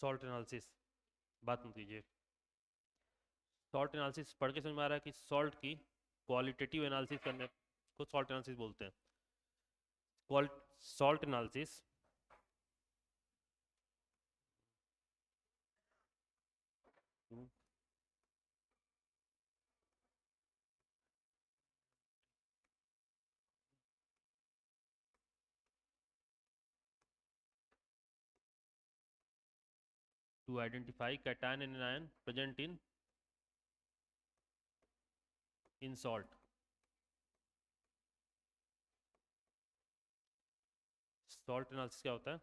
Salt analysis, बात मत कीजिए। सॉल्ट एनालिसिस पढ़ के समझ में आ रहा है कि सॉल्ट की क्वालिटेटिव एनालिसिस करने को सॉल्ट एनालिसिस बोलते हैं। Salt analysis to identify cation and anion present in salt. Salt analysis क्या होता है?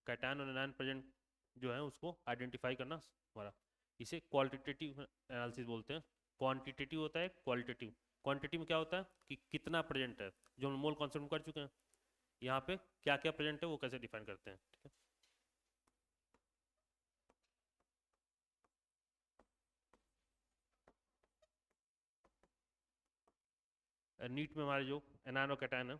कैटायन और एनायन प्रेजेंट जो है उसको आइडेंटिफाई करना हमारा, इसे क्वालिटेटिव एनालिसिस बोलते हैं। क्वांटिटेटिव होता है, क्वालिटेटिव। क्वांटिटी में क्या होता है कि कितना प्रेजेंट है, जो हम मोल कॉन्सेप्ट में कर चुके हैं। यहाँ पे क्या क्या प्रेजेंट है वो कैसे डिफाइन करते हैं, ठीक है। नीट में हमारे जो एनायन और कैटायन है,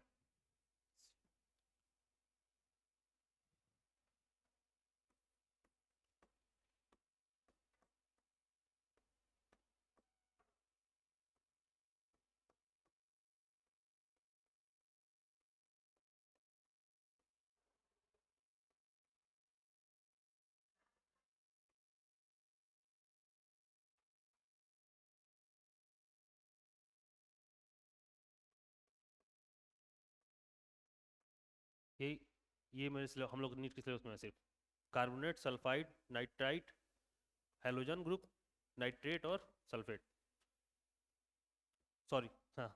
ये ये मेरे हम लोग नीट के सिलेबस में है सिर्फ carbonate, sulphide, nitrite, halogen group, nitrate और सल्फेट। सॉरी, हाँ।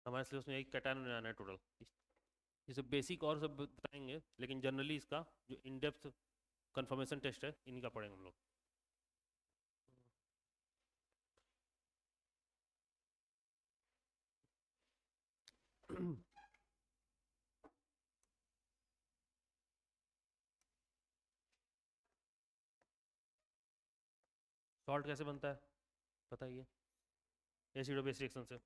हमारे सिलेबस में एक कैटायन आना है टोटल। ये सब बेसिक और सब बताएंगे, लेकिन जनरली इसका जो इन डेप्थ कंफर्मेशन टेस्ट है इनका पढ़ेंगे हम लोग। सॉल्ट कैसे बनता है बताइए? एसिड और बेस रिएक्शन से।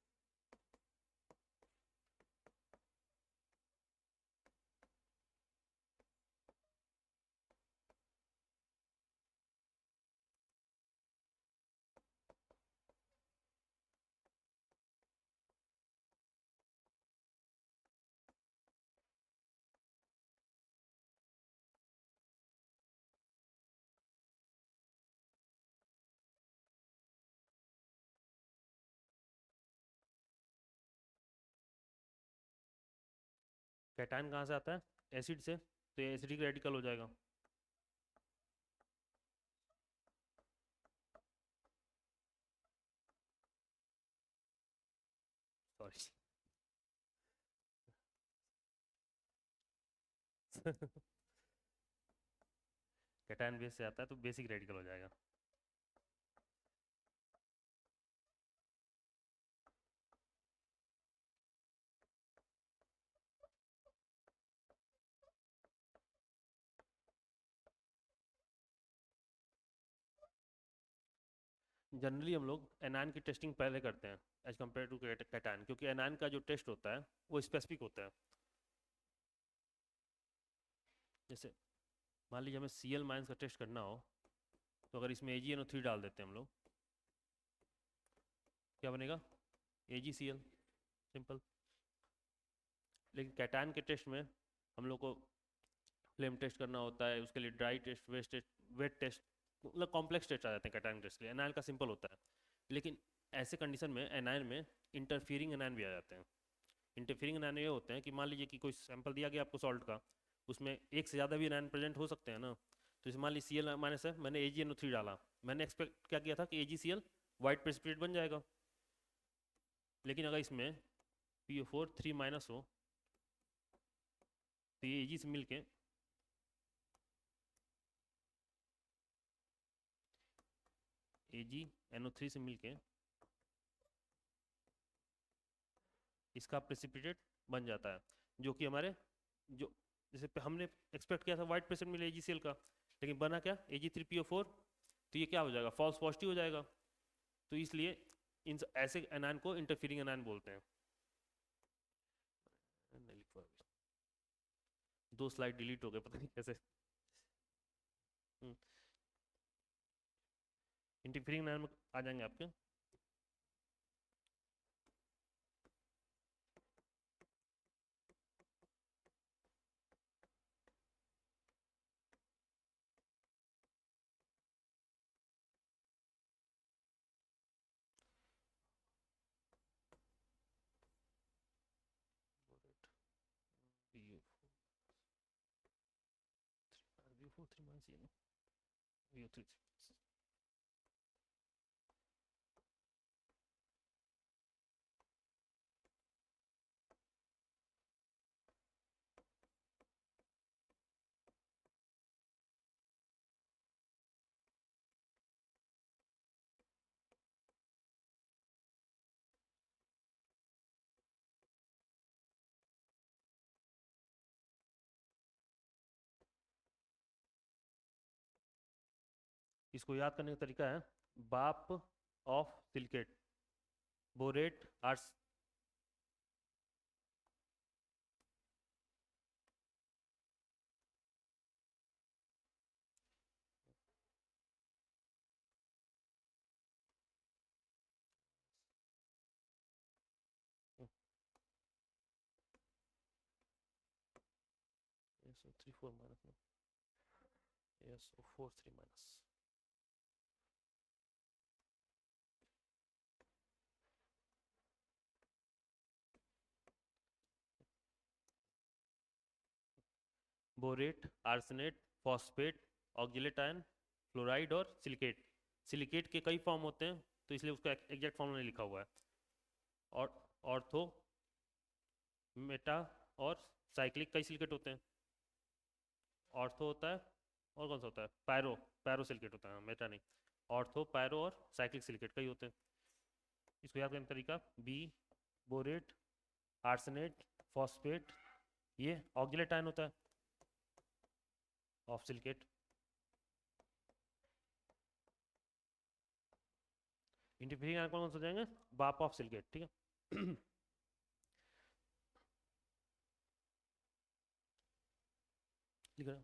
कैटायन कहाँ से आता है? एसिड से, तो ये एसिडिक रेडिकल हो जाएगा। सॉरी। कैटायन बेस से आता है तो बेसिक रेडिकल हो जाएगा। जनरली हम लोग एनान की टेस्टिंग पहले करते हैं एज कम्पेयर टू कैटान, क्योंकि एनान का जो टेस्ट होता है वो स्पेसिफिक होता है। जैसे मान लीजिए हमें Cl माइनस का टेस्ट करना हो, तो अगर इसमें AgNO3 डाल देते हैं हम लोग, क्या बनेगा? AgCl, simple. लेकिन कैटान के टेस्ट में हम लोग को फ्लेम टेस्ट करना होता है, उसके लिए ड्राई टेस्ट, वेट टेस्ट, मतलब कॉम्प्लेक्स टेस्ट आ जाते हैं कैटायन टेस्ट के लिए। एनायन का सिंपल होता है। लेकिन ऐसे कंडीशन में एनायन में इंटरफियरिंग एनायन भी आ जाते हैं। इंटरफियरिंग एनायन ये होते हैं कि मान लीजिए कि कोई सैंपल दिया गया आपको सॉल्ट का, उसमें एक से ज़्यादा भी एनायन प्रेजेंट हो सकते हैं ना। तो जैसे मान लीजिए Cl माइनस है, मैंने AgNO3 डाला, मैंने एक्सपेक्ट क्या किया था कि AgCl वाइट प्रेसिपिटेट बन जाएगा। लेकिन अगर इसमें PO4 3 माइनस हो, तो ये Ag से मिलके AgNO3 से मिलके इसका प्रेसिपिटेट बन जाता है, जो कि हमारे जो जैसे हमने एक्सपेक्ट किया था वाइट प्रेसिपिटेट मिले AgCl का, लेकिन बना क्या? Ag3PO4। तो ये क्या हो जाएगा? फॉल्स पॉजिटिव हो जाएगा। तो इसलिए इन ऐसे एनायन को इंटरफियरिंग एनायन बोलते हैं। दो स्लाइड डिलीट हो गए, पता नहीं कैसे। इंटरफियरिंग एनायन में आ जाएंगे आपके। इसको याद करने का तरीका है बाप ऑफ सिलिकेट, बोरेट आर्स। SO3 4 माइनस में SO4 3 minus. Borate, arsenate, phosphate, oxalate ion, fluoride और सिलिकेट। सिलिकेट के कई फॉर्म होते हैं, तो इसलिए उसका एग्जैक्ट फॉर्म नहीं लिखा हुआ है। और ऑर्थो, मेटा और साइक्लिक कई सिलिकेट होते हैं। ऑर्थो होता है और कौन सा होता है? पायरो, पायरो सिलिकेट होता है, मेटा नहीं। ऑर्थो, पायरो और साइक्लिक सिलिकेट कई होते हैं। इसको याद करने का तरीका बी, बोरेट, आर्सेनेट, फॉस्फेट, ये ऑक्जेलेट आयन होता है ऑफ सिलिकेट। इंटरफेरिंग आयन कौन सा जाएंगे? बाप ऑफ सिलिकेट, ठीक है। लिख रहे हो?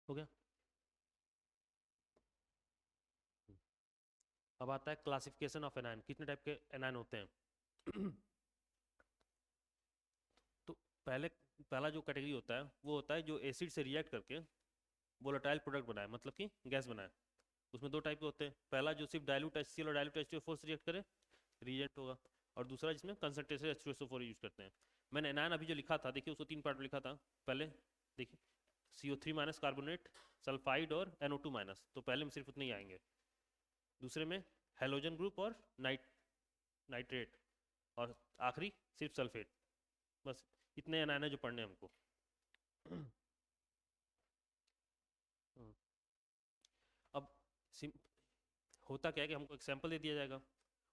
हो गया। अब आता है क्लासिफिकेशन ऑफ एनायन, कितने टाइप के एनायन होते हैं। तो पहले पहला जो कैटेगरी होता है वो होता है जो एसिड से रिएक्ट करके वोलेटाइल प्रोडक्ट बनाए, मतलब कि गैस बनाए। उसमें दो टाइप के होते हैं। पहला जो सिर्फ डाइल्यूट HCl और डाइल्यूट H2O4 से रिएक्ट करे, रिएजेंट होगा। और दूसरा जिसमें कंसंट्रेटेड H2SO4 यूज करते हैं। मैंने एनायन अभी जो लिखा था, देखिए उसको 3 पार्ट में लिखा था। पहले देखिए CO3 माइनस कार्बोनेट, सल्फाइड और NO2 माइनस, तो पहले में सिर्फ उतने ही आएंगे। दूसरे में हेलोजन ग्रुप और नाइट्रेट, और आखिरी सिर्फ सल्फेट। बस इतने एनायन है जो पढ़ने हैं हमको। अब होता क्या है कि हमको एक सैंपल दे दिया जाएगा,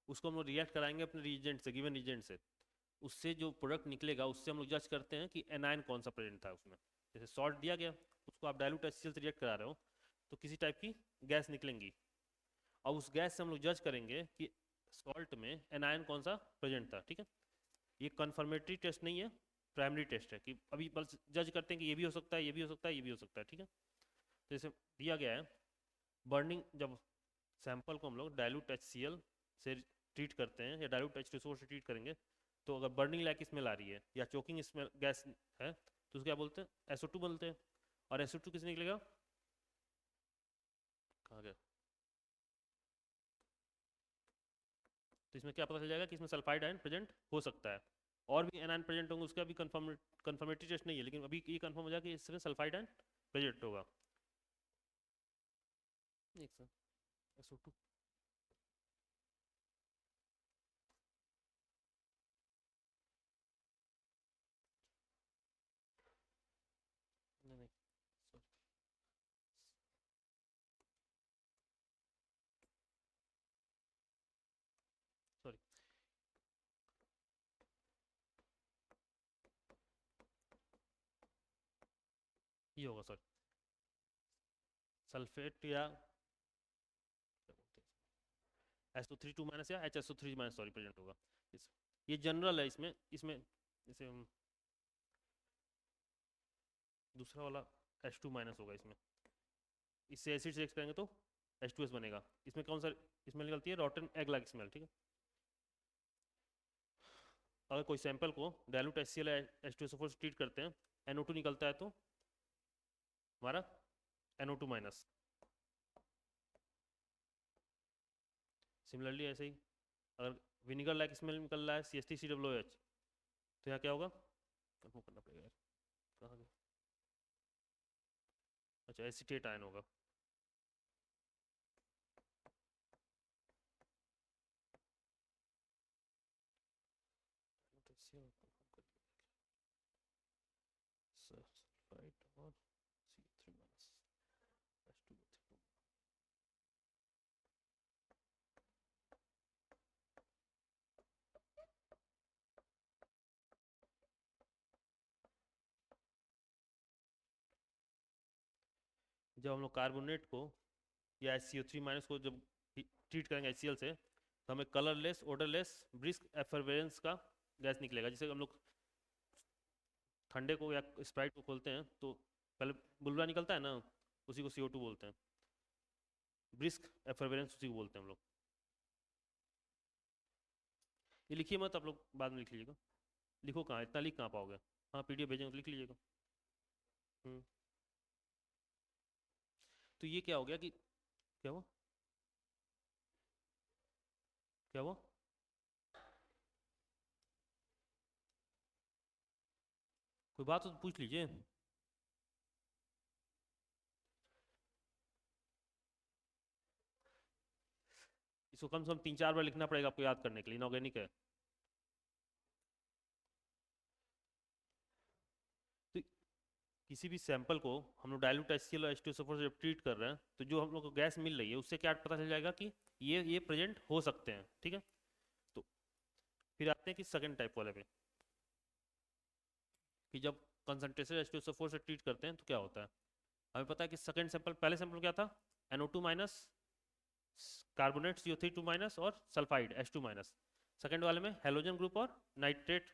उसको हम लोग रिएक्ट कराएंगे अपने रिएजेंट से, गिवन रिएजेंट से। उससे जो प्रोडक्ट निकलेगा उससे हम लोग जज करते हैं कि एनायन कौन सा प्रेजेंट था उसमें। जैसे सॉल्ट दिया गया, उसको आप डाइल्यूट HCl से रिएक्ट करा रहे हो तो किसी टाइप की गैस निकलेंगी, और उस गैस से हम लोग जज करेंगे कि सॉल्ट में एनायन कौन सा प्रेजेंट था। ठीक है, ये कन्फर्मेटरी टेस्ट नहीं है, प्राइमरी टेस्ट है कि अभी बस जज करते हैं कि ये भी हो सकता है, ये भी हो सकता है, ये भी हो सकता है। ठीक है, तो जैसे दिया गया है बर्निंग, जब सैंपल को हम लोग डाइल्यूट HCl से ट्रीट करते हैं या डाइल्यूट H2SO4 से ट्रीट करेंगे, तो अगर बर्निंग लाइक स्मेल आ रही है या चोकिंग स्मेल गैस है तो उसको क्या बोलते हैं, SO2 बोलते हैं। और SO2 किससे निकलेगा, कहाँ गया, तो इसमें क्या पता चल जाएगा कि इसमें सल्फाइड आयन प्रेजेंट हो सकता है, और भी एनायन प्रेजेंट होंगे, उसका भी कन्फर्मेटरी टेस्ट नहीं है, लेकिन अभी ये कन्फर्म हो जाएगा कि इसमें सल्फाइड आयन प्रेजेंट होगा। एक सर SO2 नहीं नहीं सॉरी, ये होगा सॉरी, सल्फेट या SO3 2 माइनस या HSO3 माइनस सॉरी प्रेजेंट होगा। ये जनरल है, इसमें इसमें जैसे दूसरा वाला H2 माइनस होगा, इसमें इससे एसिड से करेंगे तो H2S बनेगा। इसमें कौन सा स्मेल निकलती है, रॉटन एग लाइक स्मेल। ठीक है, अगर कोई सैंपल को डाइल्यूट HCl या H2SO4 से ट्रीट करते हैं, NO2 निकलता है तो हमारा NO2 माइनस। सिमिलरली ऐसे ही अगर विनीगर लाइक स्मेल निकल रहा है CH3COOH, तो यहाँ क्या होगा, कंफर्म करना पड़ेगा यार, कहाँ गया, अच्छा एसीटेट आयन होगा। सल्फाइड और CO3 माइनस H2O3। जब हम लोग कार्बोनेट को या CO3 माइनस को जब ट्रीट करेंगे HCl से, तो हमें कलरलेस, ओडरलेस, ब्रिस्क एफरवेरेंस का गैस निकलेगा। जैसे हम लोग ठंडे को या स्प्राइट को खोलते हैं तो पहले बुलबुला निकलता है ना, उसी को CO2 बोलते हैं। ब्रिस्क एफरवेरेंस उसी को बोलते हैं हम लोग। ये लिखिए मत, आप लोग बाद में लिख लीजिएगा। लिखो कहाँ, इतना लिख कहाँ पाओगे, हाँ PDF भेजेंगे तो लिख लीजिएगा। तो ये क्या हो गया कि क्या हुआ, क्या हुआ, कोई बात हो तो पूछ लीजिए। इसको कम से कम 3-4 बार लिखना पड़ेगा आपको याद करने के लिए, इनऑर्गेनिक है। तो किसी भी सैंपल को हम लोग डाइल्यूट HCl और H2SO4 से जब ट्रीट कर रहे हैं, तो जो हम लोग को गैस मिल रही है उससे क्या पता चल जाएगा कि ये प्रेजेंट हो सकते हैं। ठीक है, तो फिर आते हैं कि सेकंड टाइप वाले पे, कि जब कंसंट्रेटेड H2SO4 से ट्रीट करते हैं तो क्या होता है। हमें पता है कि सेकंड सैंपल, पहले सैंपल क्या था, NO2 minus, carbonate CO3 2 minus और सल्फाइड H2 माइनस। सेकंड वाले में हेलोजन ग्रुप और नाइट्रेट।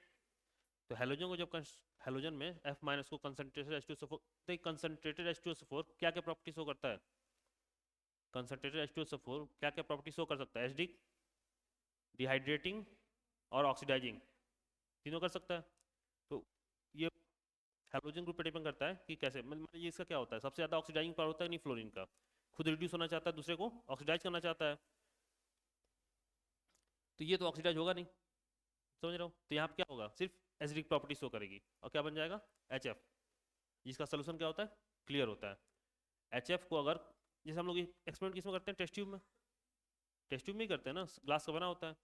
तो हेलोजन को जब हेलोजन में F माइनस को कंसंट्रेटेड H2SO4, तो कंसंट्रेटेड H2SO4 क्या क्या प्रॉपर्टी शो करता है, कंसंट्रेटेड H2SO4 क्या क्या प्रॉपर्टी शो कर सकता है, एसिडिक, डिहाइड्रेटिंग और ऑक्सीडाइजिंग, तीनों कर सकता है। तो ये हेलोजन ग्रुप पे डिपेंड करता है कि कैसे, मतलब ये इसका क्या होता है, सबसे ज़्यादा ऑक्सीडाइजिंग पावर होता है नहीं फ्लोरीन का, खुद रिड्यूस होना चाहता है, दूसरे को ऑक्सीडाइज करना चाहता है, तो ये तो ऑक्सीडाइज होगा नहीं। समझ रहे हो? तो यहाँ पे क्या होगा, सिर्फ एसिडिक प्रॉपर्टी शो करेगी और क्या बन जाएगा HF, जिसका सोल्यूशन क्या होता है, क्लियर होता है। HF को अगर, जैसे हम लोग एक्सपेरिमेंट किसमें करते हैं, टेस्ट ट्यूब में, टेस्ट ट्यूब में ही करते हैं ना, ग्लास का बना होता है।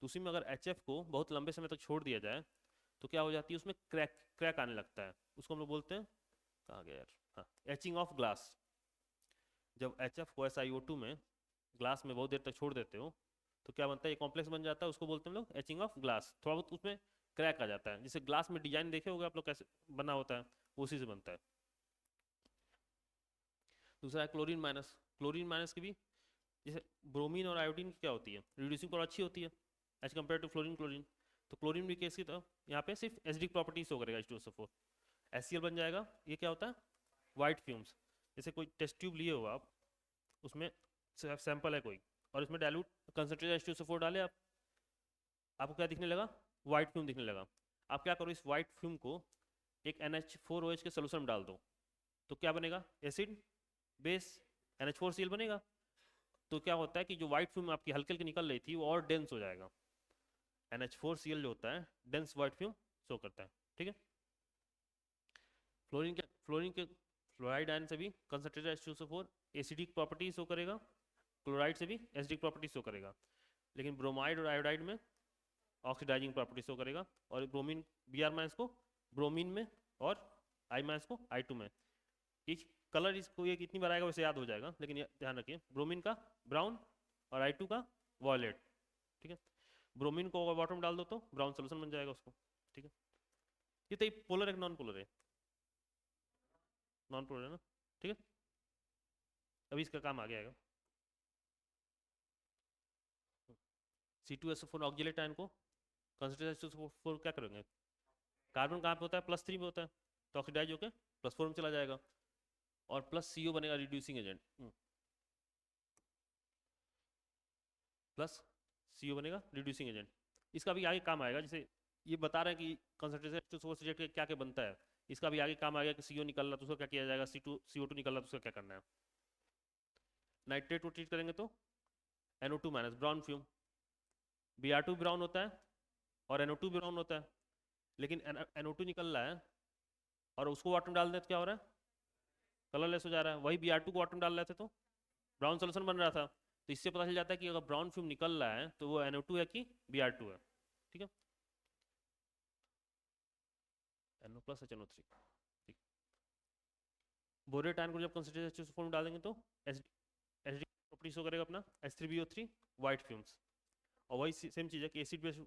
तो उसी में अगर HF को बहुत लंबे समय तक छोड़ दिया जाए तो क्या हो जाती है, उसमें क्रैक क्रैक आने लगता है, उसको हम लोग बोलते हैं, कहाँ गया यार, हाँ, एचिंग ऑफ ग्लास। जब HF को SiO2 में ग्लास में बहुत देर तक छोड़ देते हो तो क्या बनता है, ये कॉम्प्लेक्स बन जाता है, उसको बोलते हैं हम लोग एचिंग ऑफ ग्लास। थोड़ा बहुत उसमें क्रैक आ जाता है, जैसे ग्लास में डिजाइन देखे होगे आप लोग कैसे बना होता है, उसी से बनता है। दूसरा है क्लोरीन माइनस। क्लोरीन माइनस की भी, जैसे ब्रोमीन और आयोडीन की क्या होती है, रिड्यूसिंग पावर अच्छी होती है as compare to fluorine chlorine. तो क्लोरीन भी केस की तरह यहाँ पे सिर्फ एसिडिक प्रॉपर्टी शो करेगा H2SO4, HCl बन जाएगा। ये क्या होता है, वाइट फ्यूम्स। जैसे कोई टेस्ट ट्यूब लिए हो आप, उसमें सैंपल है कोई, और इसमें डाइल्यूट कंसनट्रेटेड H2SO4 डाले आप, आपको क्या दिखने लगा, वाइट फ्यूम दिखने लगा। आप क्या करो, इस वाइट फ्यूम को एक NH4OH के सोल्यूशन में डाल दो, तो क्या बनेगा, एसिड बेस NH4Cl बनेगा। तो क्या होता है कि जो व्हाइट फ्यूम आपकी हल्के हल्के निकल रही थी वो और डेंस हो जाएगा। NH4Cl जो होता है डेंस व्हाइट फ्यूम शो करता है, ठीक है। फ्लोरीन के फ्लोराइड आयन से भी concentrated H2SO4 acidic property show करेगा, क्लोराइड से भी एसिडिक प्रॉपर्टी शो करेगा। लेकिन ब्रोमाइड और आयोडाइड में ऑक्सीडाइजिंग प्रॉपर्टी शो करेगा, और ब्रोमीन Br माइनस को ब्रोमीन में और I माइनस को I2 में। इस कलर इसको ये कितनी बार आएगा वैसे याद हो जाएगा, लेकिन ध्यान रखिए, ब्रोमीन का ब्राउन और I2 का वॉयलेट, ठीक है। ब्रोमीन को वाटर में डाल दो तो ब्राउन सोल्यूशन बन जाएगा उसको, ठीक है। ये तो पोलर है, नॉन पोलर है, नॉन पोलर है ना, ठीक है। अभी इसका काम आ गया। C2SO4 ऑक्जिलेट आयन को कंसिडर H2SO4 क्या करेंगे, कार्बन कहाँ पे होता है, +3 में होता है, तो ऑक्सीडाइज होकर +4 में चला जाएगा, और +CO बनेगा रिड्यूसिंग एजेंट, +CO बनेगा रिड्यूसिंग एजेंट। इसका भी आगे काम आएगा, जैसे ये बता रहे हैं कि कंसंट्रेशन H2SO4 से रिएक्ट क्या क्या बनता है, इसका भी आगे काम आएगा कि CO निकल रहा तो उसका क्या किया जाएगा, CO2 निकल रहा तो उसका क्या करना है। नाइट्रेट को ट्रीट करेंगे तो NO2 minus brown fume, Br2 brown होता है और NO2 ब्राउन होता है, लेकिन NO2 निकल रहा है और उसको वाटर में डाल दें तो क्या हो रहा है, कलरलेस हो जा रहा है। वही Br2 को वाटर में डाल रहे थे तो ब्राउन सोल्यूशन बन रहा था। तो इससे पता चल जाता है कि अगर ब्राउन फ्यूम निकल रहा है तो वो NO2 है कि Br2 है, ठीक है, NO प्लस HNO3, ठीक। बोरेट आयन को जब कंसिडर H2SO4 में डालेंगे तो एसिडिक प्रॉपर्टी शो करेगा अपना H3BO3 वाइट फ्यूम्स। और वही सेम चीज़ है कि एसिड बेस।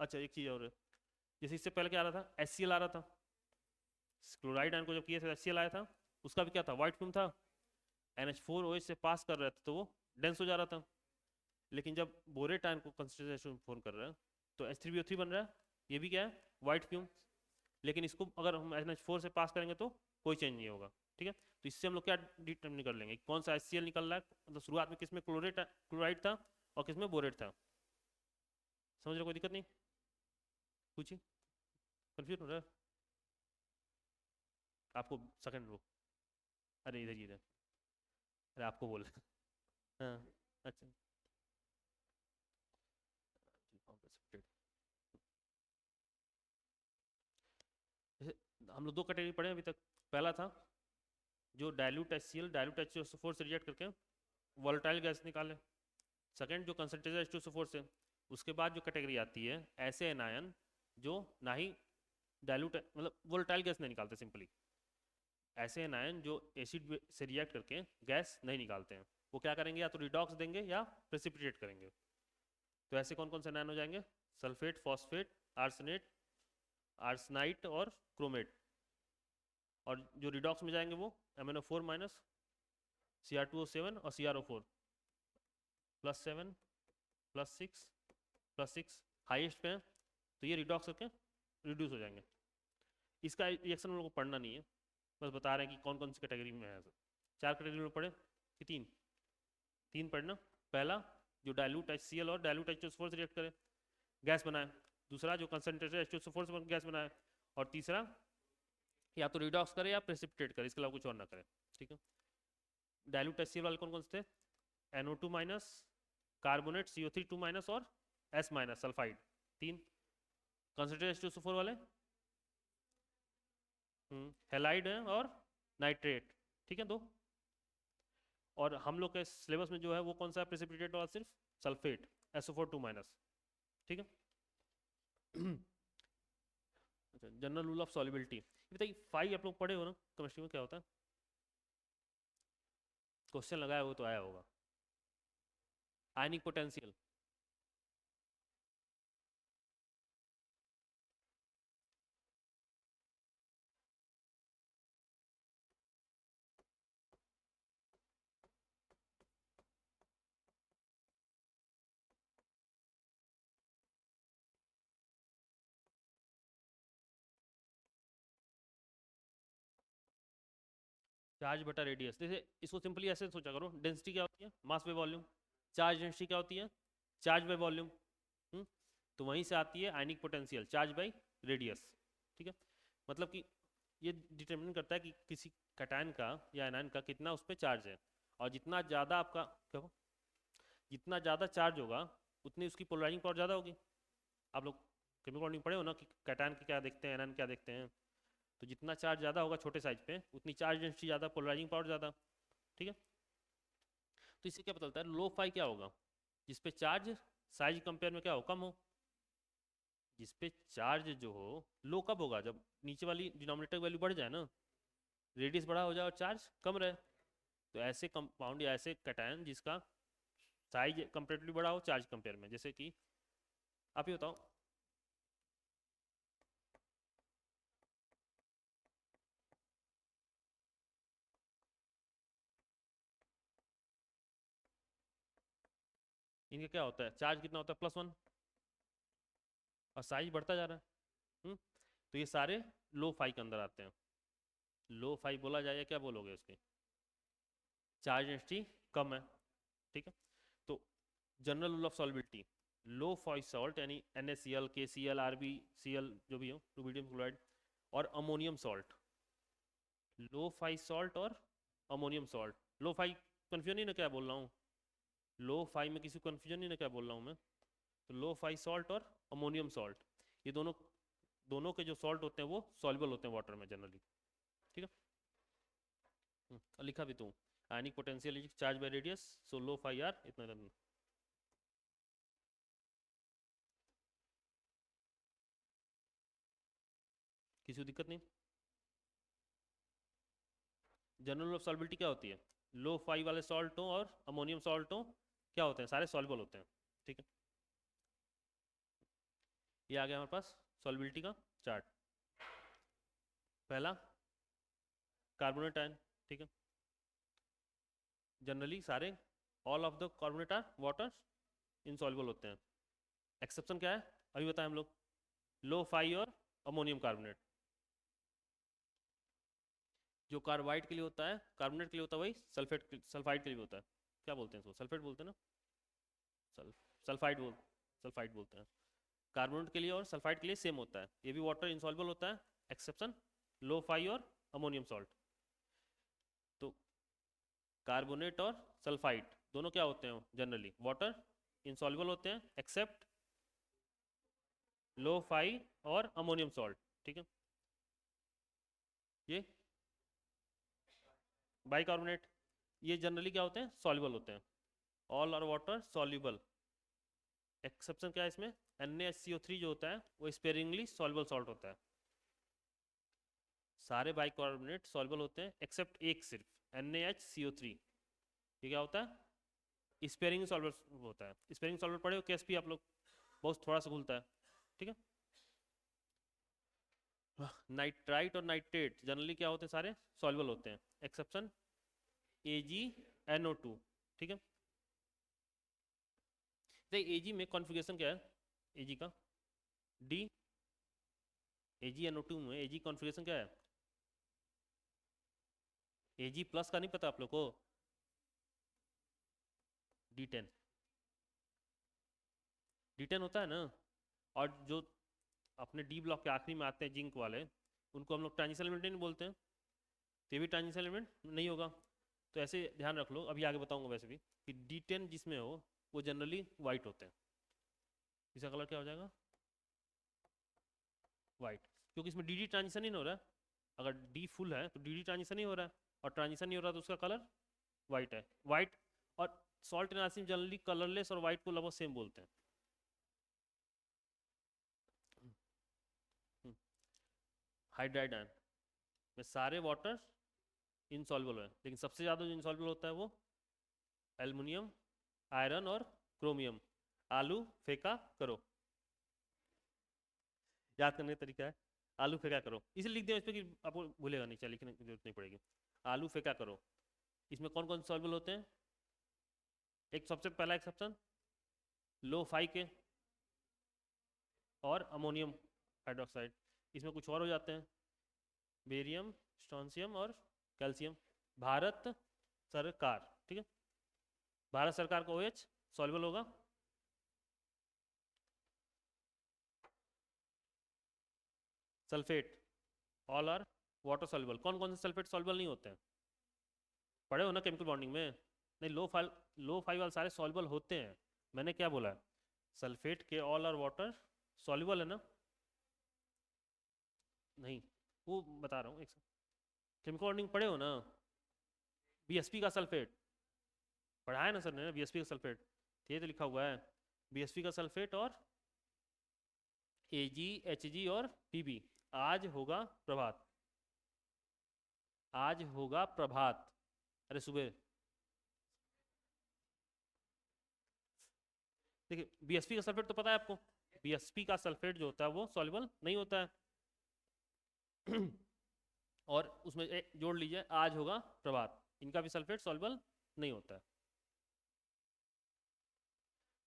अच्छा एक चीज़ और है, जैसे इससे पहले क्या आ रहा था, HCl आ रहा था, क्लोराइड आयन को जब किया था HCl आया था, उसका भी क्या था, वाइट फ्यूम था, NH4OH से पास कर रहे थे तो वो डेंस हो जा रहा था। लेकिन जब बोरेट आयन को कंसिडरेशन फोन कर रहे हैं तो H3BO3 बन रहा है, ये भी क्या है, वाइट फ्यूम। लेकिन इसको अगर हम NH4 से पास करेंगे तो कोई चेंज नहीं होगा, ठीक है। तो इससे हम लोग क्या डिटर्मिन कर लेंगे, कौन सा HCl निकल रहा है, मतलब शुरुआत में किसमें क्लोराइड था और किसमें बोरेट था। समझ रहे, कोई दिक्कत नहीं, पूछिए, कन्फ्यूज हो रहा है आपको, सेकंड रो, अरे इधर इधर, अरे आपको बोल रहे हैं। हाँ, अच्छा, जैसे हम लोग दो कैटेगरी पढ़े अभी तक। पहला था जो डाइल्यूट HCl डाइल्यूट H2SO4 से रिएक्ट करके वोलेटाइल गैस निकाले। सेकंड जो कंसंट्रेटेड H2SO4 से। उसके बाद जो कैटेगरी आती है ऐसे एनायन जो ना ही डाइल्यूट मतलब वोलेटाइल गैस नहीं निकालते, सिंपली ऐसे एनायन जो एसिड से रिएक्ट करके गैस नहीं निकालते हैं, वो क्या करेंगे, या तो रिडॉक्स देंगे या प्रेसिपिटेट करेंगे। तो ऐसे कौन कौन से एनायन हो जाएंगे, सल्फेट, फॉस्फेट, आर्सेनेट, आर्सनाइट और क्रोमेट। और जो रिडॉक्स में जाएंगे वो MnO4 माइनस, Cr2O7 और CrO4, +7 +6 +6 हाइएस्ट पे हैं, तो ये रिडॉक्स करके रिड्यूस हो जाएंगे। इसका रिएक्शन हम लोग को पढ़ना नहीं है, बस बता रहे हैं कि कौन कौन सी कैटेगरी में है। 4 कैटेगरी में पढ़े कि 3, 3 पढ़ना। पहला जो डाइल्यूट HCl और डाइल्यूट H2SO4 से रिएक्ट करे गैस बनाए, दूसरा जो कंसनट्रेटेड H2SO4 से गैस बनाए, और तीसरा या तो रिडॉक्स करे या प्रेसिपिटेट करे, इसके अलावा कुछ और ना करे, ठीक है। डाइल्यूट HCl वाले कौन कौन से थे, NO2 minus, carbonate CO3 2 minus और S minus sulphide 3। Concentrated H2SO4 वाले हेलाइड है और नाइट्रेट, ठीक है दो। और हम लोग के सिलेबस में जो है वो कौन सा प्रेसिपिटेट वाला, सिर्फ सल्फेट SO4 2-, ठीक है। अच्छा, जनरल रूल ऑफ सॉल्युबिलिटी बताइए, 5 आप लोग पढ़े हो ना केमिस्ट्री में, क्या होता है? क्वेश्चन लगाया हो तो आया होगा। आयनिक पोटेंशियल, चार्ज बटा रेडियस। जैसे इसको सिंपली ऐसे सोचा करो, डेंसिटी क्या होती है, mass by volume. Charge density क्या होती है, चार्ज बाय वॉल्यूम। तो वहीं से आती है आयनिक पोटेंशियल, चार्ज बाय रेडियस, ठीक है। मतलब कि ये डिटरमिन करता है कि किसी कैटायन का या एनायन का कितना उस पर चार्ज है, और जितना ज़्यादा आपका क्या हो, जितना ज़्यादा चार्ज होगा उतनी उसकी पोलराइजिंग पावर ज़्यादा होगी। आप लोग केमिकल बॉन्डिंग पढ़े हो ना कि कैटायन के क्या देखते हैं, एनायन क्या देखते हैं। तो जितना चार्ज ज़्यादा होगा छोटे साइज पे, उतनी चार्ज डेंसिटी ज़्यादा, पोलराइजिंग पावर ज़्यादा, ठीक है। तो इससे क्या पता चलता है, लो फाई क्या होगा, जिसपे चार्ज साइज कंपेयर में क्या हो, कम हो। जिसपे चार्ज जो हो लो कब होगा, जब नीचे वाली डिनोमिनेटर वैल्यू बढ़ जाए ना, रेडियस बड़ा हो जाए और चार्ज कम रहे। तो ऐसे कंपाउंड या ऐसे कैटायन जिसका साइज कंपेरेटिवली बड़ा हो चार्ज कंपेयर में, जैसे कि आप ही बताओ, इनका क्या होता है, चार्ज कितना होता है, +1, और साइज बढ़ता जा रहा है। तो ये सारे लो फाई के अंदर आते हैं। लो फाई बोला जाए या क्या बोलोगे उसके, चार्ज डेंसिटी कम है, ठीक है। तो general rule of solubility, low phi salt यानी NaCl, KCl, RbCl जो भी हो, रुबिडियम क्लोराइड, और ammonium salt. Low phi salt और ammonium salt. Low phi confusion नहीं ना क्या बोल रहा हूँ, लो फाई में किसी को कन्फ्यूजन नहीं ना क्या बोल रहा हूँ मैं। तो लो फाई सॉल्ट और अमोनियम सॉल्ट, ये दोनों दोनों के जो सॉल्ट होते हैं वो सॉल्युबल होते हैं वाटर में जनरली, ठीक है। और लिखा भी तू, ionic potential is charge by radius, so low phi are इतना इतना। किसी को दिक्कत नहीं। जनरल ऑफ सॉल्बिलिटी क्या होती है, लो फाई वाले सॉल्टों और अमोनियम सॉल्टों क्या होते हैं, सारे सॉल्युबल होते हैं, ठीक है। ये आ गया हमारे पास सॉल्बिलिटी का चार्ट। पहला कार्बोनेट आयन, ठीक है। जनरली सारे all of the carbonate are water insoluble होते हैं। एक्सेप्शन क्या है अभी बताएं हम लोग, लो फाई और अमोनियम कार्बोनेट। जो कार्बाइड के लिए होता है, कार्बोनेट के लिए होता है, वही सल्फाइड के लिए भी होता है। क्या बोलते हैं इसको, सल्फेट बोलते हैं ना, सल सल्फाइड सल्फाइड बोलते हैं। कार्बोनेट के लिए और सल्फाइड के लिए सेम होता है, ये भी वाटर इंसॉल्युबल होता है, एक्सेप्शन लो फाई और अमोनियम सॉल्ट। तो कार्बोनेट और सल्फाइड दोनों क्या होते हैं, जनरली वाटर इंसॉल्युबल होते हैं, एक्सेप्ट लो फाई और अमोनियम सॉल्ट, ठीक है। ये बाइकार्बोनेट, ये जनरली क्या होते हैं, सॉल्युबल होते हैं, all are water soluble. Exception क्या है इसमें, NaCO3 जो होता है वो स्पेयरिंगली सॉल्युबल सॉल्ट होता है। सारे बाइकार्बोनेट सॉल्युबल होते हैं एक्सेप्ट एक सिर्फ NaHCO3, ये क्या होता है, स्पेयरिंग सॉल्युबल होता है। स्पेयरिंग सॉल्युबल पढ़े हो KSP आप लोग, बहुत थोड़ा सा घुलता है, ठीक है। नाइट्राइट और नाइट्रेट जनरली क्या होते हैं, सारे सॉल्युबल होते हैं, एक्सेप्शन AgNO2, ठीक है। Ag में कॉन्फ़िगरेशन क्या है, Ag का D, AgNO2 में Ag कॉन्फ़िगरेशन क्या है, Ag+ का नहीं पता आप लोग को, D10, D10 होता है ना। और जो अपने D ब्लॉक के आखिरी में आते हैं जिंक वाले, उनको हम लोग ट्रांजिशन एलिमेंट नहीं बोलते हैं, तो ये भी ट्रांजिशन एलिमेंट नहीं होगा। तो ऐसे ध्यान रख लो, अभी आगे बताऊंगा वैसे भी, कि D10 जिसमें हो वो जनरली वाइट होते हैं। इसका कलर क्या हो जाएगा, वाइट, क्योंकि इसमें डी ट्रांजिशन ही नहीं हो रहा है। अगर डी फुल है तो डी ट्रांजिशन नहीं हो रहा है, और ट्रांजिशन नहीं हो रहा तो उसका कलर वाइट है। वाइट और सॉल्ट एनालिसिस जनरली कलरलेस और वाइट को लगभग सेम बोलते हैं। हाइड्राइड आयन में सारे वाटर इनसॉल्युबल है, लेकिन सबसे ज़्यादा जो इनसॉल्युबल होता है वो एल्युमिनियम, आयरन और क्रोमियम। आलू फेंका करो, याद करने का तरीका है आलू फेंका करो, इसे लिख दिया इस पर कि आपको भूलेगा नहीं, चलिए लिखने की जरूरत नहीं पड़ेगी। आलू फेंका करो, इसमें कौन कौन सॉल्युबल होते हैं? एक सबसे पहला एक्सेप्शन लो फाई के और अमोनियम हाइड्रोक्साइड, इसमें कुछ और हो जाते हैं, बेरियम, स्ट्रोंशियम और कैल्शियम। भारत सरकार, ठीक है, भारत सरकार का OH सॉल्युबल होगा। Sulphate all are water soluble, कौन कौन से सल्फेट सॉल्युबल नहीं होते हैं? पढ़े हो ना केमिकल बॉन्डिंग में? नहीं, लो फाइव वाले सारे सॉल्युबल होते हैं। मैंने क्या बोला है? सल्फेट के ऑल आर वाटर सॉल्युबल है ना? नहीं, वो बता रहा हूँ, एक केमिकल बॉन्डिंग पढ़े हो ना? BSP का सल्फेट पढ़ा है ना सर ने, BSP का सल्फेट ये तो लिखा हुआ है, BSP का सल्फेट और AG, HG और PB। आज होगा प्रभात, आज होगा प्रभात, अरे सुबह। देखिए BSP का सल्फेट तो पता है आपको, BSP का सल्फेट जो होता है वो सॉल्युबल नहीं होता है और उसमें जोड़ लीजिए आज होगा प्रभात, इनका भी सल्फेट सॉल्युबल नहीं होता है।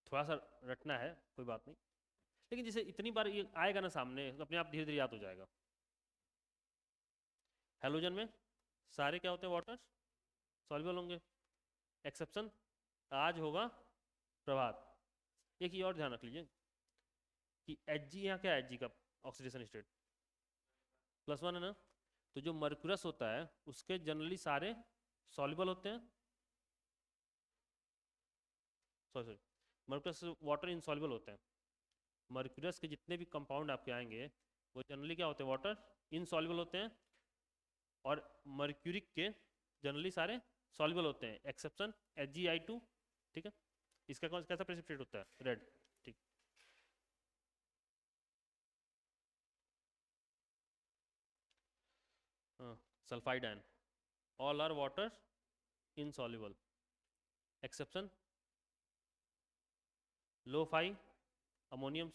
थोड़ा सा रटना है, कोई बात नहीं, लेकिन जैसे इतनी बार ये आएगा ना सामने तो अपने आप धीरे धीरे याद हो जाएगा। हेलोजन में सारे क्या होते हैं? वाटर सॉल्युबल होंगे। एक्सेप्शन आज होगा प्रभात। एक ही और ध्यान रख लीजिए कि Hg यहाँ क्या है? Hg का ऑक्सीडेशन स्टेट +1 है ना, तो जो मर्क्यूरस होता है उसके जनरली सारे सॉल्युबल होते हैं, सॉरी मर्क्यूरस वाटर इनसॉल्युबल होते हैं। मर्क्यूरस के जितने भी कंपाउंड आपके आएंगे वो जनरली क्या होते हैं? वाटर इनसॉल्युबल होते हैं, और मर्क्यूरिक के जनरली सारे सॉल्युबल होते हैं, एक्सेप्शन Hgi2, ठीक है। इसका कौन कैसा प्रेसिपिटेट होता है? रेड, ठीक। हाँ, sulphide ion all are water insoluble, exception लो फाई अमोनियम,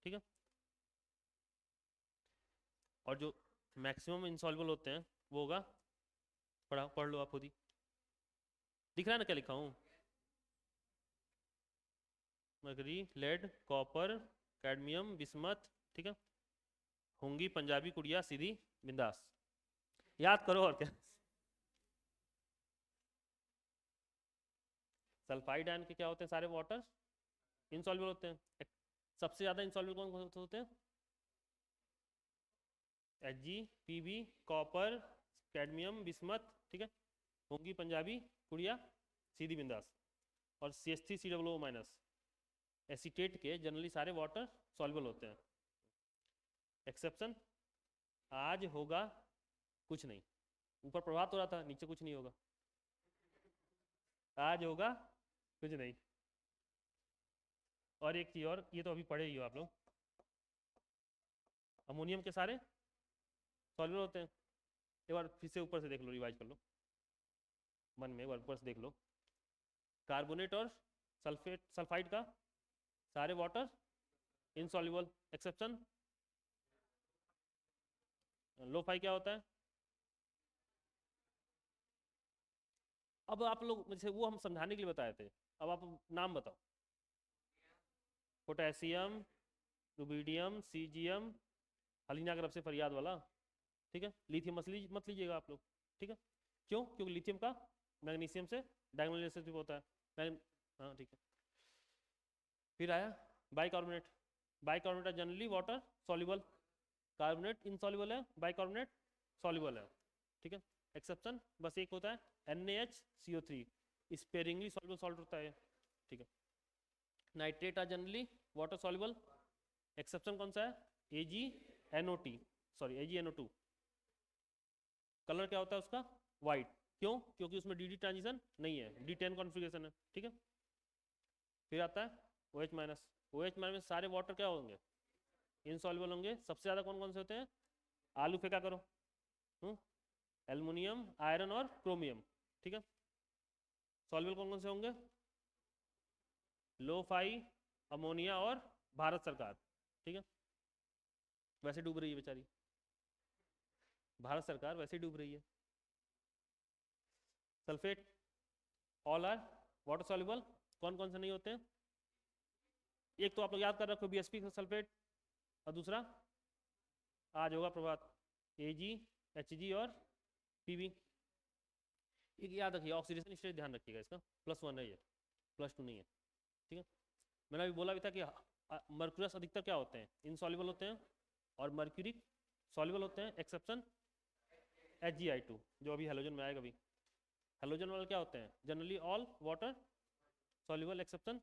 ठीक है। और जो मैक्सिमम इनसॉल्युबल होते हैं वो होगा, पढ़ लो आप खुद ही, दिख रहा है ना क्या लिखा हूँ? Mercury, lead, copper, cadmium, bismuth, ठीक है। होंगी पंजाबी कुड़िया सीधी बिंदास, याद करो और क्या। सल्फाइड आयन के क्या होते हैं? सारे वाटर इनसॉल्युबल होते हैं। सबसे ज्यादा इनसॉल्युबल कौन होते हैं? Hg, Pb, copper, cadmium, bismuth, ठीक है। होंगी पंजाबी कुड़िया सीधी बिंदास, और CH3COO- एसीटेट के जनरली सारे वाटर सॉल्युबल होते हैं। एक्सेप्शन आज होगा कुछ नहीं, ऊपर प्रभात हो रहा था, नीचे कुछ नहीं होगा, आज होगा कुछ नहीं। और एक चीज और, ये तो अभी पढ़े ही हो आप लोग, अमोनियम के सारे सॉल्युबल होते हैं। एक बार फिर से ऊपर से देख लो, रिवाइज कर लो मन में, एक बार ऊपर से देख लो। कार्बोनेट और सल्फाइड का सारे वाटर इनसॉल्युबल, एक्सेप्शन लो फाई क्या होता है? अब आप लोग जैसे वो हम समझाने के लिए बताए थे, अब आप नाम बताओ। पोटेशियम, रुबिडियम, सीजियम, हलीना की तरफ से फरियाद वाला, ठीक है। लिथियम मत लीजिएगा आप लोग, ठीक है। क्यों? क्योंकि लिथियम का मैग्नीशियम से डायगोनल रिलेशनशिप होता है। हाँ ठीक है। फिर आया bicarbonate, bicarbonate generally water soluble, carbonate insoluble है, बाइकार्बोनेट सॉल्युबल है, ठीक है। एक्सेप्शन बस एक होता है NaHCO3, स्पेयरिंगली सॉल्युबल सॉल्ट होता है, ठीक है। Nitrate are generally water soluble, exception कौन सा है? Ag, NO2, sorry AgNO2, colour क्या होता है उसका, वाइट। क्यों? क्योंकि उसमें DD ट्रांजिशन नहीं है, D10 कॉन्फ़िगरेशन है, ठीक है। फिर आता है OH माइनस। OH माइनस में सारे वाटर क्या होंगे, इनसॉल्युबल होंगे। सबसे ज़्यादा कौन कौन से होते हैं, आलू फेंका करो, एल्युमिनियम, आयरन और क्रोमियम, ठीक है। सॉल्युबल कौन कौन से होंगे, लो-फाई, अमोनिया और भारत सरकार, ठीक है। वैसे डूब रही है बेचारी, भारत सरकार वैसे ही डूब रही है। Sulphate, all are water soluble. कौन कौन से नहीं होते हैं, एक तो आप लोग याद कर रखो BSP सल्फेट, और दूसरा आज होगा प्रभात, Ag, Hg और Pb। एक याद रखिए, ऑक्सीडेशन स्टेज ध्यान रखिएगा इसका, +1 है ये, +2 नहीं है, ठीक है। मैंने अभी बोला भी था कि मर्क्यूरस अधिकतर क्या होते हैं, इनसॉल्युबल होते हैं, और मर्क्यूरिक सॉल्युबल होते हैं, एक्सेप्शन Hgi2 जो अभी हेलोजन में आएगा। अभी हेलोजन वाले क्या होते हैं, generally all water soluble, exception,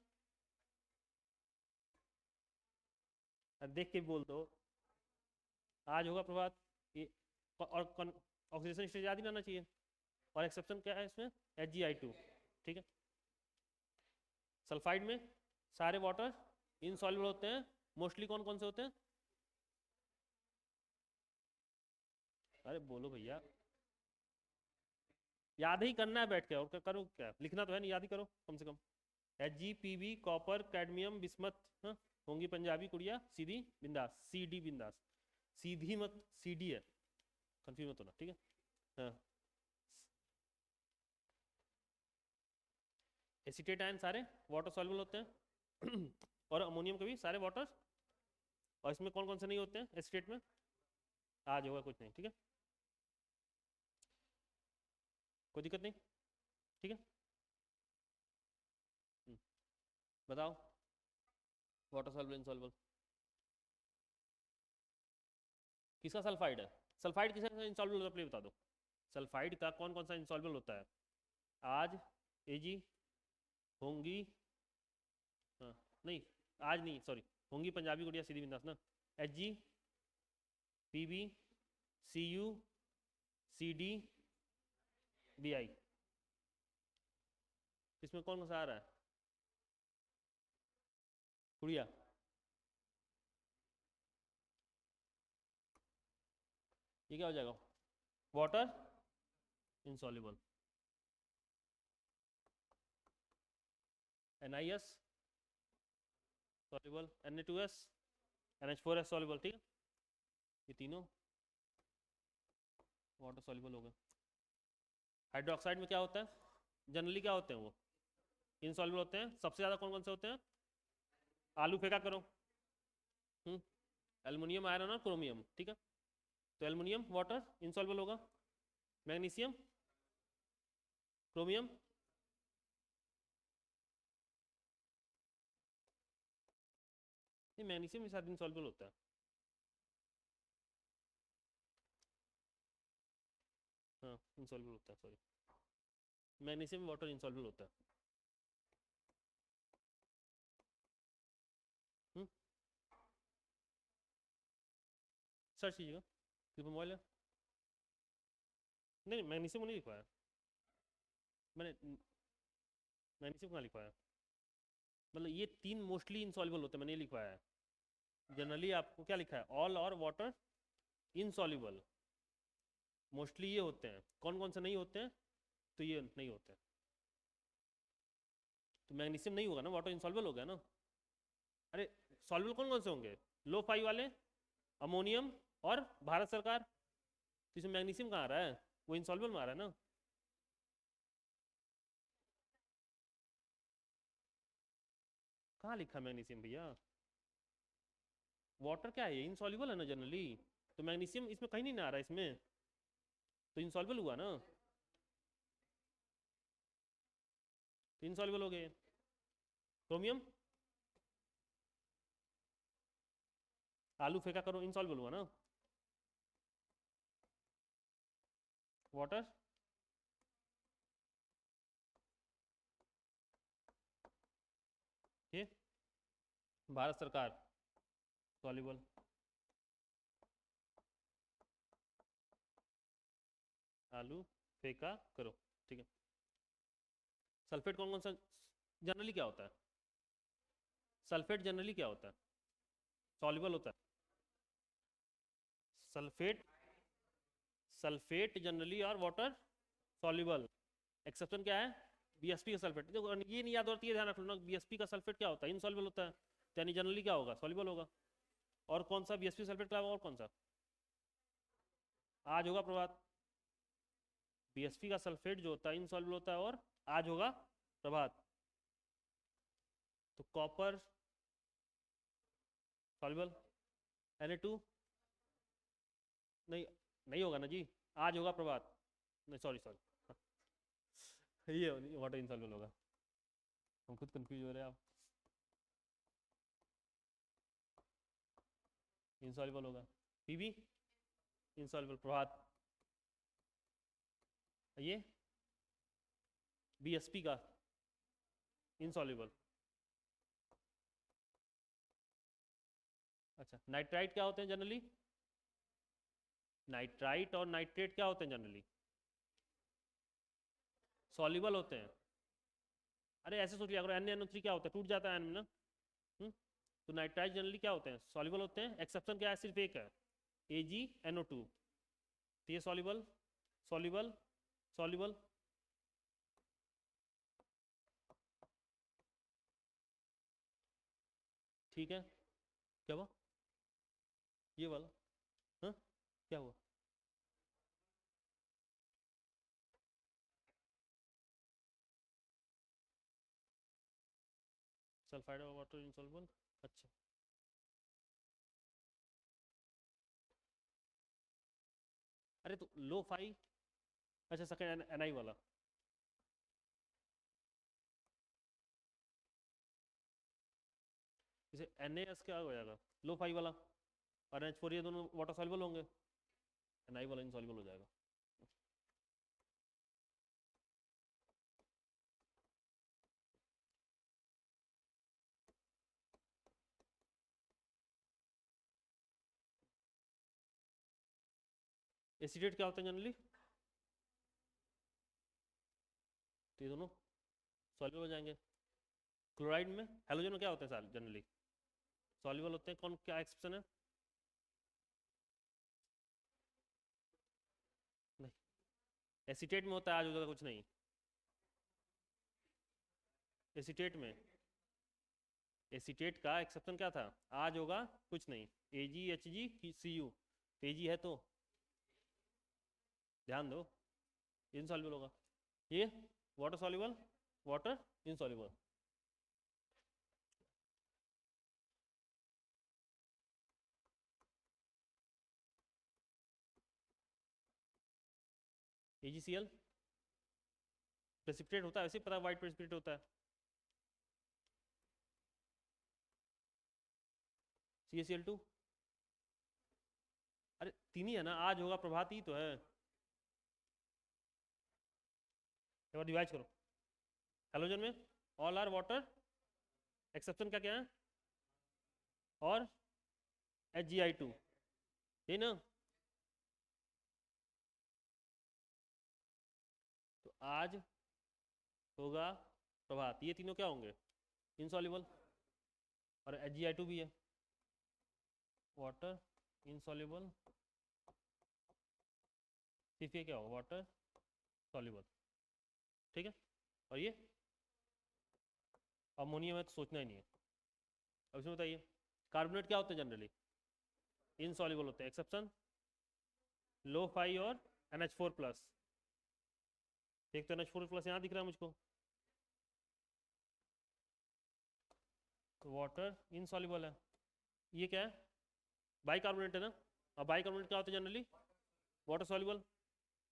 देख के बोल दो, आज होगा प्रभात ये, और ऑक्सीडेशन स्टेज याद ही रहना चाहिए, और एक्सेप्शन क्या है इसमें, Hgi2, ठीक है। सल्फाइड में सारे वाटर इनसॉल्युबल होते हैं, मोस्टली कौन कौन से होते हैं, अरे बोलो भैया, याद ही करना है बैठ के, और करो क्या, लिखना तो है नहीं, याद ही करो कम से कम। Hg, Pb, copper, cadmium, bismuth, हाँ, होंगी पंजाबी कुड़िया सीधी बिंदास, CD बिंदास, सीधी मत CD है, कंफ्यूज मत होना, ठीक है। हाँ, एसिटेट आयन सारे वाटर सॉल्युबल होते हैं और अमोनियम के भी सारे वाटर, और इसमें कौन कौन से नहीं होते हैं एसिटेट में, आज होगा कुछ नहीं, ठीक है, कोई दिक्कत नहीं, ठीक है। बताओ वाटर सॉल्युबल इनसॉल्युबल किसका सल्फाइड है, सल्फाइड किसका इंसॉल्युबल होता है, प्लीज बता दो, सल्फाइड का कौन कौन सा इंसॉल्युबल होता है, आज, Ag, होंगी, हाँ नहीं, आज नहीं, सॉरी, होंगी पंजाबी गुड़िया सीधी बिंदास ना, Hg, Pb, Cu, CD, Bi, इसमें कौन कौन सा आ रहा है गुड़िया, ये क्या हो जाएगा, water insoluble, NiS soluble, Na2S, NH4S soluble, ठीक है। ये तीनों वाटर सॉल्युबल हो गए। हाइड्रोक्साइड में क्या होता है, जनरली क्या होते हैं वो, इनसॉल्युबल होते हैं। सबसे ज़्यादा कौन कौन से होते हैं, आलू फेंका करो, एल्युमिनियम, आयरन और क्रोमियम, ठीक है। तो एल्युमिनियम वाटर इनसॉल्युबल होगा, मैग्नीशियम, क्रोमियम, नहीं मैग्नीशियम के साथ इनसॉल्युबल होता है, हाँ इनसॉल्युबल होता है, सॉरी, मैग्नीशियम वाटर इनसॉल्युबल होता है। सर्च कीजिएगा, कृपया मोबाइल है, नहीं मैग्नीशियम को नहीं लिखवाया मैंने, मैग्नीशियम कहाँ लिखवाया, मतलब ये तीन मोस्टली इनसॉल्युबल होते हैं, मैंने ये लिखवाया है। जनरली आपको क्या लिखा है, ऑल और वाटर इनसॉल्युबल, मोस्टली ये होते हैं, कौन कौन से नहीं होते हैं, तो ये नहीं होते हैं, तो मैग्नीशियम नहीं होगा ना, वाटर इनसॉल्युबल हो गया ना। अरे सॉल्युबल कौन कौन से होंगे, लो फाई वाले, अमोनियम और भारत सरकार, तो इसमें मैग्नीशियम कहाँ आ रहा है, वो इनसॉल्युबल में आ रहा है ना। कहाँ लिखा मैग्नीशियम भैया, वाटर क्या है, इनसॉल्युबल है ना जनरली, तो मैग्नीशियम इसमें कहीं नहीं ना आ रहा है, इसमें तो इनसॉल्युबल हुआ ना, तो इनसॉल्युबल हो गए। क्रोमियम, आलू फेंका करो, इनसॉल्युबल हुआ ना, वाटर, ये भारत सरकार सॉल्युबल, आलू फेंका करो, ठीक है। सल्फेट कौन कौन सा जनरली क्या होता है? सल्फेट जनरली क्या होता है? सॉल्युबल होता है। सल्फेट, सल्फेट जनरली और वाटर सॉल्युबल। एक्सेप्शन क्या है? बीएसपी का सल्फेट। देखो ये नहीं याद होती है, ध्यान रखना, बीएसपी का सल्फेट क्या होता है? इनसॉल्युबल होता है, यानी जनरली क्या होगा? सॉल्युबल होगा। और कौन सा बीएसपी सल्फेट का और कौन सा? आज होगा प्रभात। बीएसपी का सल्फेट जो होता है इनसॉल्युबल होता है और आज होगा प्रभात। तो कॉपर सॉल्युबल, Na2 नहीं, नहीं होगा ना जी, आज होगा प्रभात। नहीं सॉरी सॉरी, ये वाटर इनसॉल्युबल होगा, हम खुद कंफ्यूज हो रहे हैं। आप इनसॉल्युबल होगा। पीबी इनसॉल्युबल प्रभात। ये बीएसपी का इनसॉल्युबल। अच्छा, नाइट्राइट क्या होते हैं जनरली? नाइट्राइट और नाइट्रेट क्या होते हैं जनरली? सॉल्युबल होते हैं। अरे ऐसे सोच लिया करो, NaNO3 क्या होता है? टूट जाता है आयन में ना। तो नाइट्राइट जनरली क्या होते हैं? सॉल्युबल होते हैं। एक्सेप्शन क्या है? सिर्फ एक है, AgNO2। तो ये सॉल्युबल सॉल्युबल सॉल्युबल। ठीक है, क्या हुआ? ये वाला, हाँ क्या हुआ? सल्फाइड और वाटर इनसॉल्युबल। अच्छा, अरे तो लो फाई, अच्छा सेकंड NI वाला। इसे NaS क्या हो जाएगा? लो फाई वाला। और NH4 ये दोनों वाटर सॉल्युबल होंगे, NI वाला इनसॉल्युबल हो जाएगा। एसिडेट क्या होता है जनरली? तो ये दोनों सॉल्युबल हो जाएंगे। क्लोराइड में, हेलोजन में क्या होते हैं सारे जनरली? सॉल्युबल होते हैं। कौन, क्या एक्सेप्शन है? नहीं, एसिटेट में होता है, आज होगा कुछ नहीं। एसिटेट में, एसिटेट का एक्सेप्शन क्या था? आज होगा कुछ नहीं। AgHgCu, Ag है तो ध्यान दो, इनसॉल्युबल होगा। ये water soluble, water insoluble. AgCl precipitate होता है, वैसे पता, वाइट प्रेसिपिटेट होता है। CaCl2, अरे तीन ही है ना, आज होगा प्रभात ही तो है। एक बार रिवाइज करो। हेलोजन में ऑल आर वाटर, एक्सेप्शन क्या क्या है? और HgI2, यही ना? तो आज होगा प्रभात, ये तीनों क्या होंगे? इनसॉल्युबल। और HgI2 भी है, वाटर इनसॉल्युबल। सिर्फ ये क्या होगा? Water soluble. ठीक है। और ये अमोनियम है तो सोचना ही नहीं है। अब इसमें बताइए, कार्बोनेट क्या होते हैं जनरली? इनसॉल्युबल होते हैं। एक्सेप्शन लो फाई और NH4 प्लस। एक तो NH4 प्लस यहाँ दिख रहा है मुझको, तो वाटर इनसॉल्युबल है। ये क्या है? बाइकार्बोनेट है ना? और बाइकार्बोनेट क्या होता है जनरली? Water soluble.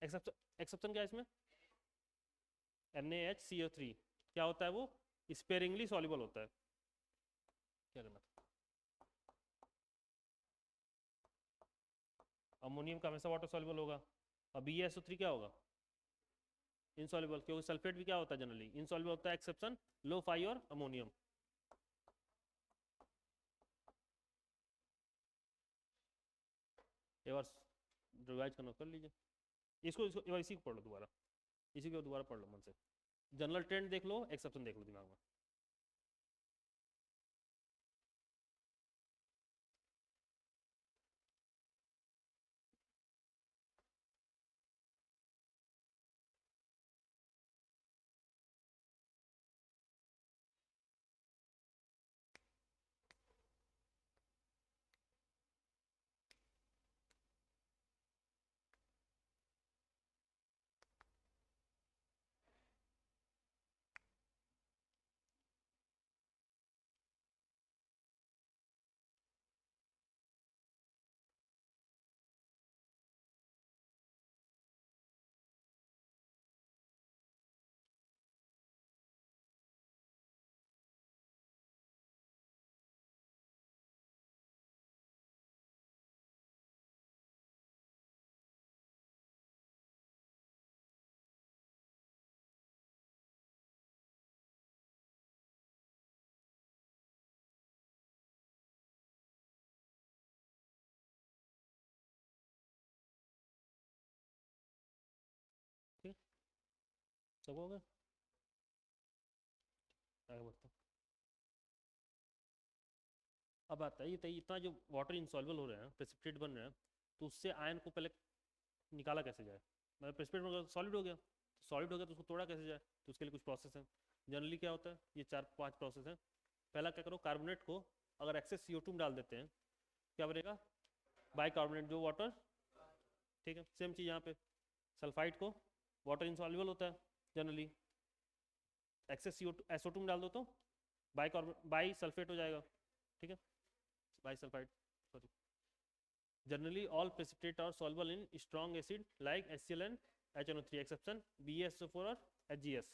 एक्सेप्शन क्या है इसमें? NaHCO3 क्या होता है? वो स्पेरिंगली सॉल्युबल होता है। क्या करना, अमोनियम का हमेशा वाटर सॉल्युबल होगा। और BaSO3 क्या होगा? इनसॉल्युबल, क्योंकि सल्फेट भी क्या होता है जनरली? इनसॉल्युबल होता है। एक्सेप्शन लो फाई और अमोनियम। एक बार रिवाइज करना कर लीजिए। इसको इसको इसी को पढ़ लो दोबारा, इसी को दोबारा पढ़ लो मन से, जनरल ट्रेंड देख लो, एक्सेप्शन देख लो दिमाग में। ठीक, सब हो गया, आगे बढ़ते हैं। अब आता है ये इतना जो वाटर इंसॉल्युबल हो रहे हैं, प्रेसिपिटेट बन रहे हैं, तो उससे आयन को पहले निकाला कैसे जाए, मतलब प्रेसिपिटेट बन गया सॉलिड हो गया, तो सॉलिड हो गया तो उसको तोड़ा कैसे जाए, तो उसके लिए कुछ प्रोसेस है। जनरली क्या होता है, ये 4-5 प्रोसेस है। पहला क्या करो, कार्बोनेट को अगर एक्सेस CO2 में डाल देते हैं, क्या बनेगा, बाइकार्बोनेट जो वाटर, ठीक है। सेम चीज़ यहाँ पे, सल्फाइड को वाटर इंसॉल्युबल होता है जनरली, एक्सेस SO2 में डाल दो तो बाई सल्फेट हो जाएगा, ठीक है, by sulphide, sorry. Generally all precipitate are soluble in strong acid like HCl and HNO3, exception BeSO4 और HGS।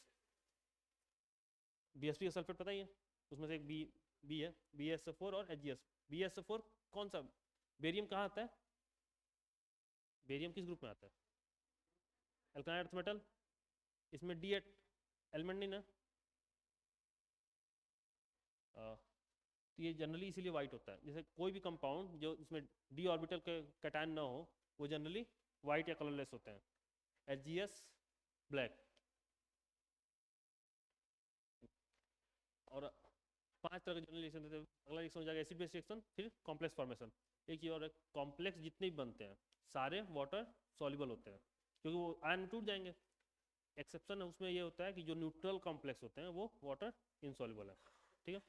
BSP का सल्फेट पता ही है, उसमें से एक बी है, BeSO4 और HGS। BeSO4 कौन सा, बेरियम कहाँ आता है, बेरियम किस ग्रुप में आता है, अल्काइल अर्थ मेटल, इसमें डी एलिमेंट नहीं ना, तो ये जनरली इसीलिए वाइट होता है। जैसे कोई भी कंपाउंड जो इसमें डी ऑर्बिटल के कैटायन ना हो, वो जनरली वाइट या कलरलेस होते हैं। HGS black. और 5 तरह के जनरल रिएक्शन देते हैं। अगला रिएक्शन हो जाएगा एसिड बेस रिएक्शन, फिर कॉम्प्लेक्स फॉर्मेशन। एक चीज और है, कॉम्प्लेक्स जितने भी बनते हैं सारे वाटर सॉल्युबल होते हैं, क्योंकि वो आयन टूट जाएंगे। एक्सेप्शन उसमें ये होता है कि जो न्यूट्रल कॉम्प्लेक्स होते हैं वो वाटर इनसॉल्युबल है, ठीक है।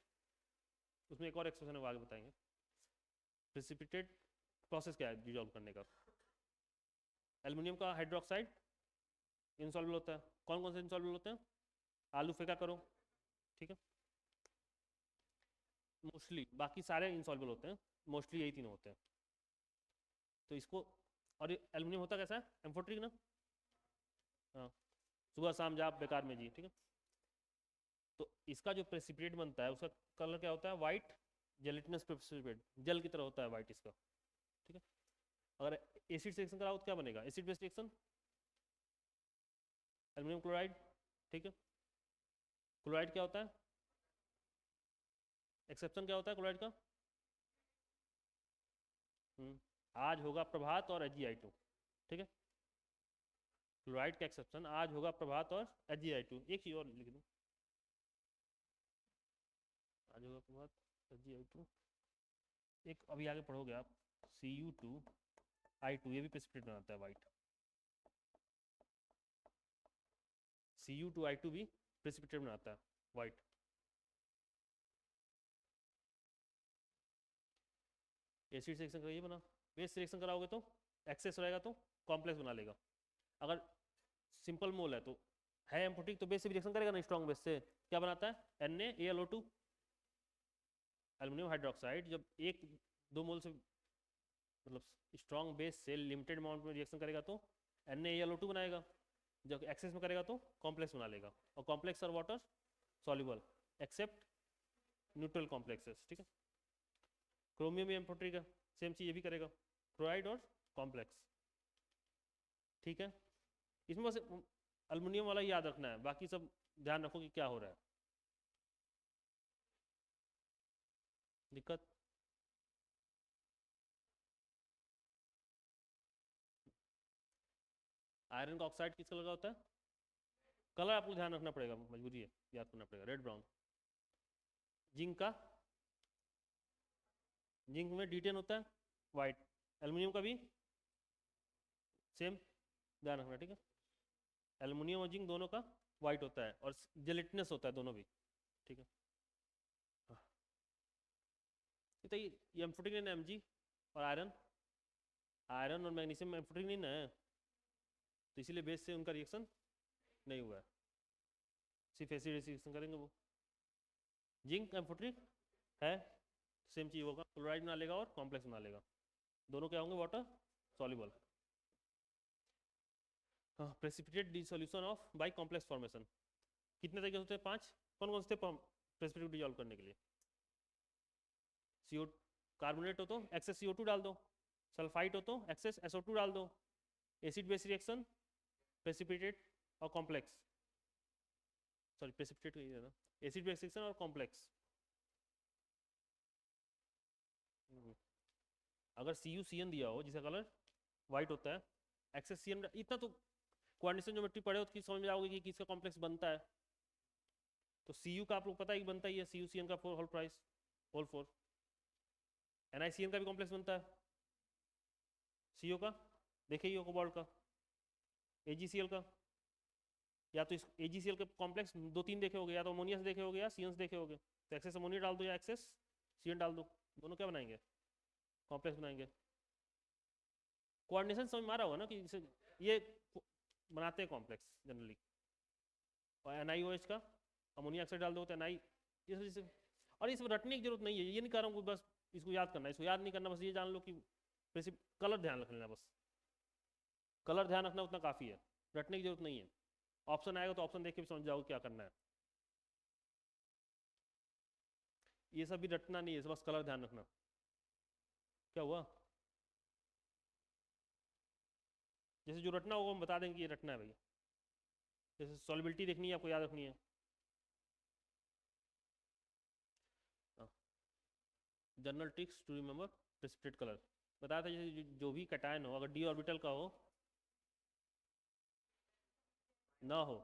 उसमें एक और एक्सेप्शन है, वो आगे बताएंगे। प्रेसिपिटेट प्रोसेस क्या है डिजॉल्व करने का, एल्युमिनियम का हाइड्रोक्साइड इनसॉल्युबल होता है। कौन कौन से इनसॉल्युबल होते हैं, आलू फेंका करो, ठीक है, मोस्टली, बाकी सारे इनसॉल्युबल होते हैं, मोस्टली यही तीनों होते हैं। तो इसको, और एल्युमिनियम होता कैसा है, एम्फोट्रिक ना, हाँ, सुबह शाम जाप बेकार में जी, ठीक है। तो इसका जो प्रेसिपिटेट बनता है उसका कलर क्या होता है, वाइट जेलेटिनस प्रेसिपिटेट, जल की तरह होता है वाइट इसका, ठीक है। अगर एसिड से रिएक्शन कराओ तो क्या बनेगा, acid base reaction, aluminium chloride, ठीक है। क्लोराइड क्या होता है, एक्सेप्शन क्या होता है क्लोराइड का, आज होगा प्रभात और HgI2, ठीक है। क्लोराइड का एक्सेप्शन आज होगा प्रभात और HgI2। एक चीज और लिख दूं, आज होगा प्रभात HgI2, एक अभी आगे पढ़ोगे आप, Cu2I2, ये भी प्रेसिपिटेट बनाता है वाइट, Cu2I2 भी प्रेसिपिटेट बनाता है वाइट। एसिड से रिएक्शन कराइए बना, बेस से रिएक्शन कराओगे तो एक्सेस रहेगा तो कॉम्प्लेक्स बना लेगा। अगर सिंपल मोल है तो है एम्फोटिक, तो बेस से भी रिएक्शन करेगा ना, स्ट्रॉन्ग बेस से क्या बनाता है NaAlO2, एल्युमिनियम हाइड्रोक्साइड जब 1-2 मोल से, मतलब स्ट्रॉन्ग बेस से लिमिटेड अमाउंट में रिएक्शन करेगा तो NaAlO2 बनाएगा, जब एक्सेस में करेगा तो कॉम्प्लेक्स बना लेगा। और कॉम्प्लेक्स और water soluble except neutral complexes, ठीक है। क्रोमियम भी एम्फोट्रिक है, सेम चीज ये भी करेगा, क्लोराइड और कॉम्प्लेक्स, ठीक है। इसमें बस अल्युमिनियम वाला याद रखना है, बाकी सब ध्यान रखो कि क्या हो रहा है, दिक्कत। आयरन का ऑक्साइड किस कलर का होता है? कलर आपको ध्यान रखना पड़ेगा, मजबूरी है, याद करना पड़ेगा, रेड ब्राउन। जिंक का, जिंक में D10 होता है वाइट। एल्युमिनियम का भी सेम, ध्यान रखना, ठीक है। एल्युमिनियम और जिंक दोनों का वाइट होता है और जेलेटिनस होता है दोनों भी, ठीक है। हाँ। तो ये एम्फोटेरिन Mg और आयरन, आयरन और मैग्नीशियम एम्फोटेरिन है, तो इसीलिए बेस से उनका रिएक्शन नहीं हुआ है, सिर्फ एसिड रिएक्शन करेंगे वो। जिंक एम्फोटेरिक है, सेम चीज होगा, क्लोराइड बना लेगा और कॉम्प्लेक्स बना लेगा, दोनों क्या होंगे? Water soluble. हाँ, precipitate dissolution of by complex formation. कितने तरीके होते हैं? 5। कौन कौन से प्रेसिपिटेट डिजोल्व करने के लिए? CO कार्बोनेट हो तो एक्सेस CO2 डाल दो, सल्फाइड हो तो एक्सेस SO2 डाल दो, एसिड बेस रिएक्शन, प्रेसिपिटेट और कॉम्प्लेक्स, सॉरी प्रेसिपिटेट ही है ना, एसिड बेस रिएक्शन और कॉम्प्लेक्स। अगर CuCN दिया हो जिसका कलर वाइट होता है, एक्सेस CN, इतना तो कोऑर्डिनेशन ज्योमेट्री पढ़े हो तो समझ में आओगे कि किसका कॉम्प्लेक्स बनता है। तो Cu का आप लोग पता है कि बनता ही है, CuCN का 4 होल प्राइस होल 4। NiCN का भी कॉम्प्लेक्स बनता है, CO का देखे ही हो, कोबाल्ट का, AgCl का, या तो इस AgCl के कॉम्प्लेक्स 2-3 देखे होगे, या तो अमोनिया से देखे होगे या CN से देखे होगे, तो एक्सेस अमोनिया डाल दो या एक्सेस CN डाल दो, दोनों क्या बनाएंगे? कॉम्प्लेक्स बनाएंगे। कोऑर्डिनेशन समझ में आ रहा होगा ना कि ये बनाते हैं कॉम्प्लेक्स जनरली। और NiOH का अमोनिया ऑक्साइड डाल दो तो Ni, इस वजह से। और इसमें रटने की जरूरत नहीं है, ये नहीं कर रहा हूँ, बस इसको याद करना है, इसको याद नहीं करना, बस ये जान लो कि कलर ध्यान रख लेना, बस कलर ध्यान रखना उतना काफ़ी है, रटने की जरूरत नहीं है। ऑप्शन आएगा तो ऑप्शन देख के भी समझ जाओगे क्या करना है, ये सब भी रटना नहीं है, बस कलर ध्यान रखना। क्या हुआ? जैसे जो रटना होगा हम बता देंगे कि ये रटना है भैया, जैसे सॉल्युबिलिटी देखनी है आपको, याद रखनी है। General tricks to remember precipitate colour बताया था, जैसे जो भी कैटायन हो, अगर D ऑर्बिटल का हो, ना हो,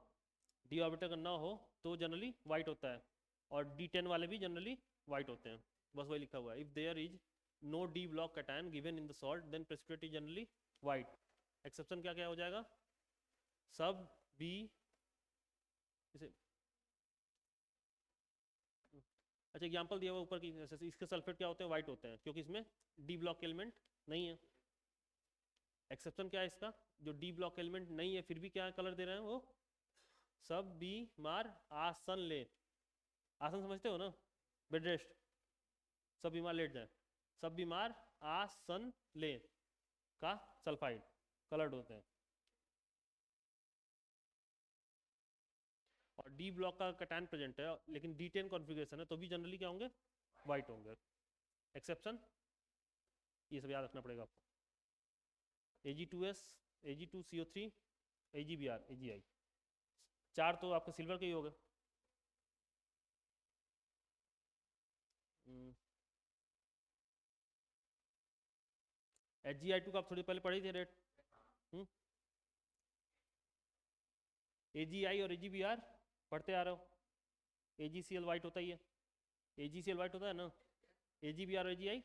D ऑर्बिटल का ना हो तो जनरली वाइट होता है, और D10 वाले भी जनरली वाइट होते हैं, बस वही लिखा हुआ है। If there is no D block cation given in the salt then precipitate is generally white. Exception क्या क्या हो जाएगा? सब B, इसे अच्छा एग्जाम्पल दिया हुआ ऊपर की, इसके सल्फेट क्या होते हैं? वाइट होते हैं, क्योंकि इसमें D ब्लॉक एलिमेंट नहीं है। एक्सेप्शन क्या है इसका? जो D ब्लॉक एलिमेंट नहीं है फिर भी क्या कलर दे रहे हैं वो? सब बी मार आसन ले, आसन समझते हो ना, बेड रेस्ट, सब बीमार लेट जाए, सब बीमार आसन ले का सल्फाइड कलर्ड होते हैं। और D ब्लॉक का कैटायन प्रेजेंट है लेकिन D10 कॉन्फ़िगरेशन है तो भी जनरली क्या होंगे? वाइट होंगे। एक्सेप्शन ये सब याद रखना पड़ेगा आपको। Ag2S, Ag2CO3, AgBr, Agi, 4 तो आपके सिल्वर के ही हो गए। Agi2 का आप थोड़ी पहले पढ़े थे रेट। Agi और AgBr पढ़ते आ रहे हो, AgCl वाइट होता ही है, AgCl वाइट होता है ना, AgBr और Agi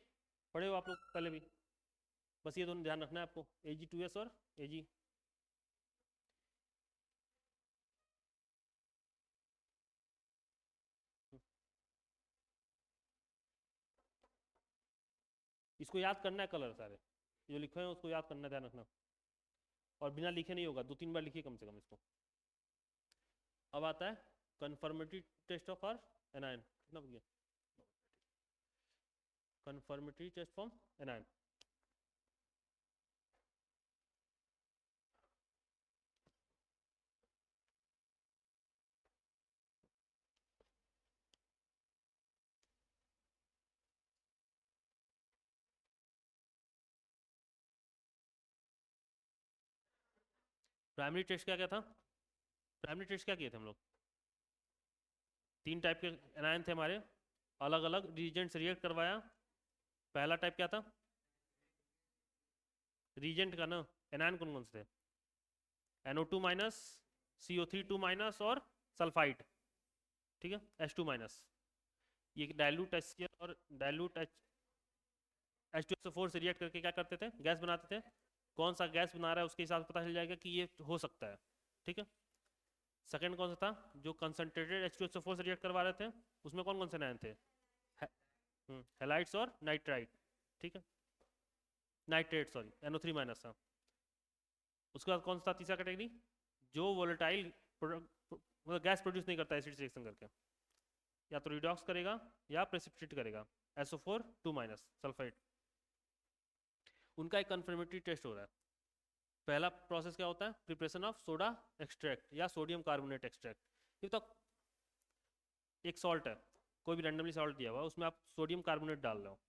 पढ़े हो आप लोग पहले भी, बस ये दोनों ध्यान रखना है आपको, Ag2S और Ag। इसको याद करना है कलर सारे जो लिखे हैं उसको याद करना, ध्यान रखना, और बिना लिखे नहीं होगा, 2-3 बार लिखिए कम से कम इसको। अब आता है confirmatory test of are anion, कितना बढ़िया, confirmatory test for anion. Primary test क्या क्या था? प्राइमरी टेस्ट क्या किए थे हम लोग? 3 टाइप के एनायन थे हमारे, अलग अलग रीजेंट से रिएक्ट करवाया। पहला टाइप क्या था? रीजेंट का ना, एनायन कौन कौन से थे? NO2 माइनस, CO3 2 माइनस और सल्फाइड, ठीक है, H2 माइनस। ये डाइल्यूट HCl और डाइल्यूट H2SO4 से रिएक्ट करके क्या करते थे, गैस बनाते थे। कौन सा गैस बना रहा है उसके हिसाब से पता चल जाएगा कि ये हो सकता है, ठीक है। सेकंड कौन सा था, जो कंसंट्रेटेड H2SO4 से रिएक्ट करवा रहे थे, उसमें कौन कौन से आयन थे, हेलाइट्स और नाइट्राइट, ठीक है, नाइट्रेट सॉरी, NO3 माइनस था। उसके बाद कौन सा था तीसरा कैटेगरी, जो वोलेटाइल मतलब गैस प्रोड्यूस नहीं करता एसिड रिएक्शन करके, या तो रिडॉक्स करेगा या प्रेसिपिटेट करेगा, SO4 2 माइनस सल्फाइड। उनका एक कन्फर्मेटरी टेस्ट हो रहा है। पहला प्रोसेस क्या होता है, प्रिपरेशन ऑफ सोडा एक्सट्रैक्ट या सोडियम कार्बोनेट एक्सट्रैक्ट। ये तो एक सॉल्ट है, कोई भी रैंडमली सॉल्ट दिया हुआ, उसमें आप सोडियम कार्बोनेट डाल रहे हो,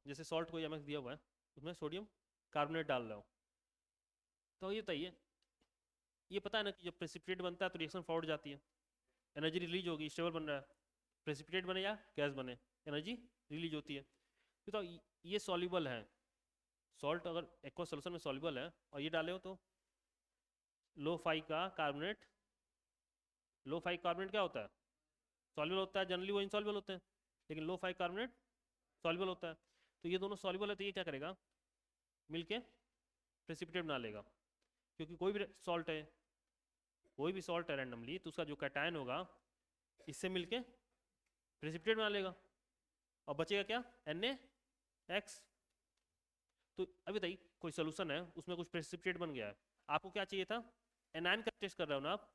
जैसे सॉल्ट कोई एमएक्स दिया हुआ है, उसमें सोडियम कार्बोनेट डाल रहे हो। तो ये बताइए, ये पता है ना कि जब प्रेसिपिटेट बनता है तो रिएक्शन फॉरवर्ड जाती है, एनर्जी रिलीज होगी, स्टेबल बन रहा है, प्रेसिपिटेट बने या गैस बने, एनर्जी रिलीज होती है। तो ये सॉल्युबल है, सॉल्ट अगर एक्वा सोल्यूशन में सॉल्युबल है और ये डाले हो तो लो फाई का कार्बोनेट, लो फाई कार्बोनेट क्या होता है, सॉल्युबल होता है, जनरली वो इनसॉल्युबल होते हैं, लेकिन लो फाई कार्बोनेट सॉल्युबल होता है। तो ये दोनों सॉल्युबल है, तो ये क्या करेगा, मिलके प्रेसिपिटेट बना लेगा, क्योंकि कोई भी सॉल्ट है, कोई भी सॉल्ट है रैंडमली, तो उसका जो कैटायन होगा इससे मिलके प्रेसिपिटेट बना लेगा, और बचेगा क्या, NaX। तो अभी बताइए कोई सोल्यूशन है उसमें कुछ प्रेसिपिटेट बन गया है, आपको क्या चाहिए था, एनायन का टेस्ट कर रहे हो ना आप,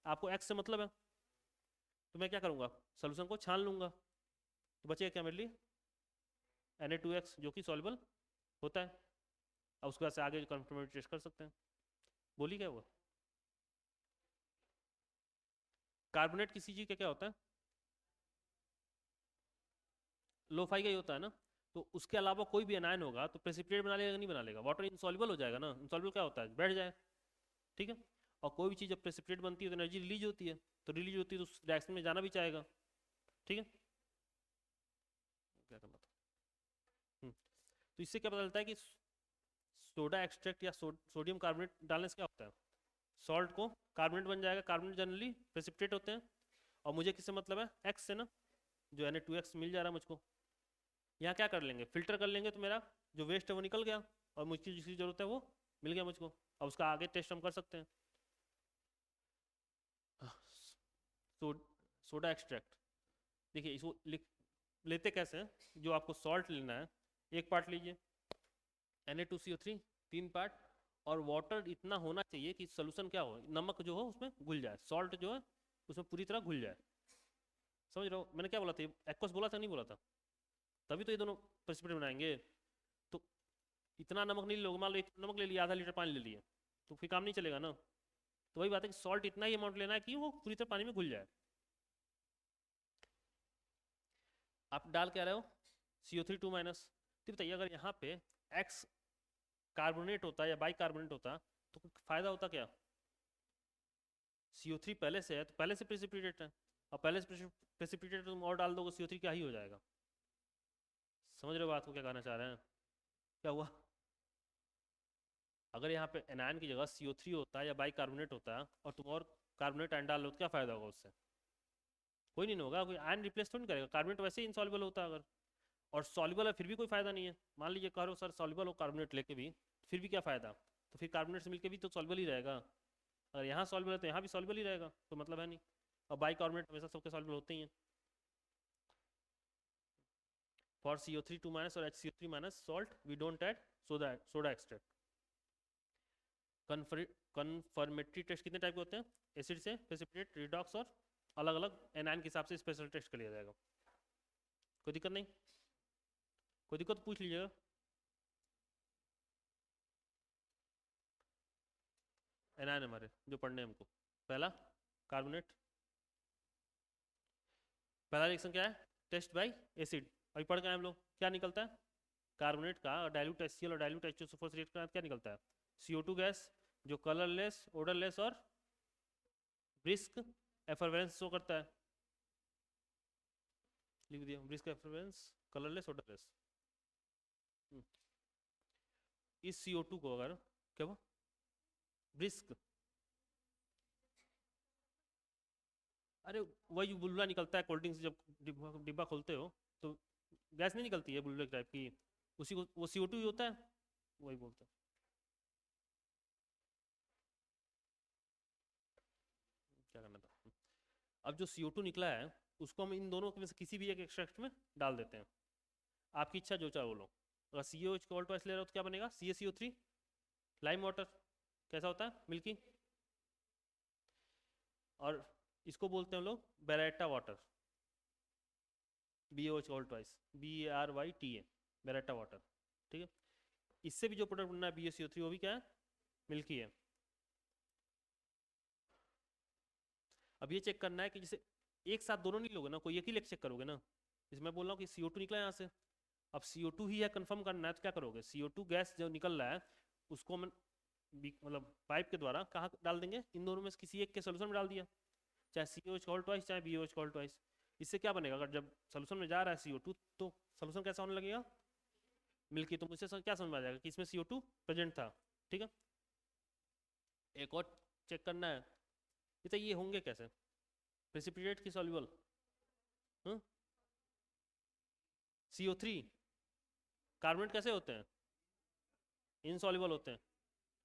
आपको X से मतलब है, तो मैं क्या करूँगा, सोल्यूशन को छान लूँगा, तो बचेगा क्या मेरे लिए, Na2X, जो कि सॉल्युबल होता है। अब उसके बाद से आगे कन्फर्मेटरी टेस्ट कर सकते हैं। बोली क्या हुआ, कार्बोनेट किसी चीज़ का क्या होता है, लो फाई का ही होता है ना, तो उसके अलावा कोई भी एनायन होगा तो प्रेसिपिटेट बना लेगा, नहीं बना लेगा, वाटर इनसॉल्युबल हो जाएगा ना, इनसॉल्युबल क्या होता है, बैठ जाए, ठीक है। और कोई भी चीज़ जब प्रेसिपिटेट बनती है तो एनर्जी रिलीज होती है, तो रिलीज होती है तो उस रिएक्शन में जाना भी चाहेगा, ठीक है। क्या करना था, तो इससे क्या पता चलता है कि सोडा एक्सट्रैक्ट या सोडियम कार्बोनेट डालने से क्या होता है, सॉल्ट को कार्बोनेट बन जाएगा, कार्बोनेट जनरली प्रेसिपिटेट होते हैं, और मुझे किससे मतलब है, X से ना, जो Na2X मिल जा रहा है मुझको। यहाँ क्या कर लेंगे, फिल्टर कर लेंगे, तो मेरा जो वेस्ट है वो निकल गया, और मुझकी जिसकी जरूरत है वो मिल गया मुझको। अब उसका आगे टेस्ट हम कर सकते हैं। सो, सोडा एक्सट्रैक्ट, देखिए इसको लेते कैसे हैं, जो आपको सॉल्ट लेना है, एक पार्ट लीजिए, Na2CO3 3 पार्ट, और वाटर इतना होना चाहिए कि सोल्यूशन क्या हो, नमक जो हो उसमें घुल जाए, सॉल्ट जो है उसमें पूरी तरह घुल जाए। समझ रहे हो मैंने क्या बोला था, एक्वस बोला था नहीं बोला था, तभी तो ये दोनों प्रेसिपिटेट बनाएंगे। तो इतना नमक नहीं लोगे, मान लो एक नमक ले लिया, आधा लीटर पानी ले लिए, तो फिर काम नहीं चलेगा ना। तो वही बात है कि सॉल्ट इतना ही अमाउंट लेना है कि वो पूरी तरह पानी में घुल जाए। आप डाल क्या रहे हो, CO3 2 माइनस। तो बताइए अगर यहाँ पे X कार्बोनेट होता या बाई कार्बोनेट होता तो फायदा होता क्या, CO3 पहले से है तो पहले से प्रेसिपिटेट है, और पहले से प्रेसिपिटेट तुम और डाल दोगे CO3 क्या ही हो जाएगा। समझ रहे हो बात को, क्या कहना चाह रहे हैं, क्या हुआ, अगर यहाँ पे एनायन की जगह CO3 होता है या बाई कार्बोनेट होता है और तुम और कार्बोनेट आयन डाल लो तो क्या फायदा होगा उससे, कोई नहीं होगा, कोई आयन रिप्लेस तो नहीं करेगा, कार्बोनेट वैसे ही इनसॉल्युबल होता है अगर, और सॉल्युबल है फिर भी कोई फायदा नहीं है। मान लीजिए कह रहे हो सर सॉल्युबल हो कार्बोनेट लेके भी, फिर भी क्या फायदा, तो फिर कार्बोनेट से मिलके भी तो सॉल्युबल ही रहेगा, अगर यहाँ सॉल्युबल है तो यहाँ भी सॉल्युबल ही रहेगा, तो मतलब है नहीं। और बाई कार्बोनेट हमेशा सबके सॉल्युबल होते ही हैं। फॉर CO3 2 माइनस और HCO3 minus salt we don't add soda extract. Confirmatory test कितने टाइप के होते हैं, एसिड से प्रेसिपिटेट, रिडॉक्स, और अलग अलग एनायन के हिसाब से स्पेशल टेस्ट कर लिया जाएगा। कोई दिक्कत नहीं, कोई दिक्कत पूछ लीजिएगा। एनायन हमारे जो पढ़ने हैं हमको, पहला कार्बोनेट, पहला रिएक्शन क्या है, टेस्ट बाय एसिड, अभी पढ़ के आए हम लोग, क्या निकलता है, कार्बोनेट का डाइल्यूट HCl और डाइल्यूट H2SO4 से रिएक्ट करना क्या निकलता है, CO2 गैस, जो कलरलेस, ओडरलेस और ब्रिस्क एफरवेंस शो करता है, लिख दिया, ब्रिस्क एफरवेंस, कलरलेस, ओडरलेस। इस CO2 को अगर क्या वो ब्रिस्क, अरे वही बुलबुला निकलता है कोल्ड ड्रिंक से जब डिब्बा खोलते हो तो गैस नहीं निकलती है बुलबुले टाइप की, उसी को वो CO2 ही होता है, वही बोलते हैं। क्या करना था, अब जो CO2 निकला है उसको हम इन दोनों में से किसी भी एक एक्सट्रैक्ट में डाल देते हैं, आपकी इच्छा जो चाहे वो लो। अगर COH कोल्ड टॉइस ले रहे हो तो क्या बनेगा, CaCO3, लाइम वाटर कैसा होता है, मिल्की, और इसको बोलते हैं हम लोग बेरेटा वाटर, BOH कोल्ड टॉइस, BARYTA, बेरेटा वाटर, ठीक है। इससे भी जो प्रोडक्ट बनना है BaCO3 वो भी क्या है, मिल्की है। अब ये चेक करना है कि जैसे एक साथ दोनों नहीं लोगे ना, कोई एक ही लेके चेक करोगे ना, जैसे मैं बोल रहा हूँ कि CO2 निकला यहाँ से, अब CO2 ही है कंफर्म करना है तो क्या करोगे, CO2 गैस जो निकल रहा है उसको हम मतलब पाइप के द्वारा कहाँ डाल देंगे, इन दोनों में से किसी एक के सोल्यूशन में डाल दिया, चाहे COH कोल्ड टॉइस चाहे BOH कोल्ड टॉइस। इससे क्या बनेगा, अगर जब सोल्यूशन में जा रहा है CO2 तो सोल्यूशन कैसा होने लगेगा, मिल्की, तो मुझसे क्या समझ में आ जाएगा कि इसमें CO2 प्रेजेंट था, ठीक है। एक और चेक करना है, तो ये होंगे कैसे, प्रेसिपिटेट की सॉल्युबल, CO3, कार्बोनेट कैसे होते हैं, इनसॉल्युबल होते हैं,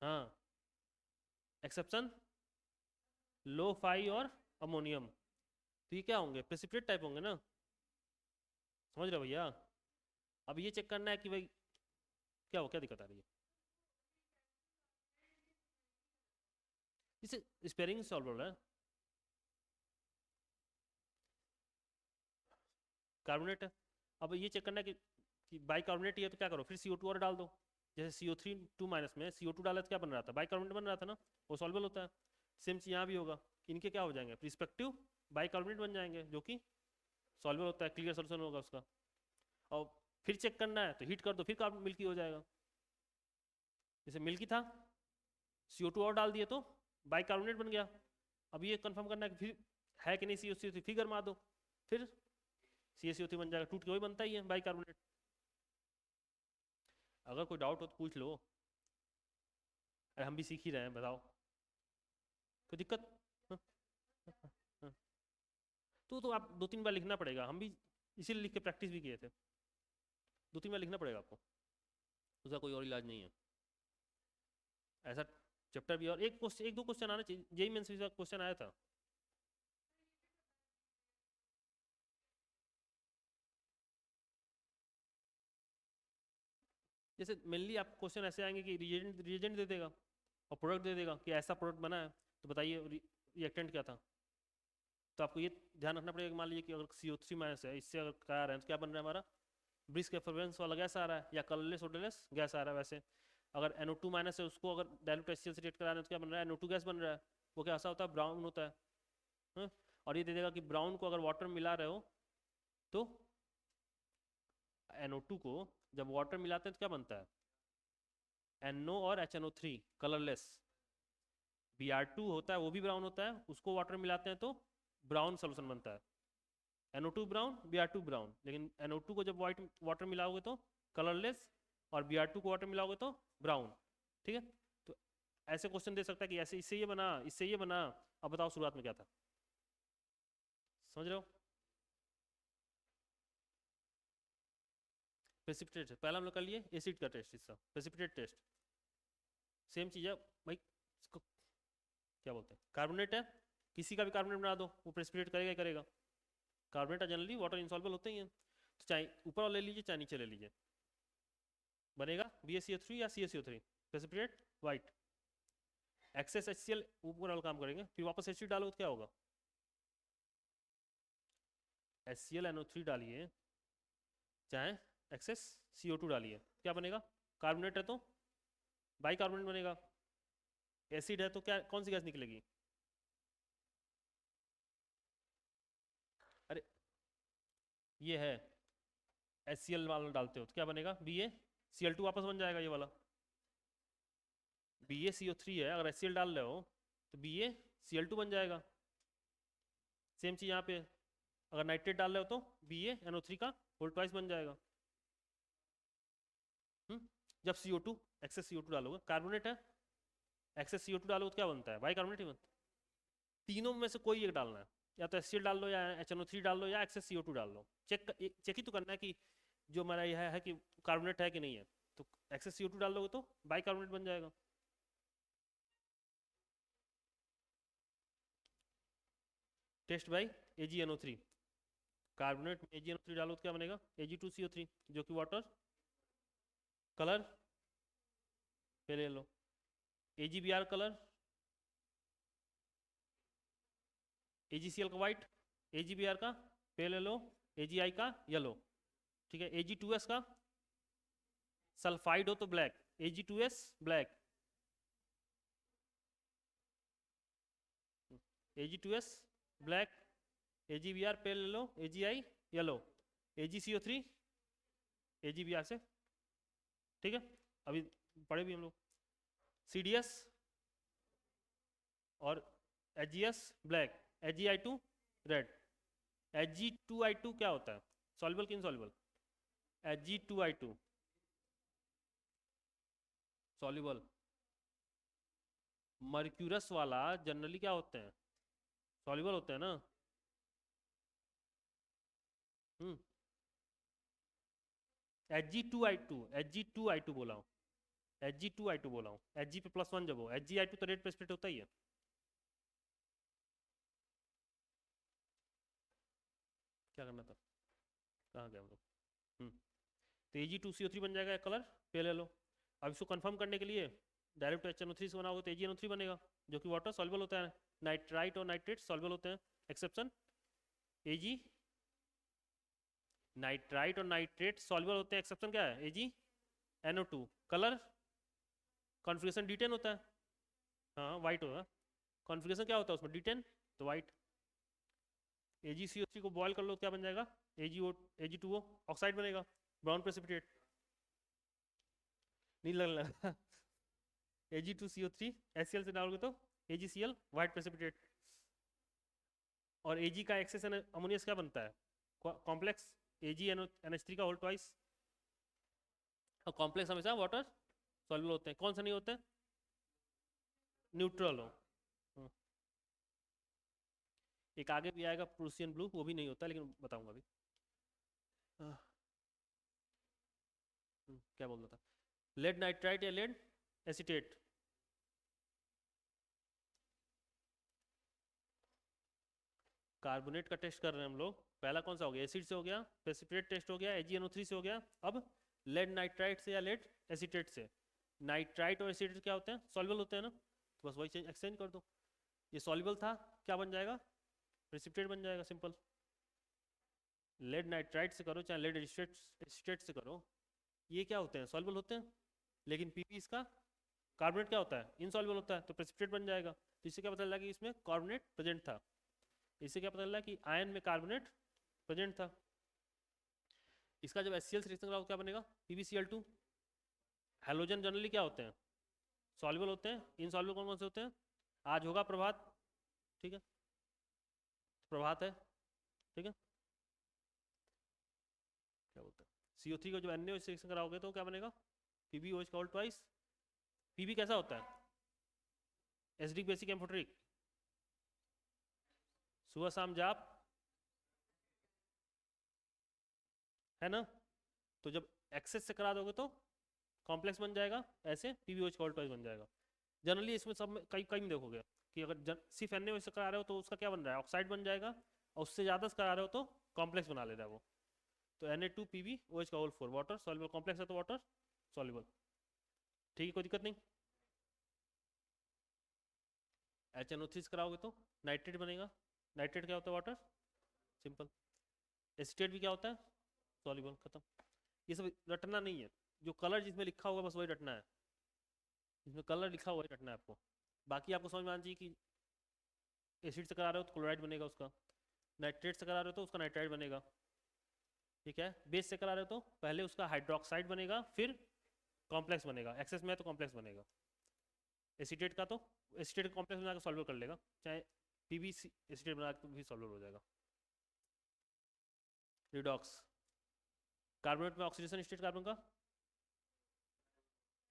हाँ, एक्सेप्शन लो फाई और अमोनियम, तो ये क्या होंगे, प्रेसिपिटेट टाइप होंगे ना, समझ रहे हो भैया। अब ये चेक करना है कि भाई क्या हो, क्या दिक्कत आ रही है, इसे स्पेयरिंग सॉल्व है, कार्बोनेट है। अब ये चेक करना है कि बाइकार्बोनेट ही है तो क्या करो, फिर CO2 और डाल दो, जैसे CO3 2 माइनस में CO2 डाला तो क्या बन रहा था, बाइकार्बोनेट बन रहा था ना, वो सॉल्वेबल होता है। सेम चीज़ यहाँ भी होगा, इनके क्या हो जाएंगे, रिस्पेक्टिव बाइकार्बोनेट बन जाएंगे जो कि सॉल्वेबल होता है, क्लियर सोल्यूशन होगा उसका। और फिर चेक करना है तो हीट कर दो, फिर कार्बन मिल्की हो जाएगा, जैसे मिल्की था CO2 और डाल दिए तो बाइकार्बोनेट बन गया। अब ये कंफर्म करना है कि फिर है कि नहीं CO3, फिर गरमा दो, फिर CaCO3 बन जाएगा, टूट के वही बनता ही है बाइकार्बोनेट। अगर कोई डाउट हो तो पूछ लो, अरे हम भी सीख ही रहे हैं, बताओ कोई दिक्कत, हाँ, हाँ, हाँ। तो आप 2-3 बार लिखना पड़ेगा, हम भी इसीलिए लिख के प्रैक्टिस भी किए थे, 2-3 बार लिखना पड़ेगा आपको, उसका कोई और इलाज नहीं है ऐसा। चैप्टर भी, और एक दो क्वेश्चन आना चाहिए, जेईई मेंस का क्वेश्चन आया था, जैसे मेनली आप क्वेश्चन ऐसे आएंगे कि रिएजेंट दे देगा और प्रोडक्ट दे देगा कि ऐसा प्रोडक्ट बना है, तो बताइए रिएक्टेंट क्या था। तो आपको ये ध्यान रखना पड़ेगा, मान लीजिए कि अगर CO3 माइनस है, इससे अगर क्या आ रहा है तो क्या बन रहा है हमारा, ब्रिस्क एफर्वेंस वाला गैस आ रहा है या कलरलेस ओडरलेस गैस आ रहा है। वैसे अगर NO2 माइनस है उसको अगर डायलूट HCl से रिएक्ट करा रहे हैं तो क्या बन रहा है, NO2 गैस बन रहा है, वो क्या ऐसा होता है, ब्राउन होता है, हाँ? और ये दे देगा कि ब्राउन को अगर वाटर मिला रहे हो तो NO2 को जब वाटर मिलाते हैं तो क्या बनता है, NO और HNO3 कलरलेस, Br2 होता है वो भी ब्राउन होता है, उसको वाटर मिलाते हैं तो ब्राउन सोल्यूशन बनता है, NO2 ब्राउन Br2 ब्राउन। लेकिन NO2 को जब वाइट वाटर मिलाओगे तो कलरलेस, और Br2 को वाटर मिलाओगे तो ब्राउन, ठीक है। तो ऐसे क्वेश्चन दे सकता है कि ऐसे इससे ये बना, इससे ये बना, अब बताओ शुरुआत में क्या था, समझ रहे हो। प्रेसिपिटेट पहला हम लोग कर लिए, एसिड का टेस्ट, इसका प्रेसिपिटेट टेस्ट सेम चीज़ है भाई, इसको क्या बोलते हैं, कार्बोनेट है, किसी का भी कार्बोनेट बना दो वो प्रेसिपिटेट करेगा ही करेगा, कार्बोनेट जनरली वाटर इंसॉल्युबल होते ही हैं, तो चाहे ऊपर वाला ले लीजिए चाहे नीचे ले लीजिए, बनेगा BaCO3 या CaCO3, precipitate white. Access HCl ऊपर वाला काम करेंगे, फिर वापस HCl डालो तो क्या होगा, HClNO3 डालिए चाहे एक्सेस CO2 डालिए, क्या बनेगा, कार्बोनेट है तो बाइकार्बोनेट बनेगा, एसिड है तो क्या कौन सी गैस निकलेगी, अरे ये है HCl वाला डालते हो तो क्या बनेगा, BaCl2 वापस बन जाएगा, ये वाला BaCO3 है, अगर HCl डाल रहे हो तो BaCl2 बन जाएगा। सेम चीज़ यहाँ पे अगर नाइट्रेट डाल रहे हो तो BaNO3 का होल ट्वाइस बन जाएगा। जब CO2 एक्सेस CO2 डालोगे, कार्बोनेट है एक्सेस CO2 डालो तो क्या बनता है, बाइकार्बोनेट ही बनता है। तीनों में से कोई एक डालना है, या तो HCl डाल लो या HNO3 डाल लो या एक्सेस CO2 डाल लो। चेक ही तो करना है कि जो हमारा यह है कि कार्बोनेट है कि नहीं है। तो एक्सेस CO2 डाल लोगे तो बाइकार्बोनेट बन जाएगा। टेस्ट बाई AgNO3, कार्बोनेट में AgNO3 डालो तो क्या बनेगा, Ag2CO3, जो कि वाटर। कलर पे ले लो, AgBr कलर, AgCl का वाइट, AgBr का पे ले लो, AgI का येलो, ठीक है। Ag2S का सल्फाइड हो तो black, Ag2S black, Ag2S black, AgBr पे ले लो, AgI येलो, AgCO3 AgBr से, ठीक है। अभी पढ़े भी हम लोग। CDS और HGS black, HgI2 red. Hg2I2 क्या होता है, सॉल्युबल कि इनसॉल्युबल, Hg2I2 सॉल्युबल। मर्क्यूरस वाला जनरली क्या होते हैं, सॉल्युबल होते हैं ना। Hg2I2 बोला हूँ, Hg2I2 बोला हूँ। Hg पे +1 जब हो, Hgi2 तो रेड प्रेसिपिटेट होता ही है। क्या करना था, कहाँ गया हम लोग। तो Ag2CO3 बन जाएगा कलर, पे ले लो। अब इसको कंफर्म करने के लिए डायरेक्ट HNO3 से बनाओगे तो AgNO3 बनेगा, जो कि वाटर सॉल्युबल होता है। नाइट्राइट और नाइट्रेट सॉल्युबल होते हैं, एक्सेप्शन Ag। नाइट्राइट और नाइट्रेट सॉल्युबल होते हैं, एक्सेप्शन क्या है, AgNO2। कलर कॉन्फ़िगरेशन D10 होता है, हाँ वाइट होगा। कॉन्फ़िगरेशन क्या होता है उसमें, D10, तो वाइट। AgCO3 को बॉयल कर लो, क्या बन जाएगा, Ag2O ऑक्साइड बनेगा, ब्राउन प्रेसिपिटेट। नहीं लगना Ag2CO3 HCl से डालोगे तो AgCl वाइट प्रेसिपिटेट। और Ag का एक्सेस अमोनियस क्या बनता है, कॉम्प्लेक्स AgNH3 का होल ट्वाइस। और कॉम्प्लेक्स हमेशा वाटर सॉल्युबल होते हैं, कौन सा नहीं होते हैं, न्यूट्रल हो। एक आगे भी आएगा प्रूसियन ब्लू, वो भी नहीं होता, लेकिन बताऊंगा अभी। क्या बोल रहा था, लेड नाइट्राइट या लेड एसीटेट। कार्बोनेट का टेस्ट कर रहे हैं हम लोग। पहला कौन सा हो गया, एसिड से हो गया, प्रेसिपिटेट टेस्ट हो गया, AgNO3 से हो गया। अब लेड नाइट्राइट से या लेड एसीटेट से। नाइट्राइट और एसीटेट क्या होते हैं, सॉल्युबल होते हैं ना, तो बस वही एक्सचेंज कर दो। ये सॉल्युबल था, क्या बन जाएगा, प्रेसिपिटेट बन जाएगा, सिंपल। लेड नाइट्राइट से करो चाहे लेड एसीटेट से करो, ये क्या होते हैं, सॉल्युबल होते हैं। लेकिन पीपी इसका कार्बोनेट क्या होता है, इनसॉल्युबल होता है, तो प्रेसिपिटेट बन जाएगा। तो इससे क्या पता चला कि इसमें कार्बोनेट प्रेजेंट था। इससे क्या पता चला कि आयन में कार्बोनेट प्रेजेंट था। इसका जब HCl से रिएक्शन कराओ क्या बनेगा, PbCl2। हैलोजन जनरली क्या होते हैं, सॉल्युबल होते हैं। इनसॉल्युबल कौन कौन से होते हैं, आज होगा प्रभात, ठीक है, प्रभात है, ठीक है। क्या बोलते हैं, CO3 को जब NaOH से रिएक्शन कराओगे तो क्या बनेगा, PbOH का होल ट्वाइस। Pb कैसा होता है, एसिडिक बेसिक एम्फोटेरिक, सुबह शाम जाप, है ना। तो जब एक्सेस से करा दोगे तो कॉम्प्लेक्स बन जाएगा, ऐसे PbOH का होल ट्वाइस बन जाएगा। जनरली इसमें सब में कई कई में देखोगे कि अगर सिर्फ NaOH से करा रहे हो तो उसका क्या बन रहा है, ऑक्साइड बन जाएगा। और उससे ज़्यादा से करा रहे हो तो कॉम्प्लेक्स बना ले रहा है वो। तो Na2PbOH का होल 4 वाटर सॉल्युबल, कॉम्प्लेक्स है तो वाटर सॉल्युबल, ठीक है, कोई दिक्कत नहीं। HNO3 कराओगे तो नाइट्रेट बनेगा। नाइट्रेट क्या होता है, वाटर, सिंपल। एसीटेट भी क्या होता है, सॉल्युबल, खत्म। ये सब रटना नहीं है, जो कलर जिसमें लिखा होगा बस वही रटना है, जिसमें कलर लिखा हुआ वही रटना है आपको। बाकी आपको समझ में आना चाहिए कि एसिड से करा रहे हो तो क्लोराइड बनेगा उसका, नाइट्रेट से करा रहे हो तो उसका नाइट्राइड बनेगा, ठीक है। बेस से करा रहे हो तो पहले उसका हाइड्रोक्साइड बनेगा, फिर कॉम्प्लेक्स बनेगा, एक्सेस में है तो कॉम्प्लेक्स बनेगा। एसीटेट का तो एसीटेट कॉम्प्लेक्स बना के सॉल्व कर लेगा, चाहे PbC एसीटेट बना के भी सॉल्व हो जाएगा। रिडॉक्स, कार्बोनेट में ऑक्सीडेशन स्टेट कार्बन का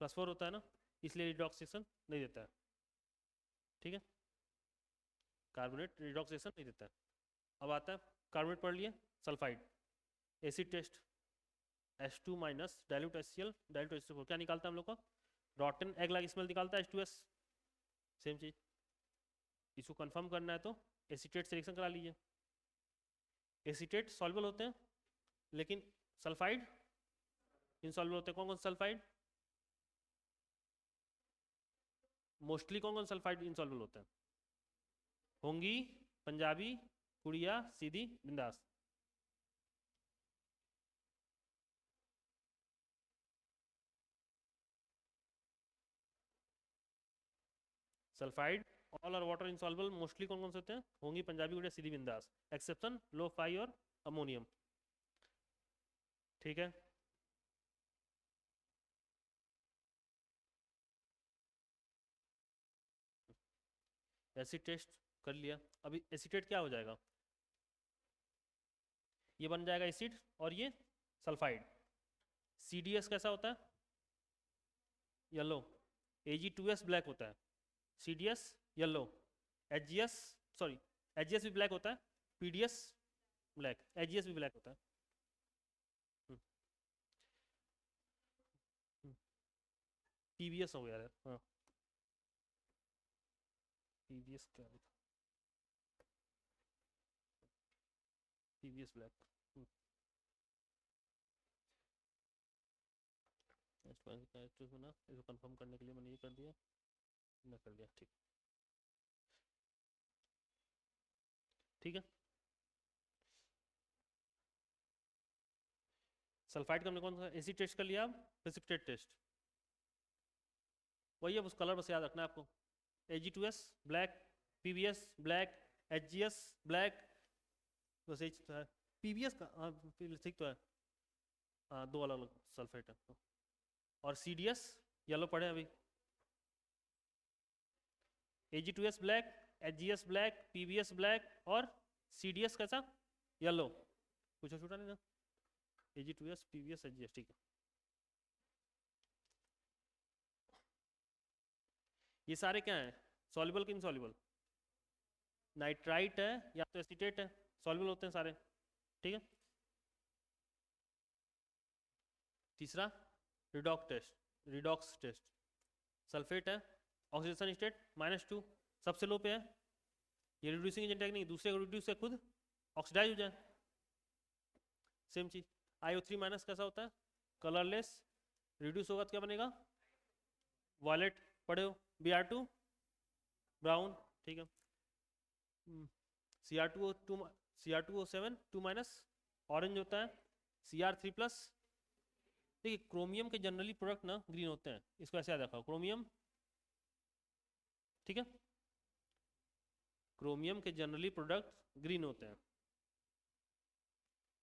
+4 होता है ना, इसलिए रिडॉक्स रिएक्शन नहीं देता है। ठीक है, कार्बोनेट रिडॉक्स रिएक्शन नहीं देता है। अब आता है कार्बोनेट पढ़ लिए, sulphide, acid test, H2 minus dilute HCl, dilute H2O क्या निकालता है हम लोग का, रॉटन एग लाइक स्मेल निकालता है H2S, सेम चीज। इसको कंफर्म करना है तो एसीटेट से रिएक्शन करा लीजिए। एसीटेट सॉल्युबल होते हैं, लेकिन सल्फाइड इनसॉल्युबल होते हैं। कौन कौन सल्फाइड, मोस्टली कौन कौन सल्फाइड इनसॉल्युबल होते हैं, होंगी, पंजाबी, कुड़िया, सीधी, बिंदास। Sulphide all are water insoluble, mostly कौन कौन से होते हैं, होंगी, पंजाबी, कुड़िया, सीधी, बिंदास, एक्सेप्शन लो फाई और अमोनियम। ठीक है, एसिड टेस्ट कर लिया। अभी एसीटेट क्या हो जाएगा, ये बन जाएगा एसिड और ये सल्फाइड। CDS कैसा होता है, येलो, Ag2S ब्लैक होता है, CDS yellow, HGS sorry HGS भी ब्लैक होता है, PDS ब्लैक, HGS भी ब्लैक होता है। PBS हो गया यार, हाँ PBS क्या था, PBS ब्लैक। इसको कंफर्म करने के लिए मैंने ये कर दिया, मैं कर दिया, ठीक। ठीक है, सल्फाइड का हमने कौन सा एसिड टेस्ट कर लिया, अब प्रेसिपिटेट टेस्ट वही है, उस कलर बस याद रखना है आपको, Ag2S black, PBS black, HGS black, बस यही तो है। PBS का हाँ ठीक तो है, हाँ दो अलग अलग सल्फेट है। और CDS येलो पढ़े अभी, Ag2S black, HGS black, PBS black और CDS कैसा, येलो, कुछ छूटा नहीं ना, Ag2S PBS HGS, ठीक है। ये सारे क्या हैं, सॉल्युबल कि इनसॉल्युबल, नाइट्राइट है या तो एसीटेट है, सॉल्युबल होते हैं सारे। ठीक है, तीसरा रिडॉक्स टेस्ट, सल्फेट है, ऑक्सीडेशन स्टेट -2, सबसे लो पे है, ये रिड्यूसिंग एजेंट है नहीं, दूसरे को रिड्यूस से खुद ऑक्सीडाइज हो जाए, सेम चीज। IO3 माइनस कैसा होता है, कलरलेस, रिड्यूस होगा तो क्या बनेगा, वॉयलेट पढ़े हो, Br2 ब्राउन, ठीक है। Cr2O7 2 माइनस ऑरेंज होता है, Cr3 प्लस। देखिए क्रोमियम के जनरली प्रोडक्ट ना ग्रीन होते हैं, इसको ऐसे याद रखो, क्रोमियम, ठीक है, क्रोमियम के जनरली प्रोडक्ट ग्रीन होते हैं।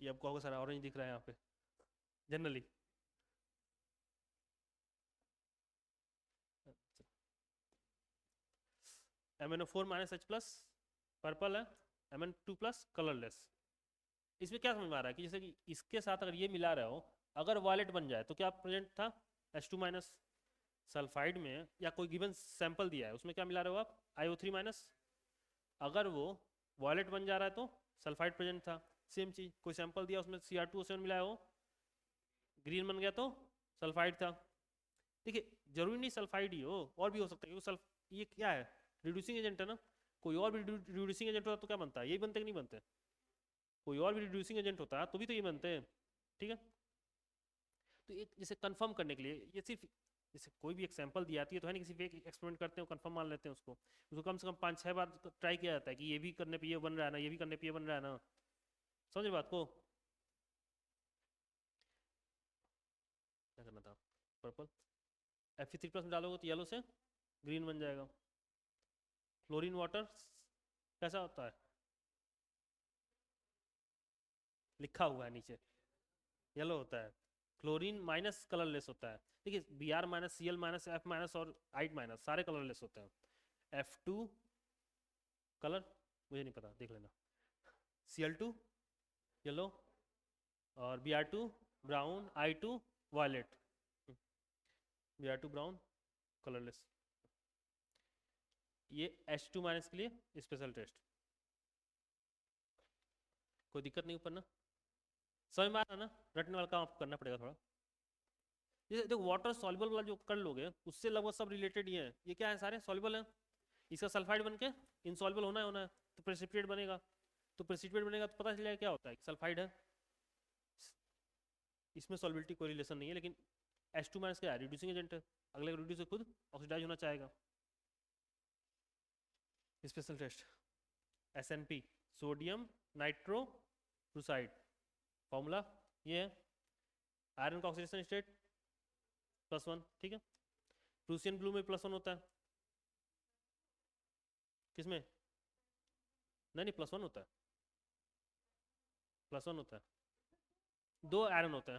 ये आपको सारा ऑरेंज दिख रहा है यहाँ पे generally. MnO4 minus H plus purple है, Mn2 प्लस कलरलेस। इसमें क्या समझ में आ रहा है कि जैसे कि इसके साथ अगर ये मिला रहे हो, अगर वॉयलेट बन जाए तो क्या प्रेजेंट था, H2 माइनस। सल्फाइड में या कोई गिवन सैंपल दिया है उसमें क्या मिला रहे हो आप, IO3 माइनस, अगर वो वॉयलेट बन जा रहा है तो सल्फाइड प्रेजेंट था। सेम चीज, कोई सैंपल दिया उसमें Cr2O7 मिला है, वो ग्रीन बन गया तो सल्फाइड था। देखिए जरूरी नहीं सल्फाइड ही हो, और भी हो सकता है, ये क्या है, रिड्यूसिंग एजेंट है ना, कोई और भी रिड्यूसिंग एजेंट होता तो क्या बनता है, यही बनते कि नहीं बनते, कोई और भी रिड्यूसिंग एजेंट होता तो भी तो ये बनते हैं। ठीक है, तो एक जैसे कंफर्म करने के लिए, ये सिर्फ जैसे कोई भी एग्जांपल दी जाती है तो है नहीं, किसी एक एक्सपेरिमेंट करते हैं कंफर्म मान लेते हैं उसको कम से कम 5-6 बार ट्राई किया जाता है कि ये भी करने पे ये बन रहा है ना, ये भी करने पे ये बन रहा है ना, समझ बात को। क्या करना था, पर्पल, Fe3+ में डालोगे तो येलो से ग्रीन बन जाएगा। क्लोरीन वाटर कैसा होता है, लिखा हुआ है नीचे, येलो होता है। क्लोरीन माइनस कलरलेस होता है। देखिए Br minus Cl minus F minus और आइट माइनस सारे कलरलेस होते हैं। F2 कलर मुझे नहीं पता, देख लेना। Cl2 येलो और Br2 brown, I2 violet, Br2 brown colourless. ये H2 माइनस के लिए स्पेशल टेस्ट, कोई दिक्कत नहीं ऊपर ना, समझ में आ रहा ना, रटने वाला काम आपको करना पड़ेगा थोड़ा। ये देखो वाटर सॉल्युबल वाला जो कर लोगे उससे लगभग सब रिलेटेड ही है, ये क्या है सारे सॉल्युबल है, इसका सल्फाइड बन के इनसॉल्युबल होना है तो प्रेसिपिटेट बनेगा, तो प्रेसिपिटेट बनेगा तो पता चल जाएगा क्या होता है, सल्फाइड है, इसमें सॉल्युबिलिटी कोई रिलेशन नहीं है, लेकिन H2 माइनस क्या है, रिड्यूसिंग एजेंट है, अगले रिड्यूस खुद ऑक्सीडाइज होना चाहेगा। Special test SNP, sodium nitro chloride, formula ये है, आयरन का ऑक्सीडेशन स्टेट +1, ठीक है। प्रूसियन ब्लू में +1 होता है, किसमें, नहीं नहीं +1 होता है, +1 होता है, 2 आयरन होते हैं,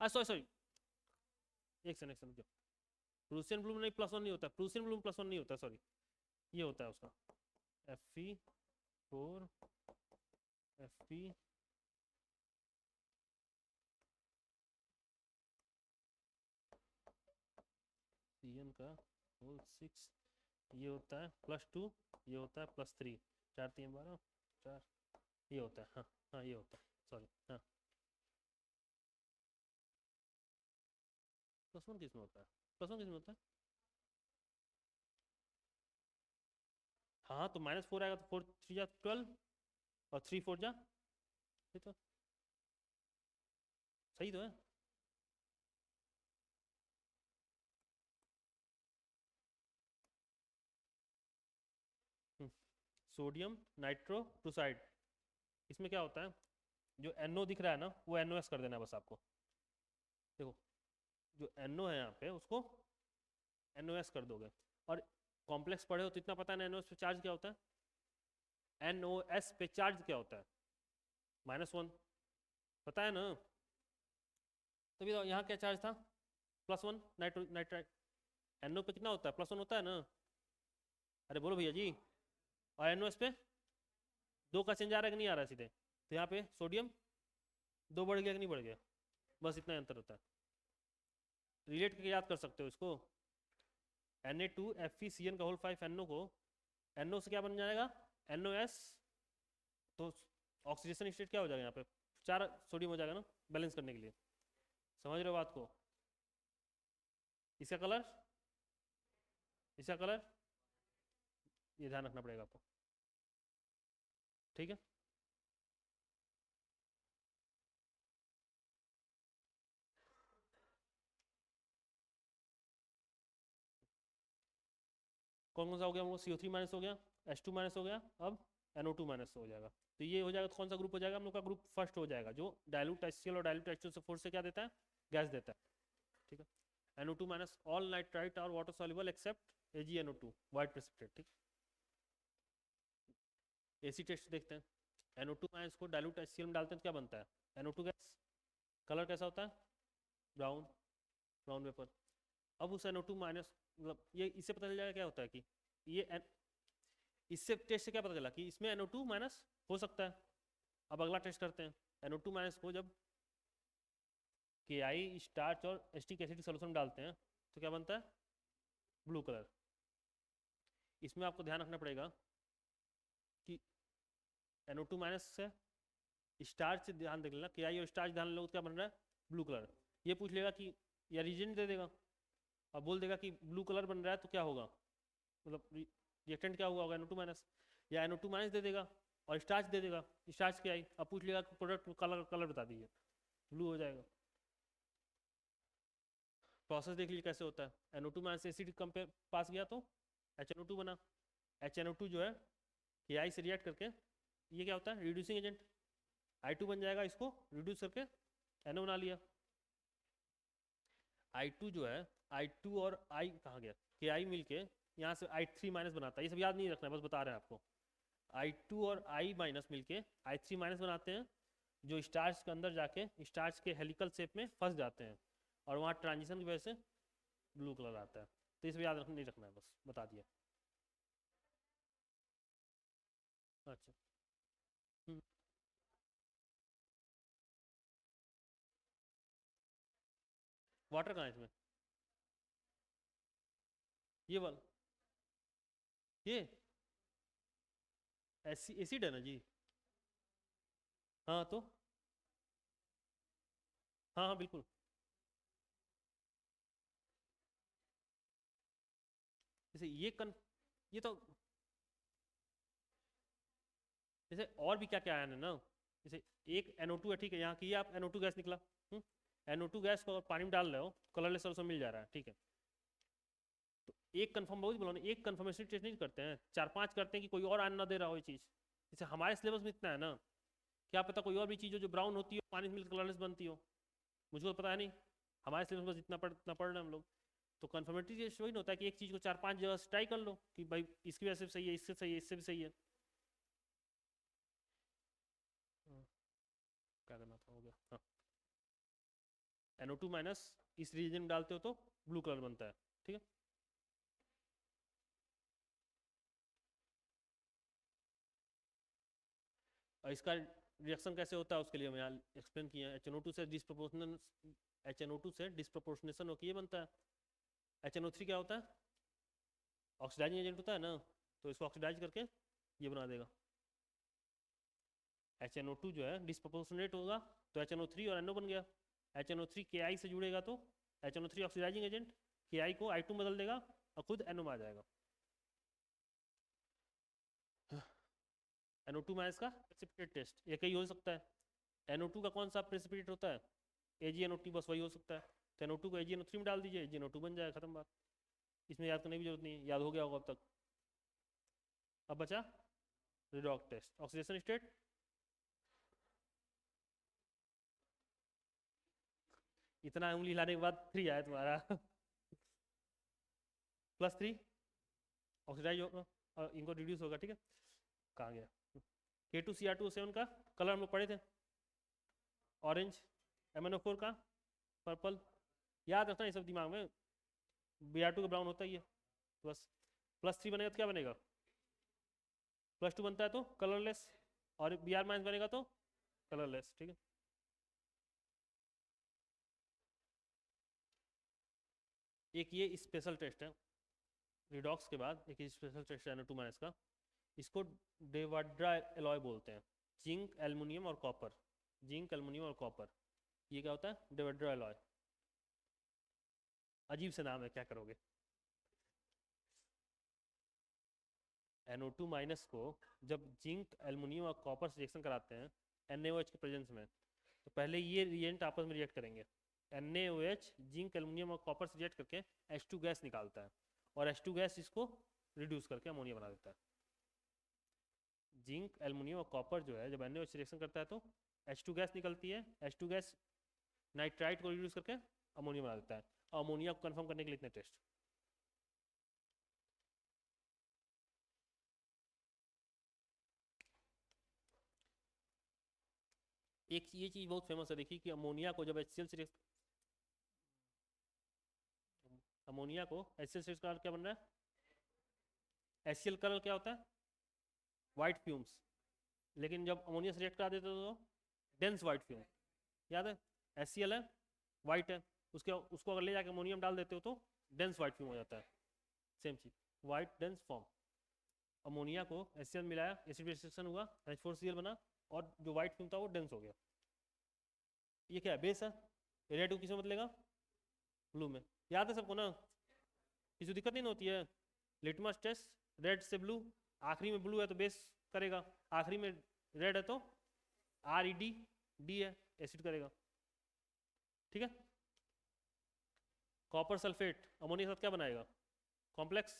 हाँ सॉरी सॉरी, एक सेकंड, प्रूसियन ब्लू में नहीं +1 नहीं होता, प्रूसियन ब्लू में +1 नहीं होता, सॉरी, ये होता है उसका Fe4 Fe CN का होल 6, ये होता है +2, ये होता है +3, 4 3 12 4, ये होता है, हाँ ये होता है, सॉरी, हाँ +1 किस में होता है, +1 किस में होता है, हाँ तो -4 आएगा तो 4 3 जा 12 और 3 4 जा, ये तो सही तो है। सोडियम नाइट्रो क्लोराइड, इसमें क्या होता है, जो NO दिख रहा है ना वो NOS कर देना है बस आपको, देखो जो NO है यहाँ पे उसको NOS कर दोगे, और कॉम्प्लेक्स पढ़े हो तो इतना पता है NOS पे चार्ज क्या होता है, NOS पे चार्ज क्या होता है, -1, पता है ना, तभी तो यहाँ क्या चार्ज था, +1, नाइट्राइट, NO पे कितना होता है, +1 होता है ना, अरे बोलो भैया जी, और NOS पे 2 का चेंज आ रहा है कि नहीं आ रहा है सीधे, तो यहाँ पे सोडियम 2 बढ़ गया कि नहीं बढ़ गया, बस इतना अंतर होता है, रिलेट करके याद कर सकते हो इसको, Na2FeCN का होल 5 NO को NO से क्या बन जाएगा, NOS, तो ऑक्सीडेशन स्टेट क्या हो जाएगा यहाँ पे, 4 सोडियम हो जाएगा ना, बैलेंस करने के लिए, समझ रहे हो बात को, इसका कलर, इसका कलर, ये ध्यान रखना पड़ेगा आपको, ठीक है। कौन कौन सा हो गया, वो CO3 माइनस हो गया, H2 माइनस हो गया, अब NO2 माइनस हो जाएगा, तो ये हो जाएगा, तो कौन सा ग्रुप हो जाएगा हम लोग का, ग्रुप फर्स्ट हो जाएगा, जो डायलूट HCl और डायलूट H2SO4 से क्या देता है, गैस देता है, ठीक है। NO2 minus all nitrite are water soluble except AgNO2 white precipitate, ठीक। AC टेस्ट देखते हैं, NO2 माइनस को डायलूट HCl में डालते हैं तो क्या बनता है, NO2 गैस, कलर कैसा होता है, ब्राउन, ब्राउन वेपर। अब उस NO2 माइनस, मतलब ये इससे पता चल जाएगा क्या होता है कि ये इससे टेस्ट से क्या पता चला कि इसमें NO2 माइनस हो सकता है। अब अगला टेस्ट करते हैं, NO2 माइनस को जब KI स्टार्च और एस्टिक एसिड सोल्यूशन डालते हैं तो क्या बनता है, ब्लू कलर। इसमें आपको ध्यान रखना पड़ेगा कि NO2 माइनस से स्टार्च ध्यान देख लेना, KI और स्टार्च ध्यान लो, क्या बन रहा है, ब्लू कलर। ये पूछ लेगा कि, या रीजन दे देगा और बोल देगा कि ब्लू कलर बन रहा है तो क्या होगा, मतलब रिएक्टेंट क्या हुआ होगा, NO2 माइनस, या NO2 माइनस दे देगा और स्टार्च दे देगा, स्टार्च क्या आई, अब पूछ लेगा कि प्रोडक्ट कलर कलर बता दीजिए, ब्लू हो जाएगा। प्रोसेस देख लीजिए कैसे होता है, NO2 माइनस एसिड कंपेयर पास गया तो HNO2 बना, HNO2 जो है KI से रिएक्ट करके ये क्या होता है, रिड्यूसिंग एजेंट, I2 बन जाएगा, इसको रिड्यूस करके NO बना लिया। I2 जो है, I2 और I कहाँ गया, KI मिलके यहाँ से I3 माइनस बनाता है, ये सब याद नहीं रखना है, बस बता रहे हैं आपको। I2 और I माइनस मिलके I3 माइनस बनाते हैं, जो स्टार्च के अंदर जाके स्टार्च के हेलिकल शेप में फंस जाते हैं और वहाँ ट्रांजिशन की वजह से ब्लू कलर आता है, तो ये सब याद नहीं रखना है, बस बता दिया। अच्छा, वाटर कहाँ है इसमें, ये वाला, ये एसिड है ना जी। हाँ तो हाँ हाँ बिल्कुल। जैसे ये तो जैसे और भी क्या क्या आयन है ना। जैसे एक NO2 है, ठीक है, यहाँ की आप NO2 गैस निकला। NO2 गैस को पानी में डाल रहे हो, कलरलेस सॉल्यूशन मिल जा रहा है, ठीक है। तो एक कंफर्म बहुत बोला ना, एक कंफर्मेशन टेस्ट नहीं करते हैं, चार पांच करते हैं कि कोई और आयन ना दे रहा हो ये चीज़। जैसे हमारे सिलेबस में इतना है ना, क्या पता कोई और भी चीज़ हो जो ब्राउन होती हो, पानी में मिलकर कलरलेस बनती हो, मुझको तो पता है नहीं। हमारे सिलेबस बस इतना पढ़ रहे हैं हम लोग। तो कन्फर्मेटरी टेस्ट वही ना होता है कि एक चीज़ को चार पांच जगह से ट्राई कर लो कि भाई इसकी वजह से भी सही है, इससे सही है, इससे भी सही है। हाँ, क्या करना था, हो गया। हाँ, NO2 माइनस इस रीजन में डालते हो तो ब्लू कलर बनता है, ठीक है। और इसका रिएक्शन कैसे होता है उसके लिए हम यहाँ एक्सप्लेन किया है। HNO2 से डिसप्रोपोर्शनल, HNO2 से डिसप्रोपोर्शनेशन होकर ये बनता है। HNO3 क्या होता है, ऑक्सीडाइजिंग एजेंट होता है ना, तो इसको ऑक्सीडाइज करके ये बना देगा। HNO2 जो है डिसप्रोपोर्शनेट होगा तो HNO3 और NO बन गया। HNO3 KI से जुड़ेगा तो HNO3 ऑक्सीडाइजिंग एजेंट KI को I2 में बदल देगा और खुद NO में आ जाएगा। NO2 माइनस का प्रेसिपिटेट टेस्ट एक ही हो सकता है। NO2 का कौन सा प्रेसिपिटेट होता है, AgNO2, बस वही हो सकता है। तो NO2 को AgNO3 में डाल दीजिए, AgNO2 बन जाएगा, खत्म बात। इसमें याद करने की जरूरत नहीं है, याद हो गया होगा अब तक। अब बचा रिडॉक्स टेस्ट, ऑक्सीडेशन स्टेट। इतना उंगली हिलाने के बाद 3 आया तुम्हारा। +3 ऑक्सीडाइज होगा और इनको रिड्यूस होगा, ठीक है। कहाँ गया, K2Cr2O7 का कलर हम लोग पढ़े थे, ऑरेंज। MnO4 का पर्पल। याद रखना ये सब दिमाग में, Br2 का ब्राउन होता ही है। बस +3 बनेगा तो क्या बनेगा, +2 बनता है तो कलरलेस, और Br- बनेगा तो कलरलेस, ठीक है। एक ये स्पेशल टेस्ट है रिडॉक्स के बाद, एक स्पेशल टेस्ट है NO2 माइनस का। इसको डेवाड्रा एलॉय बोलते हैं, जिंक एल्युमिनियम और कॉपर। जिंक एल्युमिनियम और कॉपर, ये क्या होता है, डेवाड्रा एलॉय। अजीब से नाम है, क्या करोगे। NO2 माइनस को जब जिंक एल्युमिनियम और कॉपर से रिएक्शन कराते हैं NaOH के प्रेजेंस में, तो पहले ये रिएजेंट आपस में रिएक्ट करेंगे। NaOH जिंक एल्युमिनियम और कॉपर से रिएक्ट करके H2 गैस निकालता है, और H2 गैस इसको रिड्यूस करके अमोनिया बना देता है। जिंक एल्युमिनियम और कॉपर जो है जब NaOH से रिएक्शन करता है तो H2 गैस निकलती है, H2 गैस नाइट्राइट को रिड्यूस करके अमोनिया बना देता है। और अमोनिया को कंफर्म करने के लिए इतने टेस्ट। एक ये चीज़ बहुत फेमस है, देखिए कि अमोनिया को जब HCl से अमोनिया को HCl से कलर क्या बन रहा है, HCl कलर क्या होता है, वाइट फ्यूम्स। लेकिन जब अमोनिया से रिएक्ट करा देते हो तो डेंस वाइट फ्यूम। याद है, HCl है, वाइट है, उसके उसको अगर ले जाकर अमोनियम डाल देते हो तो डेंस वाइट फ्यूम हो जाता है। सेम चीज, वाइट डेंस फॉर्म। अमोनिया को HCl मिलाया, एसिड रिएक्शन हुआ, H4Cl बना, और जो वाइट फ्यूम था वो डेंस हो गया। ये क्या है, बेस है। रेड को किस में बदलेगा, ब्लू में। याद है सबको ना, किसी दिक्कत नहीं होती है। लिटमस टेस्ट, रेड से ब्लू, आखिरी में ब्लू है तो बेस करेगा, आखिरी में रेड है तो RED, डी है, एसिड करेगा, ठीक है। कॉपर सल्फेट अमोनिया के साथ क्या बनाएगा, कॉम्प्लेक्स,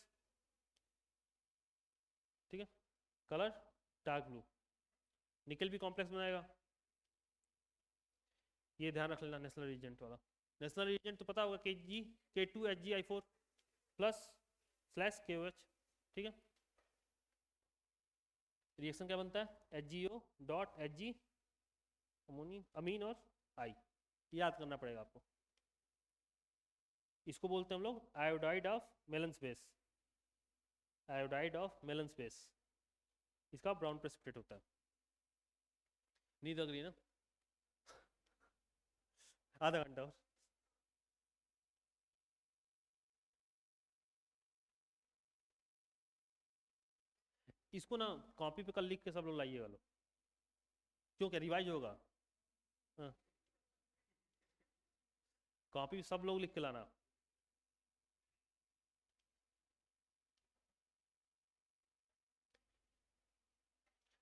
ठीक है। Colour dark blue. निकल भी कॉम्प्लेक्स बनाएगा। ये ध्यान रख लेना नेशनल रिएजेंट वाला। नेशनल रिएजेंट तो पता होगा, K2HgI4 प्लस स्लैश KOH, ठीक है। रिएक्शन क्या बनता है, HgO डॉट Hg अमीन और I, याद करना पड़ेगा आपको। इसको बोलते हैं हम लोग iodide of Millon's base, iodide of Millon's base. इसका ब्राउन प्रेसिपिटेट होता है। नींद लग रही है ना, आधा घंटा और। इसको ना कॉपी पे कल लिख के सब लोग लाइएगा लोग, क्यों क्या रिवाइज होगा। हाँ, कॉपी सब लोग लिख के लाना।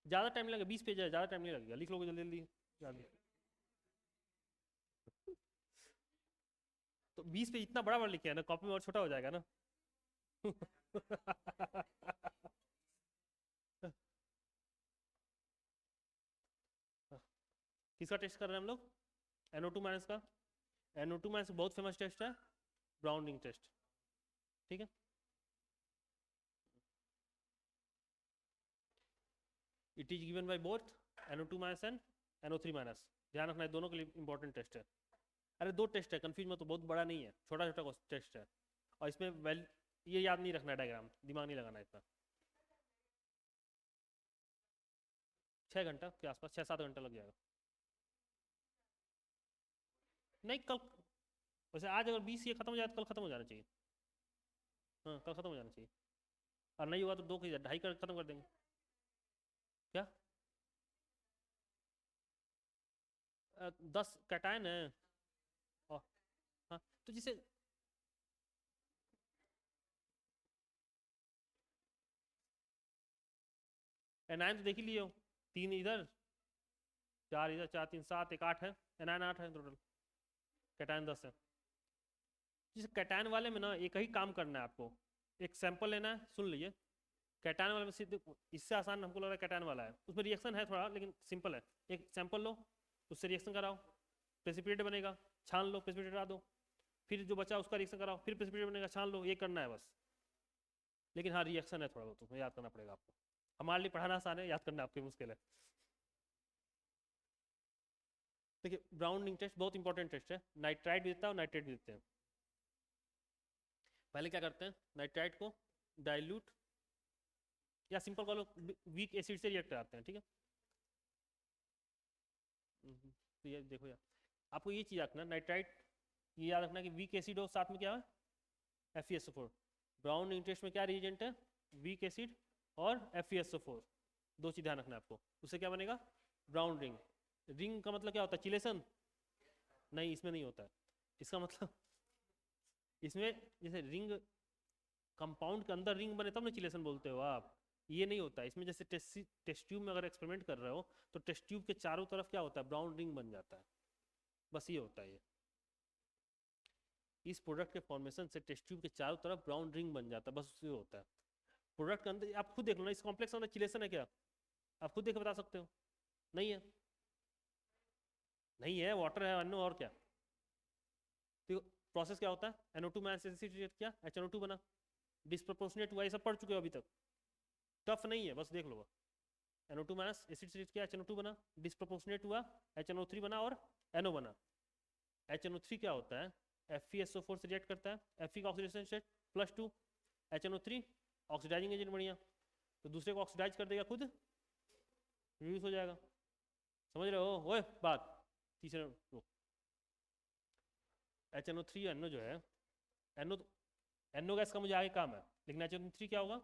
ज़्यादा टाइम लगेगा, 20 पेज है, ज़्यादा टाइम नहीं लगेगा, लिख लोगे जल्दी जल्दी याद। तो 20 पेज इतना बड़ा बड़ा लिखे है ना, कॉपी में और छोटा हो जाएगा ना। किसका टेस्ट कर रहे हैं हम लोग? NO2 माइनस का। NO2 माइनस बहुत फेमस टेस्ट है, ब्राउन रिंग टेस्ट, ठीक है। It is given by both NO2 minus and NO3 minus. ध्यान रखना है, दोनों के लिए इंपॉर्टेंट टेस्ट है। अरे दो टेस्ट है, कंफ्यूज मत, तो बहुत बड़ा नहीं है, छोटा छोटा टेस्ट है। और इसमें ये याद नहीं रखना है, डायग्राम दिमाग नहीं लगाना है इतना। 6 घंटा के आसपास, 6-7 घंटा लग जाएगा। नहीं कल, वैसे आज अगर 20 ये खत्म हो जाए तो कल खत्म हो जाना चाहिए। हाँ कल खत्म हो जाना चाहिए, और नहीं हुआ तो 2 की 2.5 कर खत्म कर देंगे। क्या 10 कैटायन है। और हाँ तो जिसे एनायन तो देख ही लिए हो, 3 इधर 4 इधर, 4 3 7, 1 8 है, एनायन 8 है टोटल, कैटायन 10 है। जिस कैटायन वाले में ना एक ही काम करना है आपको, एक सैंपल लेना है, सुन लीजिए। कैटायन वाले में सीधे, इससे आसान हमको लग रहा है कैटायन वाला है, उसमें रिएक्शन है थोड़ा लेकिन सिंपल है। एक सैंपल लो, उससे रिएक्शन कराओ, प्रेसिपिटेट बनेगा, छान लो, प्रेसिपिटेट हटा दो, फिर जो बचा उसका रिएक्शन कराओ, फिर प्रेसिपिटेट बनेगा, छान लो, ये करना है बस। लेकिन हाँ रिएक्शन है थोड़ा बहुत, उसमें याद करना पड़ेगा आपको। हमारे लिए पढ़ाना आसान है, याद करना आपके मुश्किल है। देखिए ब्राउन रिंग टेस्ट बहुत इंपॉर्टेंट टेस्ट है, नाइट्राइट भी देता है और नाइट्रेट भी देते हैं। पहले क्या करते हैं, नाइट्राइट को डाइल्यूट या सिंपल कह लो वीक एसिड से रिएक्ट कराते हैं, ठीक है। तो ये देखो यार, आपको ये चीज़ रखना, नाइट्राइट ये याद रखना कि वीक एसिड हो, साथ में क्या है FeSO4। ब्राउन रिंग टेस्ट में क्या रिएजेंट है, वीक एसिड और FeSO4, दो चीज़ ध्यान रखना है आपको। उससे क्या बनेगा, ब्राउन रिंग। रिंग का मतलब क्या होता है, चिलेशन? नहीं इसमें नहीं होता है, इसका मतलब इसमें जैसे रिंग कंपाउंड के अंदर रिंग बने तब ना चिलेशन बोलते हो आप, ये नहीं होता है इसमें। जैसे टेस्ट ट्यूब में अगर एक्सपेरिमेंट कर रहे हो तो टेस्ट ट्यूब के चारों तरफ क्या होता है, ब्राउन रिंग बन जाता है, बस ये होता है। ये इस प्रोडक्ट के फॉर्मेशन से टेस्ट ट्यूब के चारों तरफ ब्राउन रिंग बन जाता है, बस ये होता है। प्रोडक्ट के अंदर आप खुद देख लो ना, इस कॉम्प्लेक्स के अंदर चिलेशन है क्या, आप खुद देख के बता सकते हो? नहीं है, नहीं है, वाटर है अन्नो, और क्या। तो प्रोसेस क्या होता है, NO2 माइनस एसिड रिएक्ट किया, HNO2 बना, डिस्प्रोपोर्शनेट हुआ, ये सब पढ़ चुके हो अभी तक, टफ नहीं है, बस देख लो। NO2 माइनस एसिड से रिएक्ट किया, HNO2 बना, डिस्प्रोपोर्शनेट हुआ, HNO3 बना और NO बना। HNO3 क्या होता है, FeSO4 से रिएक्ट करता है, Fe का oxidation state +2, HNO3 oxidising agent बढ़िया, तो दूसरे को ऑक्सीडाइज कर देगा, खुद रिड्यूस हो जाएगा। समझ रहे हो ओए बात? तीसरे HNO3 NO जो है, NO गैस का मुझे आगे काम है, लेकिन HNO3 क्या होगा,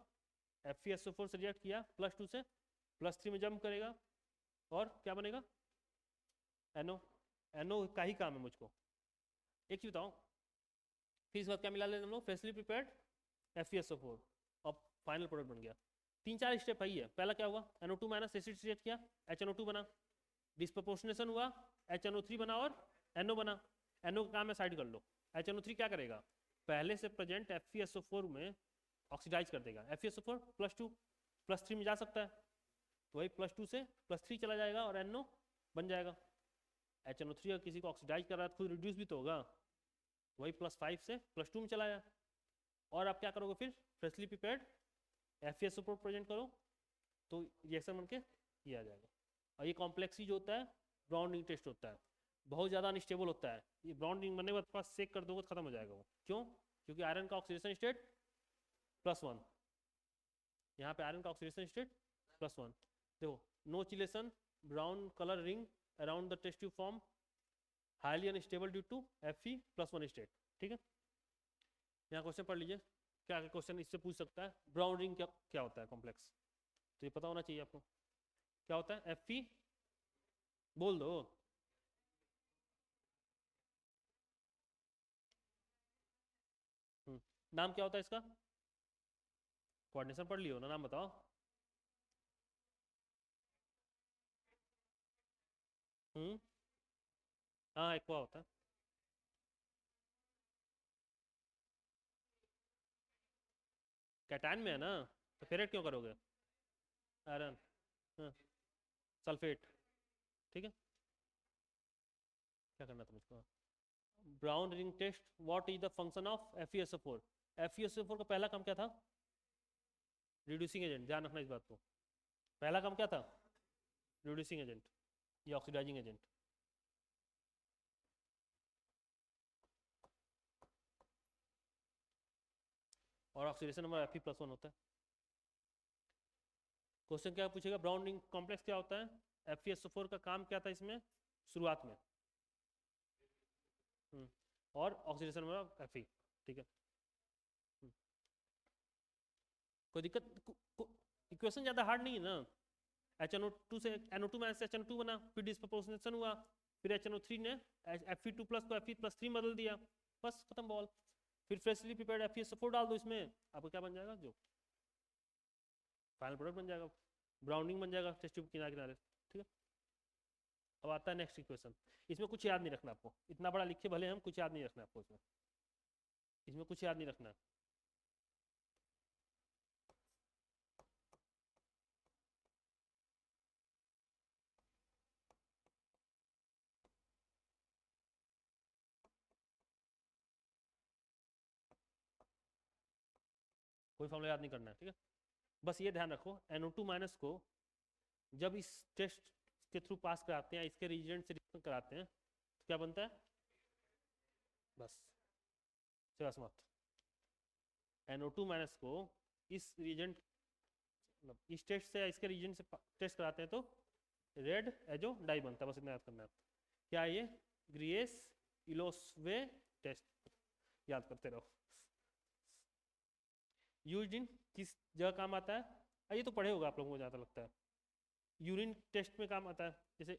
FeSO4 से रिएक्ट किया, +2 से +3 में जंप करेगा, और क्या बनेगा, NO का ही काम है मुझको। एक चीज बताओ, फिर इस बात क्या मिला लेते हम लोग, फ्रेशली प्रिपेयर्ड FeSO4, और फाइनल प्रोडक्ट बन गया। 3-4 स्टेप है ही है। पहला क्या हुआ, NO2 माइनस एसिड से रिएक्ट किया, HNO2 बना, डिस्प्रोपोर्शनेशन हुआ, HNO3 बना और NO बना। NO का काम है साइड कर लो, HNO3 क्या करेगा, पहले से प्रेजेंट FeSO4 में ऑक्सीडाइज कर देगा, FeSO4 +2 +3 में जा सकता है, तो वही +2 से +3 चला जाएगा और NO बन जाएगा। HNO3 अगर किसी को ऑक्सीडाइज कर रहा है तो खुद रिड्यूस भी तो होगा, वही +5 से +2 में चला जाए। और आप क्या करोगे फिर, फ्रेशली प्रिपेयर्ड FeSO4 प्रेजेंट करो, तो रिएक्शन बन के ये आ जाएगा। और ये कॉम्प्लेक्स ही जो होता है ब्राउन रिंग टेस्ट होता है, बहुत ज़्यादा अनस्टेबल होता है। ये ब्राउन रिंग बनने के बाद पास सेक कर दोगे तो खत्म हो जाएगा वो। क्यों? क्योंकि आयरन का ऑक्सीडेशन स्टेट +1, यहाँ पे आयरन का ऑक्सीडेशन स्टेट +1। देखो no chelation, brown colour ring around the test tube form, highly unstable due to Fe+1 state, ठीक है। यहाँ क्वेश्चन पढ़ लीजिए, क्या क्वेश्चन इससे पूछ सकता है, ब्राउन रिंग क्या क्या होता है कॉम्प्लेक्स। तो ये पता होना चाहिए आपको क्या होता है Fe, बोल दो। नाम क्या होता है इसका, कोऑर्डिनेशन पढ़ लियो ना, नाम बताओ। हम्म हाँ एक्वा होता है। कैटायन में है ना, तो फेरेट क्यों करोगे, आयरन, हाँ सल्फेट, ठीक है। क्या करना था मुझको, brown ring test, what is the function of FeSO4। FeSO4 का पहला काम क्या था, रिड्यूसिंग एजेंट, ध्यान रखना इस बात को। पहला काम क्या था, रिड्यूसिंग एजेंट या ऑक्सीडाइजिंग एजेंट। और ऑक्सीडेशन नंबर Fe+1 होता है। क्वेश्चन क्या पूछेगा, ब्राउन रिंग कॉम्प्लेक्स क्या होता है, FeSO4 का काम क्या था इसमें शुरुआत में, और ऑक्सीडेशन नंबर Fe, ठीक है। कोई दिक्कत, इक्वेशन ज़्यादा हार्ड नहीं है ना। HNO2 से NO2 माइनस से HNO2 बना, फिर डिस्प्रपोर्शनेशन हुआ, फिर HNO3 ने Fe2 प्लस को Fe+3 बदल दिया, बस खत्म बॉल। फिर फ्रेशली प्रिपेयर्ड FeSO4 डाल दो इसमें, आपको क्या बन जाएगा, जो फाइनल प्रोडक्ट बन जाएगा, ब्राउनिंग बन जाएगा टेस्ट ट्यूब किनारे किनारे, ठीक है। अब आता है नेक्स्ट इक्वेशन, इसमें कुछ याद नहीं रखना आपको, इतना बड़ा लिखे भले हम, कुछ याद नहीं रखना आपको इसमें, इसमें कुछ याद नहीं रखना। कोई फॉर्मूला याद नहीं करना है, ठीक है। बस ये ध्यान रखो, NO2 माइनस को जब इस टेस्ट के थ्रू पास कराते हैं, इसके रिएजेंट से रिएक्शन कराते हैं, तो क्या बनता है, बस सिवा समाप्त। NO2 माइनस को इस रिएजेंट, मतलब इस टेस्ट से इसके रिएजेंट से टेस्ट कराते हैं, तो रेड एजो डाई बनता है, बस इतना याद करना है। क्या ये ग्रिएस इलोस्वे टेस्ट, याद करते रहो। यूज्ड इन किस जगह काम आता है, ये तो पढ़े होगा आप लोगों को ज़्यादा लगता है, यूरिन टेस्ट में काम आता है। जैसे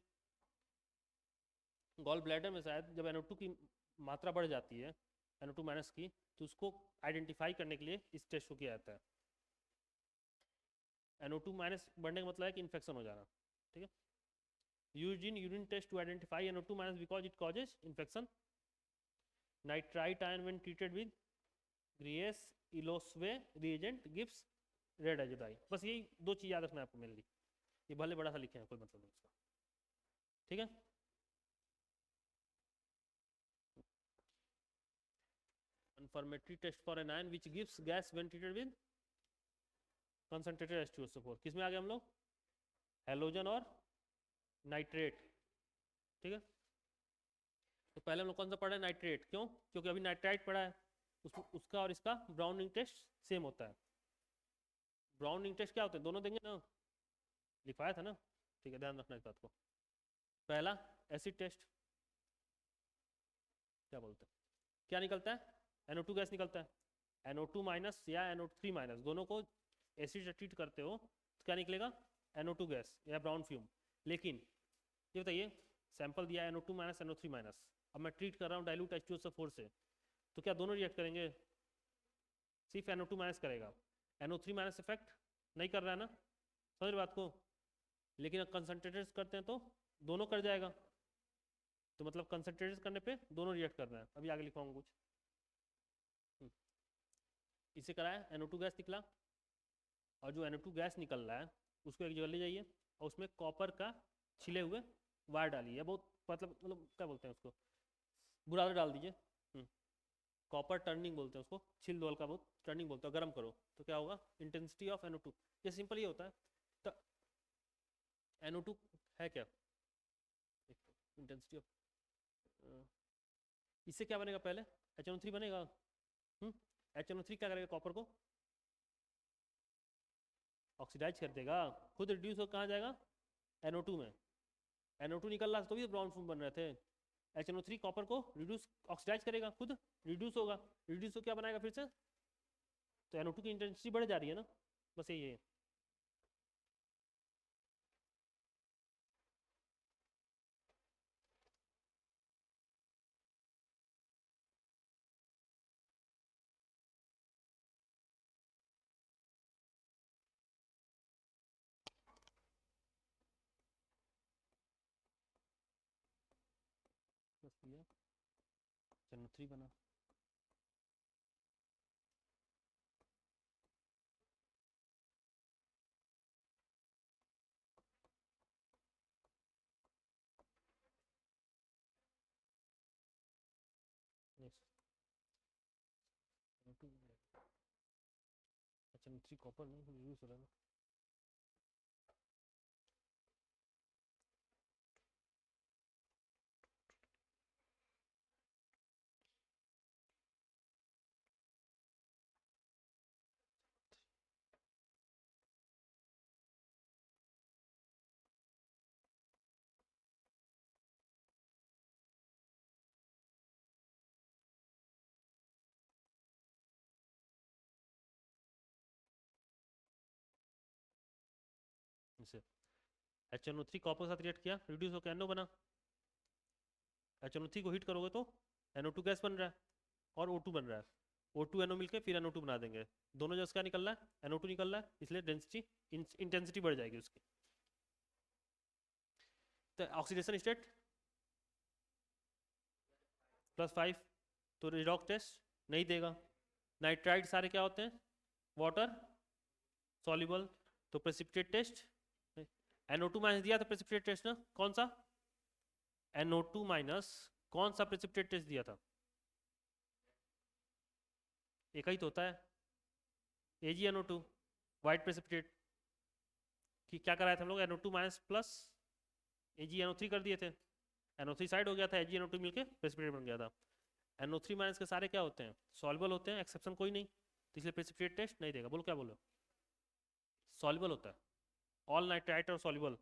गॉल ब्लैडर में शायद जब NO2 की मात्रा बढ़ जाती है, NO2 माइनस की, तो उसको आइडेंटिफाई करने के लिए इस टेस्ट को किया जाता है। NO2 माइनस बढ़ने का मतलब है कि इन्फेक्शन हो जाना, ठीक है। Used in urine test to identify NO2 minus because it causes infection. Nitrite ion when treated with Griess Ilosvay reagent gives red azo dye. बस यही दो चीज़ याद रखना है आपको मेरे लिए, ये भले बड़ा सा लिखे हैं, कोई मतलब नहीं उसका, ठीक है। confirmatory test for an ion which gives gas when treated with concentrated H2SO4, किस में आ गए हम लोग, हेलोजन और नाइट्रेट, ठीक है। तो पहले हम लोग कौन सा पढ़ा है, नाइट्रेट, क्यों, क्योंकि अभी नाइट्राइट पढ़ा है, उसका और इसका ब्राउनिंग टेस्ट सेम होता है। ब्राउनिंग टेस्ट क्या होता है, दोनों देंगे ना, लिखवाया था ना, ठीक है, ध्यान रखना इस बात को। पहला एसिड टेस्ट, क्या बोलते हैं, क्या निकलता है, NO2 गैस निकलता है, NO2 माइनस या NO3 माइनस, दोनों को एसिड से ट्रीट करते हो तो क्या निकलेगा, NO2 गैस या ब्राउन फ्यूम। लेकिन ये बताइए, सैंपल दिया NO2 माइनस NO3 माइनस, अब मैं ट्रीट कर रहा हूँ डाइल्यूट H2SO4 से, तो क्या दोनों रिएक्ट करेंगे, सिर्फ NO2 माइनस करेगा, NO3 माइनस इफेक्ट नहीं कर रहा है ना, समझ रहे बात को। लेकिन अब कंसनट्रेटेड करते हैं तो दोनों कर जाएगा, तो मतलब कंसनट्रेटेड करने पे दोनों रिएक्ट कर रहे हैं। अभी आगे लिखवाऊंगा कुछ, इसे कराया, NO2 गैस निकला, और जो NO2 गैस निकल रहा है उसको एक जगह ले जाइए, और उसमें कॉपर का छिले हुए वायर डालिए, बहुत मतलब क्या बोलते हैं उसको, बुरादा डाल दीजिए, कॉपर टर्निंग बोलते हैं उसको, छिल दोल का बहुत टर्निंग बोलते हैं, गर्म करो तो क्या होगा, इंटेंसिटी ऑफ NO2, ये सिंपल ये होता है। तो NO2 है क्या, इंटेंसिटी ऑफ, इससे क्या बनेगा, पहले HNO3 बनेगा, HNO3 क्या करेगा, कॉपर को ऑक्सीडाइज कर देगा, खुद रिड्यूस हो कहाँ जाएगा, NO2 में, NO2 निकल रहा तो भी ब्राउन फॉर्म बन रहे थे, HNO3 कॉपर को रिड्यूस ऑक्सीडाइज करेगा, खुद रिड्यूस होगा, रिड्यूस हो क्या बनाएगा फिर से, तो NO2 की इंटेंसिटी बढ़ जा रही है ना, बस यही है। HNO3 बना। HNO3 कॉपर नहीं यूज हो रहा है। इसे HNO3 कॉपर के साथ रिएक्ट किया, रिड्यूस होकर NO बना। HNO3 को हीट करोगे तो NO2 गैस बन रहा है और O2 बन रहा है। O2 NO मिलके फिर NO2 बना देंगे। दोनों जगह क्या निकल रहा है? NO2 निकल रहा है, इसलिए डेंसिटी इंटेंसिटी बढ़ जाएगी उसकी। तो ऑक्सीडेशन स्टेट +5, तो रिडॉक्स टेस्ट नहीं देगा। नाइट्राइड सारे क्या होते हैं? वाटर सॉल्युबल, तो प्रेसिपिटेट टेस्ट। NO2 माइनस दिया था प्रेसिपिटेट टेस्ट ना, कौन सा? NO2 माइनस कौन सा प्रेसिपिटेट टेस्ट दिया था? एक ही तो होता है, AgNO2 वाइट प्रेसिपिटेट। कि क्या कराया था हम लोग? NO2 माइनस प्लस AgNO3 कर दिए थे, NO3 साइड हो गया था, AgNO2 मिलके प्रेसिपिटेट बन गया था। NO3 माइनस के सारे क्या होते हैं? सॉल्युबल होते हैं, एक्सेप्शन कोई नहीं, तो इसलिए प्रेसिपिटेट टेस्ट नहीं देगा। बोलो क्या बोलो? सॉल्युबल होता है, ऑल नाइट्राइट और सॉल्युबल।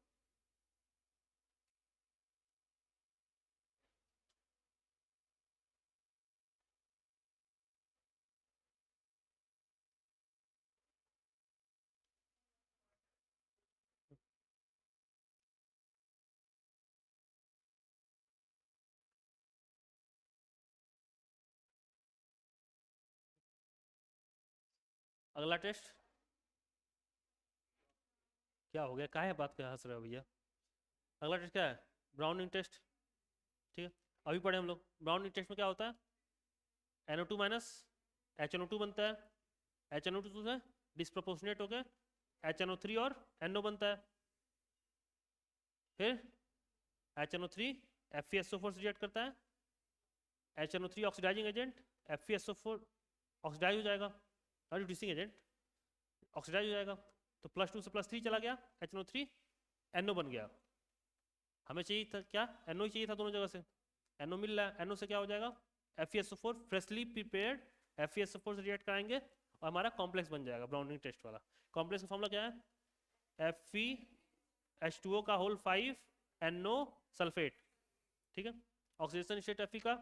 अगला टेस्ट क्या हो गया? क्या है बात, क्या हंस रहे हो भैया? अगला टेस्ट क्या है? Brown ring test. ठीक है, अभी पढ़े हम लोग। ब्राउनिंग टेस्ट में क्या होता है? NO2 माइनस HNO2 बनता है, HNO2 से डिस्प्रोपोर्शनेट हो गए HNO3 और NO बनता है। फिर HNO3 FeSO4 से रिएक्ट करता है, HNO3 oxidising agent, FeSO4 oxidise हो जाएगा, और रिड्यूसिंग एजेंट ऑक्सीडाइज हो जाएगा। तो +2 से +3 चला गया, HNO3 NO बन गया। हमें चाहिए था क्या? NO ही चाहिए था दोनों जगह से, NO मिल रहा है। NO से क्या हो जाएगा? FeSO4 फ्रेशली प्रिपेयर्ड FeSO4 से रिएक्ट कराएंगे और हमारा कॉम्प्लेक्स बन जाएगा ब्राउनिंग टेस्ट वाला। कॉम्प्लेक्स का फॉर्मूला क्या है? FeH2O का होल 5 NO सल्फेट। ठीक है, ऑक्सीडेशन स्टेट Fe का,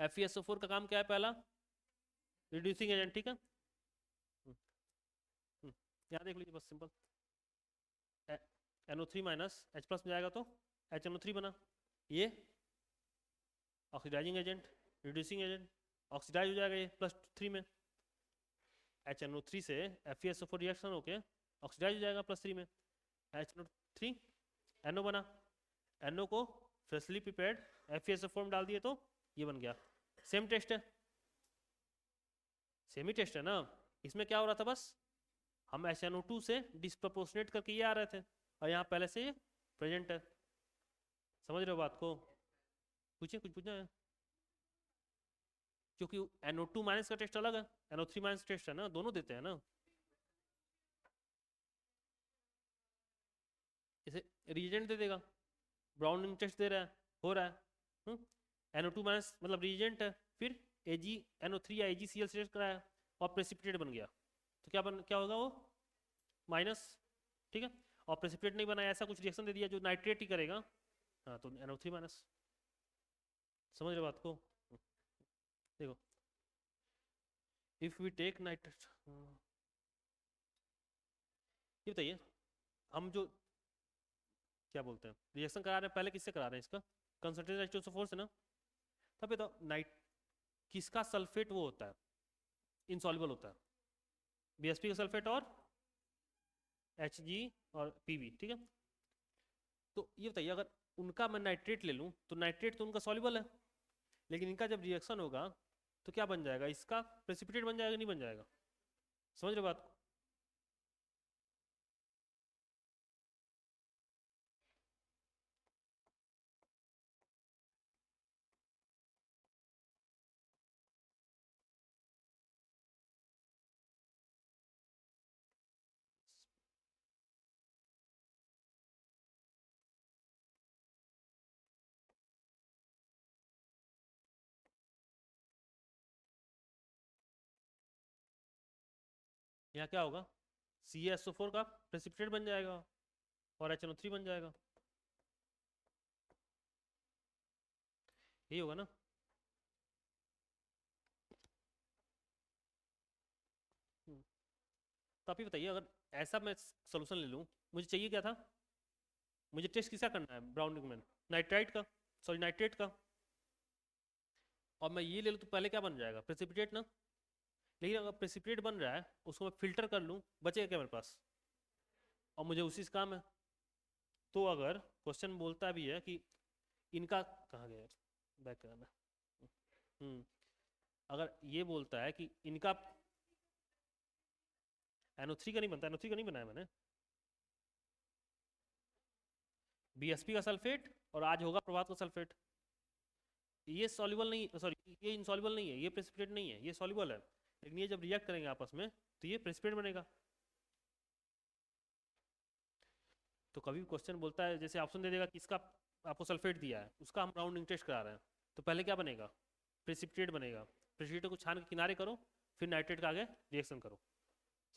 FeSO4 का काम क्या है? पहला रिड्यूसिंग एजेंट। ठीक है, यहाँ देख लीजिए बस simple, NO3 minus H plus में जाएगा तो HNO3 बना। ये oxidising agent, reducing agent, oxidise हो जाएगा ये +3 में। HNO3 से FeSO4 रिएक्शन होके ऑक्सीडाइज हो जाएगा +3 में। HNO3 NO बना, NO को फ्रेशली प्रिपेयर्ड FeSO4 में डाल दिए तो ये बन गया। सेम टेस्ट है, सेम ही टेस्ट है ना। इसमें क्या हो रहा था? बस हम HNO2 से डिस्प्रोपोर्शनेट करके ये आ रहे थे, और यहाँ पहले से प्रेजेंट है। समझ रहे हो बात को? पूछिए, कुछ पूछना है? क्योंकि NO2 माइनस का टेस्ट अलग है, NO3 माइनस टेस्ट है ना, दोनों देते हैं ना। इसे रिएजेंट दे देगा, ब्राउनिंग टेस्ट दे रहा है, हो रहा है। NO2 माइनस मतलब रिएजेंट है, फिर AgNO3 या AgCl से कराया और प्रेसिपिटेट बन गया, तो क्या होगा? वो माइनस। ठीक है, और प्रेसिपिटेट नहीं बनाया, ऐसा कुछ रिएक्शन दे दिया जो नाइट्रेट ही करेगा, हाँ, तो NO3 माइनस। समझ रहे बात को? देखो, इफ वी टेक नाइट्रेट, ये बताइए, हम जो क्या बोलते हैं रिएक्शन करा रहे हैं, पहले किससे करा रहे हैं? इसका कंसंट्रेटेड H2SO4 से ना। तब ये तो नाइट किसका सल्फेट वो होता है? इनसॉल्युबल होता है, BSP का सल्फेट और Hg और Pb। ठीक है, तो ये बताइए, अगर उनका मैं नाइट्रेट ले लूँ तो नाइट्रेट तो उनका सॉल्युबल है, लेकिन इनका जब रिएक्शन होगा तो क्या बन जाएगा, इसका प्रेसिपिटेट बन जाएगा, नहीं बन जाएगा? समझ रहे बात को? यहाँ क्या होगा, CaSO4 का प्रेसिपिटेट बन जाएगा और HNO3 बन जाएगा, यही होगा ना? हम्म, तो आप ये बताइए, अगर ऐसा मैं सोल्यूशन ले लूँ, मुझे चाहिए क्या था, मुझे टेस्ट किसका करना है ब्राउनिंग में, नाइट्राइट का, सॉरी नाइट्रेट का, और मैं ये ले लूँ तो पहले क्या बन जाएगा, प्रेसिपिटेट ना। लेकिन अगर प्रेसिपिटेट बन रहा है उसको मैं फिल्टर कर लूँ, बचेगा क्या मेरे पास, और मुझे उसी से काम है। तो अगर क्वेश्चन बोलता भी है कि इनका कहाँ गया, बैक करना, हम्म, अगर ये बोलता है कि इनका NO3 का नहीं बनता, NO3 का नहीं बनाया मैंने, BSP का सल्फेट और आज होगा प्रभात का सल्फेट, ये सॉल्युबल नहीं, सॉरी ये इनसॉल्युबल नहीं है, ये प्रेसिपिटेट नहीं है, ये सॉल्युबल है, लेकिन ये जब रिएक्ट करेंगे आपस में तो ये प्रेसिपिटेट बनेगा। तो कभी भी क्वेश्चन बोलता है, जैसे ऑप्शन दे देगा कि इसका आपको सल्फेट दिया है, उसका हम राउंडिंग टेस्ट करा रहे हैं, तो पहले क्या बनेगा, प्रेसिपिटेट बनेगा, प्रेसिपिटेट को छान के किनारे करो, फिर नाइट्रेट का आगे रिएक्शन करो।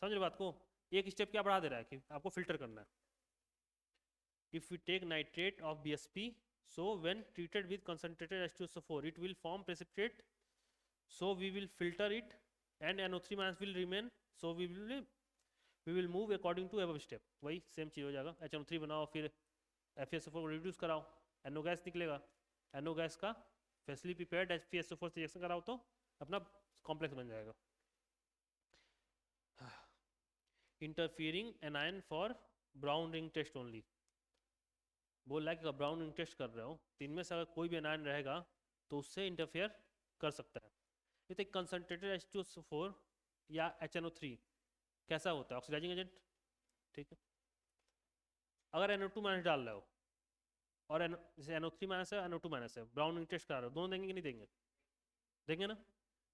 समझ रहे बात को? एक स्टेप क्या बढ़ा दे रहा है कि आपको फिल्टर करना है। If we take nitrate of BSP, so when treated with concentrated H2SO4 it will form precipitate, so we will filter it and NO3 minus will remain, so we will move according to above step। वही same चीज़ हो जाएगा, HNO3 बनाओ, फिर FeSO4 को reduce कराओ, NO gas निकलेगा, NO gas का specially prepared FeSO4 से रिएक्शन कराओ तो अपना कॉम्प्लेक्स बन जाएगा। Interfering anion for brown ring test only, बोल रहा है कि ब्राउन रिंग टेस्ट कर रहे हो तो इनमें से अगर कोई भी एनायन रहेगा तो उससे इंटरफेयर कर सकता है। ये कंसनट्रेटेड H2SO4 या HNO3 कैसा होता है, ऑक्सीडाइजिंग एजेंट, ठीक है। अगर NO2 माइनस डाल रहे हो और जैसे NO3 माइनस है, NO2 माइनस है, ब्राउन रिंग टेस्ट करा रहे हो, दोनों देंगे कि नहीं देंगे, देंगे ना।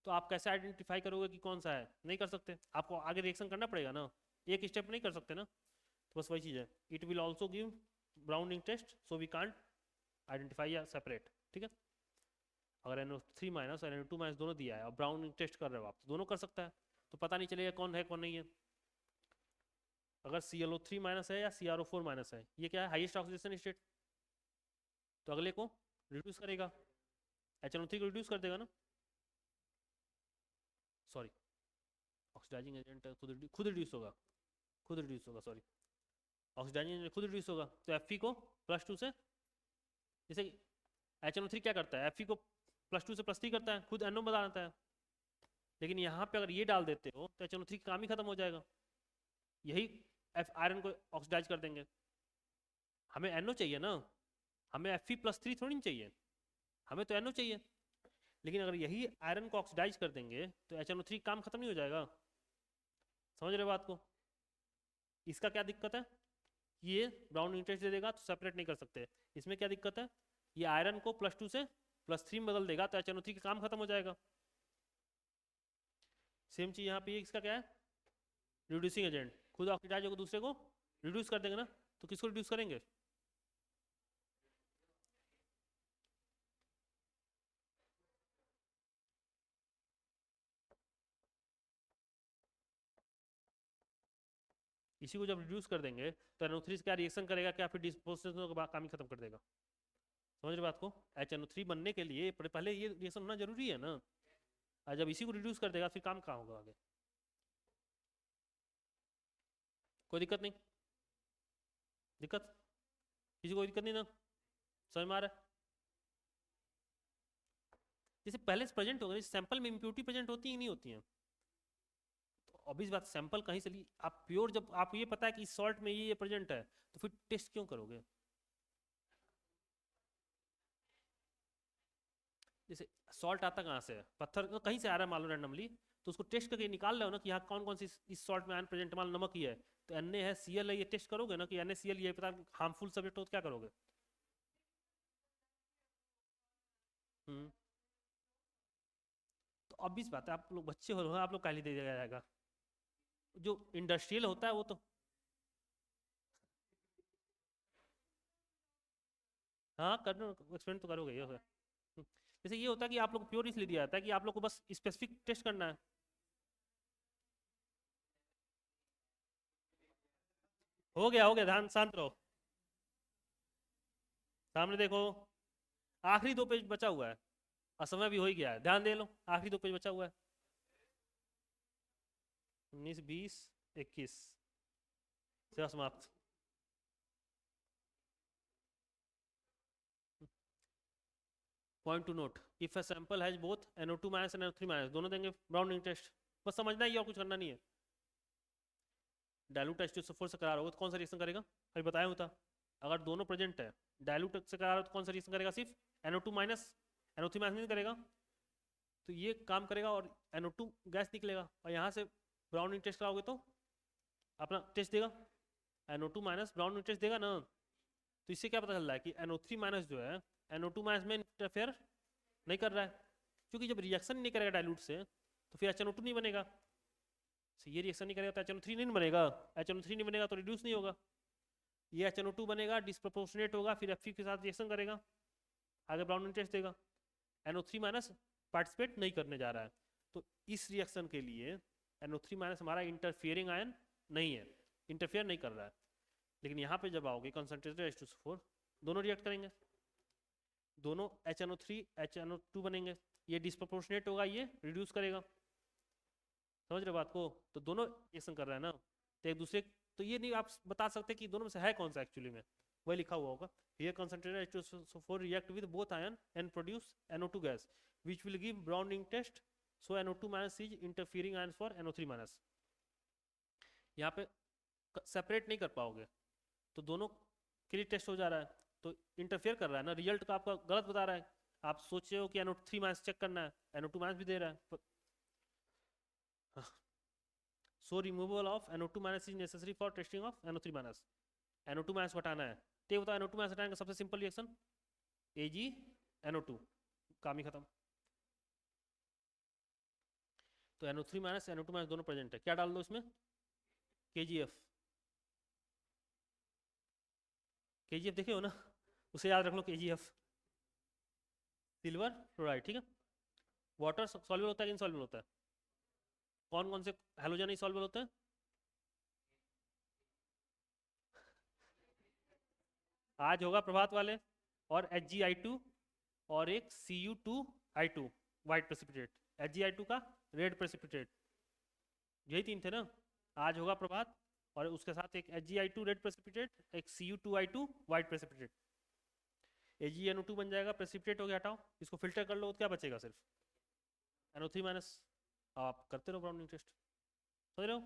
तो आप कैसे आइडेंटिफाई करोगे कि कौन सा है, नहीं कर सकते, आपको आगे रिएक्शन करना पड़ेगा ना, एक स्टेप नहीं कर सकते ना। तो बस वही चीज़ है, it will also give brown ring test, so we can't identify या सेपरेट, ठीक है। अगर NO3 माइनस और NO2 माइनस दोनों दिया है और ब्राउन रिंग टेस्ट कर रहे हो आप, तो दोनों कर सकता है, तो पता नहीं चलेगा कौन है कौन नहीं है। अगर ClO3 माइनस है या CrO4 माइनस है, ये क्या है, हाईएस्ट ऑक्सीडेशन स्टेट, तो अगले को रिड्यूस करेगा, HNO3 को रिड्यूस कर देगा ना, सॉरी ऑक्सीडाइजिंग एजेंट खुद रिड्यूस होगा, खुद रिड्यूस होगा, सॉरी ऑक्सीडाइजिंग एजेंट खुद रिड्यूस होगा, तो Fe को +2 से, जैसे HNO3 क्या करता है, Fe को +2 से +3 करता है, खुद NO बनाता है, लेकिन यहाँ पे अगर ये डाल देते हो तो HNO3 का काम ही खत्म हो जाएगा, यही आयरन को ऑक्सीडाइज कर देंगे। हमें NO चाहिए ना, हमें Fe+3 थोड़ी नहीं चाहिए, हमें तो NO चाहिए, लेकिन अगर यही आयरन को ऑक्सीडाइज कर देंगे तो HNO3 काम खत्म नहीं हो जाएगा। समझ रहे बात को? इसका क्या दिक्कत है, ये ब्राउन इंटरेस्ट दे देगा तो सेपरेट नहीं कर सकते, इसमें क्या दिक्कत है, ये आयरन को +2 से +3 में बदल देगा तो HNO3 का काम खत्म हो जाएगा। सेम चीज यहाँ पे इसका क्या है, रिड्यूसिंग एजेंट, खुद ऑक्सीडाइज होकर दूसरे को रिड्यूस कर देंगे ना, तो किसको रिड्यूस करेंगे, इसी को जब रिड्यूस कर देंगे तो NO3 क्या रिएक्शन करेगा, क्या फिर डिस्पोजिशन का काम ही खत्म कर देगा। समझ रहे बात को? HNO3 बनने के लिए पहले ये रिएक्शन होना जरूरी है ना, और जब इसी को रिड्यूस कर देगा फिर काम कहाँ होगा आगे। कोई दिक्कत नहीं, दिक्कत किसी को कोई दिक्कत नहीं ना, समझ में आ रहा है? जैसे पहले से प्रेजेंट होगा, सैंपल में इम्प्योरिटी प्रेजेंट होती ही नहीं होती हैं, तो ऑब्वियस बात सैंपल कहीं से ली, आप प्योर, जब आपको ये पता है कि इस सॉल्ट में ये प्रेजेंट है तो फिर टेस्ट क्यों करोगे। जैसे सॉल्ट आता कहाँ से है? पत्थर तो कहीं से आ रहा है मान लो रैंडमली, तो उसको टेस्ट करके निकाल रहे हो ना कि यहाँ कौन कौन सी इस सॉल्ट में आयन प्रेजेंट, मान लो नमक ही है तो Na है Cl है, ये टेस्ट करोगे ना कि NaCl, ये पता हार्मफुल सब्जेक्ट हो तो क्या करोगे? हम्म। तो obvious बात है, आप लोग बच्चे हो, आप लोग काहे दे दिया जाएगा? जो इंडस्ट्रियल होता है वो तो, हाँ करना एक्सपेरिमेंट तो करोगे ये होगा। जैसे ये होता है कि आप लोग प्योर इसलिए दिया जाता है कि आप लोग को बस स्पेसिफिक टेस्ट करना है। हो गया, ध्यान शांत रहो, सामने देखो, आखिरी 2 पेज बचा हुआ है और समय भी हो ही गया है, ध्यान दे लो, आखिरी 2 पेज बचा हुआ है। 19, 20, 21 सेवा समाप्त। Point two note, if a sample has both NO2 minus and NO3 minus, दोनों देंगे ब्राउनिंग टेस्ट, बस समझना ही है और कुछ करना नहीं है। डायलूट H2SO4 से करा रहा होगा तो कौन सा रिएक्शन करेगा, अभी बताया होता। अगर दोनों प्रेजेंट है, डायलूट से करा रहा हो तो कौन सा रिएक्शन करेगा, सिर्फ NO2 माइनस, NO3 माइनस नहीं करेगा, तो ये काम करेगा और NO2 गैस निकलेगा, और यहाँ से ब्राउनिंग टेस्ट कराओगे तो अपना टेस्ट देगा, NO2 माइनस ब्राउनिंग टेस्ट देगा ना। तो इससे क्या पता चल रहा है कि NO3 माइनस जो है NO2 माइनस में इंटरफेयर नहीं कर रहा है, क्योंकि जब रिएक्शन नहीं करेगा डाइल्यूट से तो फिर HNO2 नहीं बनेगा, तो ये रिएक्शन नहीं करेगा तो HNO3 नहीं बनेगा, HNO3 नहीं बनेगा तो रिड्यूस नहीं होगा, ये HNO2 बनेगा, डिस्प्रोपोर्शनेट होगा, फिर Fe के साथ रिएक्शन करेगा, आगे ब्राउनिंग टेस्ट देगा, NO3 माइनस पार्टिसिपेट नहीं करने जा रहा है, तो इस रिएक्शन के लिए NO3 माइनस हमारा इंटरफियरिंग आयन नहीं है, इंटरफेयर नहीं कर रहा है। लेकिन यहाँ पे जब आओगे कंसंट्रेटेड H2SO4, दोनों रिएक्ट करेंगे, दोनों HNO3 HNO2 बनेंगे, ये डिस्प्रोपोर्शनेट होगा, ये रिड्यूस करेगा, समझ रहे बात को? तो दोनों रिएक्शन कर रहा है ना, तो एक दूसरे, तो ये नहीं आप बता सकते कि दोनों में से है कौन सा एक्चुअली में, वही लिखा हुआ होगा, here concentrated H2SO4 react with both ion and produce NO2 gas which will give browning test, so NO2 minus is interfering ions for NO3 minus। यहाँ पे सेपरेट नहीं कर पाओगे, तो दोनों के लिए टेस्ट हो जा रहा है, तो इंटरफेयर कर रहा है ना, रिजल्ट का आपका गलत बता रहा है, आप सोचे हो कि NO3 माइनस चेक करना है, NO2 माइनस भी दे रहा है, सो removal of NO2 minus is necessary for testing of NO3 minus, NO2 minus हटाना है, तो बताओ NO2 माइनस हटाने का सबसे सिंपल रिएक्शन AgNO2, काम ही खत्म। तो NO3 माइनस NO2 माइनस दोनों प्रेजेंट है, क्या डाल दो इसमें, KGF, KGF देखे हो ना, उसे याद रख लो, KGF सिल्वर फ्लोराइड, ठीक है। वाटर सॉल्युबल होता है कि इनसॉल्युबल होता है, कौन कौन से हैलोजन ही सॉल्युबल होते हैं, आज होगा प्रभात वाले, और HgI2, और एक Cu2I2 वाइट प्रेसिपिटेट, HgI2 का रेड प्रेसिपिटेट, यही 3 थे ना, आज होगा प्रभात, और उसके साथ एक HgI2 रेड प्रेसिपिटेट, एक Cu2I2 वाइट प्रेसिपिटेट, AgNO2 बन जाएगा, प्रेसिपिटेट हो गया, हटाओ इसको, फिल्टर कर लो, तो क्या बचेगा, सिर्फ NO3 माइनस, आप करते रहो ब्राउनिंग टेस्ट, समझ रहे हो?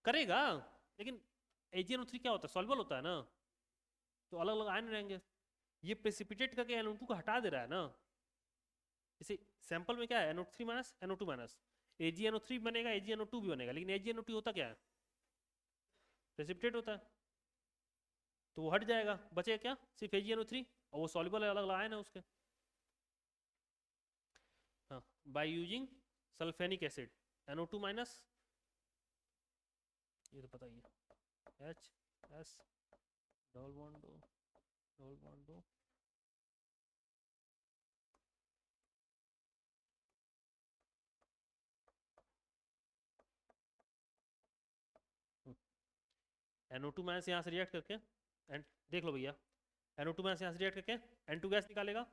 करेगा, लेकिन AgNO3 क्या होता है, सॉल्युबल होता है ना, तो अलग अलग आयन रहेंगे, ये प्रेसिपिटेट करके NO2 को हटा दे रहा है ना, जैसे सैंपल में क्या है, NO3 minus NO2 minus, AgNO3 बनेगा, AgNO2 भी बनेगा, लेकिन AgNO2 होता क्या है, प्रेसिपिटेट होता है, तो वो हट जाएगा, बचेगा क्या, सिर्फ AgNO3, और वो सॉल्युबल है, अलग अलग आयन है उसके। हाँ, by using sulphenic acid, NO2 minus, ये तो पता ही है, HS डबल बॉन्ड दो, डबल बॉन्ड दो, NO2 माइनस यहाँ से रिएक्ट करके, एंड देख लो भैया, NO2 माइनस यहाँ से रिएक्ट करके N2 गैस निकालेगा,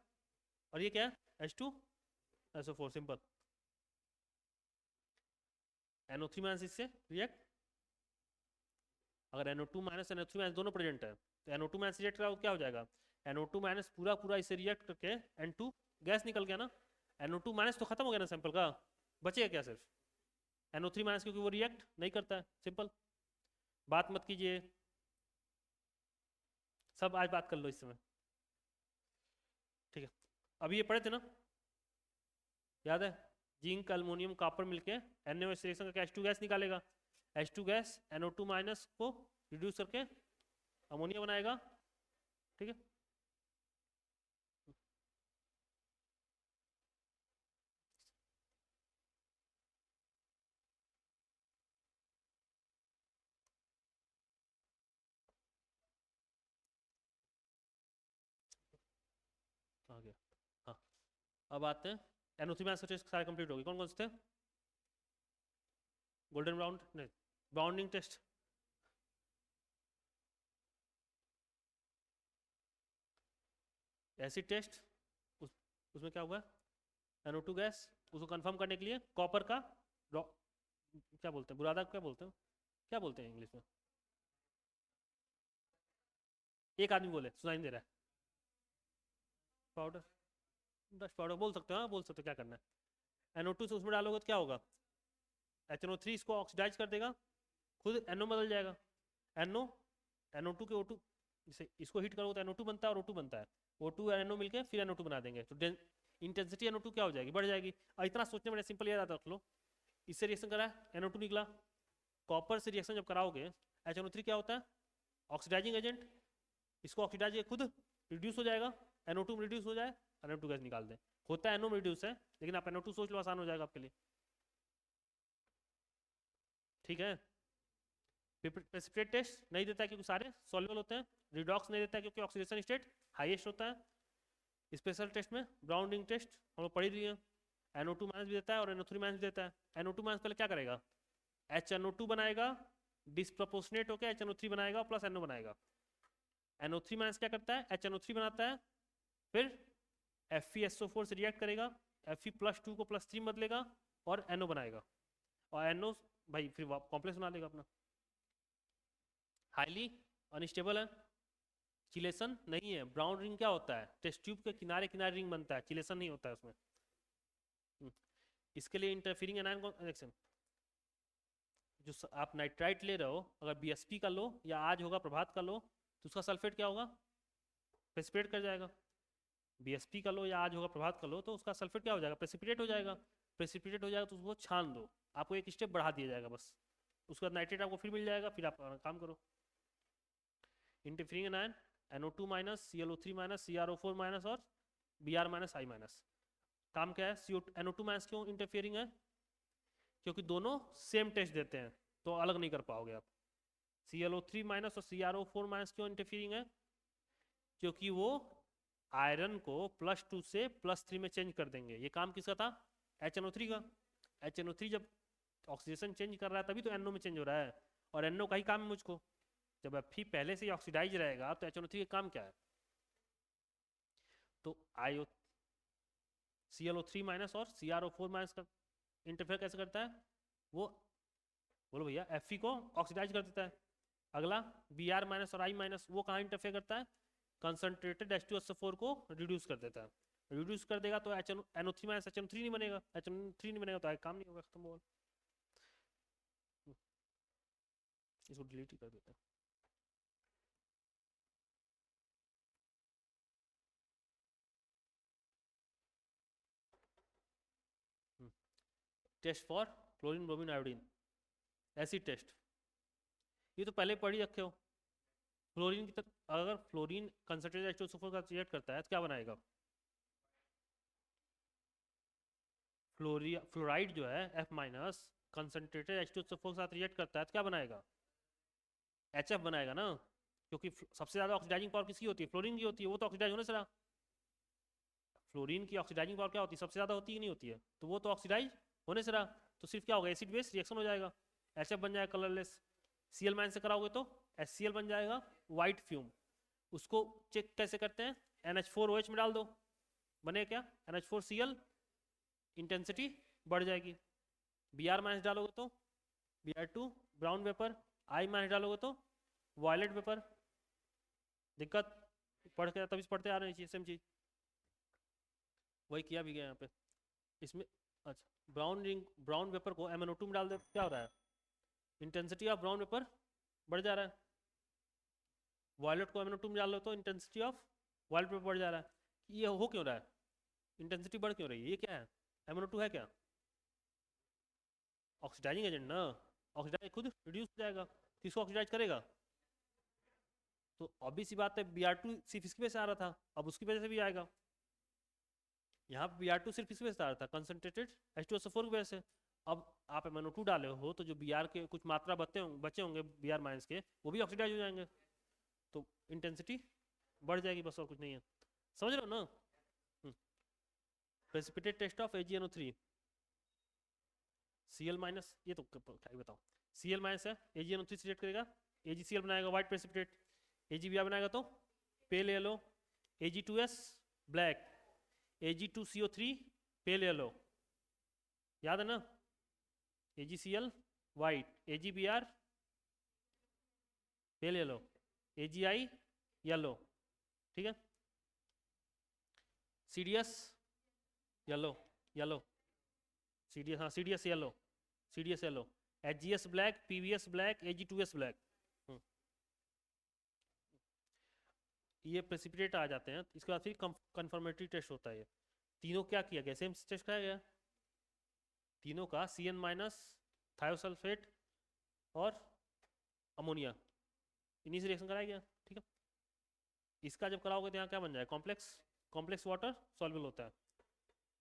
और ये क्या है, H2SO4, सिंपल, NO3 माइनस इससे रिएक्ट, अगर NO2 माइनस NO3 माइनस दोनों प्रेजेंट है तो NO2 माइनस रिएक्ट करा क्या हो जाएगा, NO2 माइनस पूरा पूरा इसे रिएक्ट करके N2 गैस निकल गया ना, NO2 माइनस तो खत्म हो गया ना सैंपल का, बचेगा क्या, सिर्फ NO3 माइनस, क्योंकि वो रिएक्ट नहीं करता है, सिंपल, बात मत कीजिए, सब आज बात कर लो इस समय। अभी ये पढ़े थे ना, याद है? जिंक अल्मोनियम कॉपर मिलके NaOH रिएक्शन करके H2 गैस निकालेगा। H2 गैस NO2 माइनस को रिड्यूस करके अमोनिया बनाएगा, ठीक है। आ गया, हाँ। अब आते हैं NO3 माइनस टेस्ट सारे कंप्लीट हो गए। कौन कौन से थे? गोल्डन ब्राउन नहीं, बाउंडिंग टेस्ट, एसिड टेस्ट, उसमें क्या हुआ? NO2 गैस, उसको कंफर्म करने के लिए कॉपर का क्या बोलते हैं, बुरादा क्या बोलते हैं, क्या बोलते हैं इंग्लिश में? एक आदमी बोले, सुनाई नहीं दे रहा है। पाउडर, डस्ट पाउडर बोल सकते हो, हाँ बोल सकते हो, क्या करना है। NO2 से उसमें डालोगे तो क्या होगा? HNO3 इसको ऑक्सीडाइज कर देगा, खुद NO बदल जाएगा। NO, NO2 के O2, जैसे इसको हीट करोगे तो NO2 बनता है और O2 बनता है, O2 और NO मिलके फिर NO2 बना देंगे, तो इंटेंसिटी NO2 क्या हो जाएगी? बढ़ जाएगी। और इतना सोचने में सिंपल याद रख लो, इससे रिएक्शन करा NO2 निकला, कॉपर से रिएक्शन जब कराओगे HNO3 क्या होता है? ऑक्सीडाइजिंग एजेंट, इसको ऑक्सीडाइज खुद रिड्यूस हो जाएगा, NO2 में रिड्यूस हो जाए, NO2 गैस निकाल दें। होता है NO में रिड्यूस है, लेकिन आप NO2 सोच लो, आसान हो जाएगा आपके लिए, ठीक है। प्रेसिपिटेट टेस्ट नहीं देता है क्योंकि सारे सॉल्युबल होते हैं। रिडॉक्स नहीं देता है क्योंकि ऑक्सीडेशन स्टेट हाईएस्ट होता है। स्पेशल टेस्ट में ब्राउन रिंग टेस्ट हम लोग पढ़ लिए हैं, NO2 माइनस भी देता है और NO3 माइनस भी देता है। NO2 माइनस पहले क्या करेगा? HNO2 बनाएगा, डिस्प्रपोर्शनेट होकर HNO3 बनाएगा प्लस NO बनाएगा। NO3 माइनस क्या करता है? HNO3 बनाता है, फिर FeSO4 से रिएक्ट करेगा, Fe+2 को +3 बदलेगा और NO बनाएगा, और NO भाई फिर कॉम्प्लेक्स बना देगा अपना। हाईली अनस्टेबल है, चिलेशन नहीं है। ब्राउन रिंग क्या होता है? टेस्ट ट्यूब के किनारे किनारे रिंग बनता है, चिलेशन नहीं होता है उसमें। इसके लिए इंटरफीरिंग एनायन कनेक्शन, जो आप नाइट्राइट ले रहे हो, अगर BSP का लो या आज होगा प्रभात का लो, तो उसका सल्फेट क्या होगा? प्रेसिपिटेट कर जाएगा। BSP का लो या आज होगा प्रभात का लो, तो उसका सल्फेट क्या हो जाएगा? प्रेसिपिटेट हो जाएगा। प्रेसिपिटेट हो जाएगा तो उसको छान दो, आपको एक स्टेप बढ़ा दिया जाएगा बस, उसके बाद नाइट्रेट आपको फिर मिल जाएगा, फिर आप काम करो। Interfering anion NO2 minus, ClO3 minus, CrO4 minus और Br माइनस I माइनस। काम क्या है? NO2 माइनस क्यों इंटरफियरिंग है? क्योंकि दोनों सेम टेस्ट देते हैं, तो अलग नहीं कर पाओगे आप। ClO3 माइनस और CrO4 माइनस क्यों इंटरफियरिंग है? क्योंकि वो आयरन को +2 से +3 में चेंज कर देंगे। ये काम किसका था? HNO3 का। HNO3 जब ऑक्सीडेशन चेंज कर रहा है तभी तो NO में चेंज हो रहा है, और NO का ही काम है मुझको। जब Fe पहले से ही ऑक्सीडाइज रहेगा तो HNO3 का काम क्या है? तो ClO3 माइनस और CrO4 माइनस का इंटरफेयर कैसे करता है? वो बोलो भैया, Fe को ऑक्सीडाइज कर देता है। अगला Br माइनस और I माइनस, वो कहाँ इंटरफेयर करता है? कंसंट्रेटेड H2SO4 को रिड्यूस कर देता है। रिड्यूस कर देगा तो NO3 माइनस HNO3 नहीं बनेगा, HNO3 नहीं बनेगा तो काम नहीं होगा, खत्म होगा। इसको डिलीट ही कर देते हैं। Test for chlorine bromine iodine, acid test, ये तो पहले पढ़ ही रखे हो। फ्लोरीन की अगर फ्लोरीन कंसंट्रेटेड H2SO4 का रिएक्ट करता है तो क्या बनाएगा? फ्लोराइड जो है F माइनस कंसंट्रेटेड H2SO4 के साथ रिएक्ट करता है तो क्या बनाएगा? HF बनाएगा ना, क्योंकि सबसे ज़्यादा ऑक्सीडाइजिंग पावर किसकी होती है? फ्लोरीन की होती है, वो तो ऑक्सीडाइज होने से रहा। फ्लोरीन की ऑक्सीडाइजिंग पावर क्या होती है? सबसे ज़्यादा होती ही नहीं होती है, तो वो तो ऑक्सीडाइज होने से रहा। तो सिर्फ क्या होगा? एसिड बेस रिएक्शन हो जाएगा, HF बन जाएगा कलरलेस। Cl माइन से कराओगे तो HCl बन जाएगा, वाइट फ्यूम। उसको चेक कैसे करते हैं? NH4OH में डाल दो, बने क्या? NH4Cl, इंटेंसिटी बढ़ जाएगी। Br माइनस डालोगे तो Br2 brown vapour, I minus डालोगे तो वायलेट वेपर। दिक्कत पढ़ के तभी पढ़ते आ रहे हैं, सेम चीज वही किया भी गया यहाँ पे इसमें। अच्छा, ब्राउन वेपर को MnO2 में डाल दे, क्या हो रहा है? इंटेंसिटी ऑफ ब्राउन वेपर बढ़ जा रहा है। वायलेट को MnO2 में डाल दो तो इंटेंसिटी ऑफ वायलेट वेपर बढ़ जा रहा है। ये हो क्यों रहा है? इंटेंसिटी बढ़ क्यों रही है? ये क्या है? MnO2 है क्या? ऑक्सीडाइजिंग एजेंट ना, ऑक्सीडाइज खुद रिड्यूस हो जाएगा, किसको ऑक्सीडाइज करेगा? तो ऑब्वियस सी बात है Br2 सिर्फ इसकी वजह से आ रहा था, अब उसकी वजह से भी आएगा। यहाँ पे Br2 सिर्फ इसकी वजह से आ रहा था, कंसनट्रेटेड H2SO4 की वजह से। अब आप MnO2 डाले हो तो जो Br के कुछ मात्रा बचे होंगे Br माइनस के, वो भी ऑक्सीडाइज हो जाएंगे, तो इंटेंसिटी बढ़ जाएगी, बस और कुछ नहीं है। समझ रहे हो ना? Precipitate test of AgNO3, Cl minus, ये तो क्या ही बताओ, Cl माइनस है, AgNO3 से रिएक्ट करेगा, AgCl बनाएगा व्हाइट प्रेसिपिटेट, AgBr बनाएगा तो pale yellow, Ag2S black, Ag2CO3 pale yellow, याद है ना? AgCl white, AgBr pale yellow, AgI yellow, ठीक है? CDS येलो, येलो, CDS, हाँ CDS yellow, CDS yellow, HGS black, PVS black, Ag2S black. ये precipitate आ जाते हैं। इसके बाद फिर कंफर्मेटरी टेस्ट होता है। ये तीनों क्या किया गया? सेम टेस्ट कराया गया तीनों का, CN माइनस, थायोसल्फेट और अमोनिया, इन्हीं से रिएक्शन कराया गया, ठीक है? इसका जब कराओगे तो यहाँ क्या बन जाए? कॉम्प्लेक्स, कॉम्प्लेक्स वाटर सॉल्युबल होता है।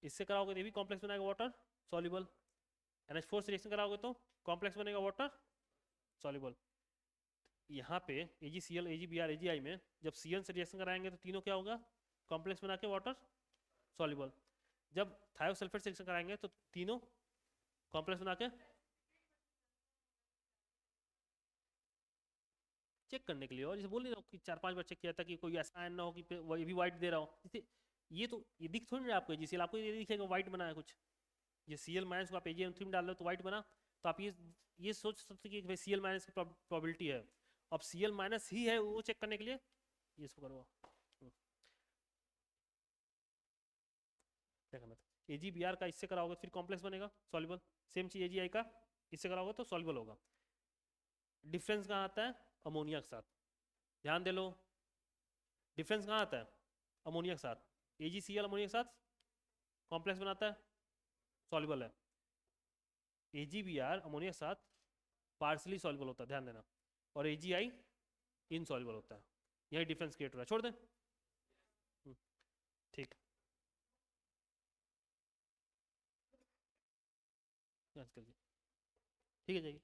इससे कराओगे तो ये भी कॉम्प्लेक्स बनाएगा वाटर सॉल्युबल। NH4 से रिएक्शन कराओगे तो कॉम्प्लेक्स बनेगा वाटर सॉल्युबल। यहाँ पे AgCl, AgBr, AgI में जब CN से रिएक्शन कराएंगे तो तीनों क्या होगा? कॉम्प्लेक्स बना के वाटर सॉल्युबल। जब थायोसल्फेट से रिएक्शन कराएंगे तो तीनों कॉम्प्लेक्स बना के, चेक करने के लिए, और जैसे बोल नहीं रहा हूँ कि 4-5 बार चेक किया था कि कोई ऐसा आयन ना हो कि ये भी व्हाइट दे रहा हो। जैसे ये दिख थोड़ी नहीं आपको AgCl, आपको ये दिखेगा व्हाइट बना है कुछ। ये Cl माइनस को आप AgNO3 में डाल रहे हो तो व्हाइट बना, तो आप ये सोच सकते कि भाई Cl माइनस की प्रोबेबिलिटी है। अब Cl माइनस ही है वो चेक करने के लिए ये इसको करो, क्या करना था? AgBr का इससे कराओगे फिर कॉम्प्लेक्स बनेगा सॉल्युबल, सेम चीज AgI का इससे कराओगे तो सॉल्युबल होगा। डिफरेंस कहाँ आता है? अमोनिया के साथ, ध्यान दे लो। डिफरेंस कहाँ आता है? अमोनिया के साथ। AgCl अमोनिया के साथ कॉम्प्लेक्स बनाता है, सॉल्युबल है। AgBr अमोनिया के साथ पार्सली सॉल्युबल होता है, ध्यान देना, और AgI इनसॉल्युबल होता है। यही डिफरेंस क्रिएट हो रहा है, छोड़ दें, ठीक ठीक है जाइए।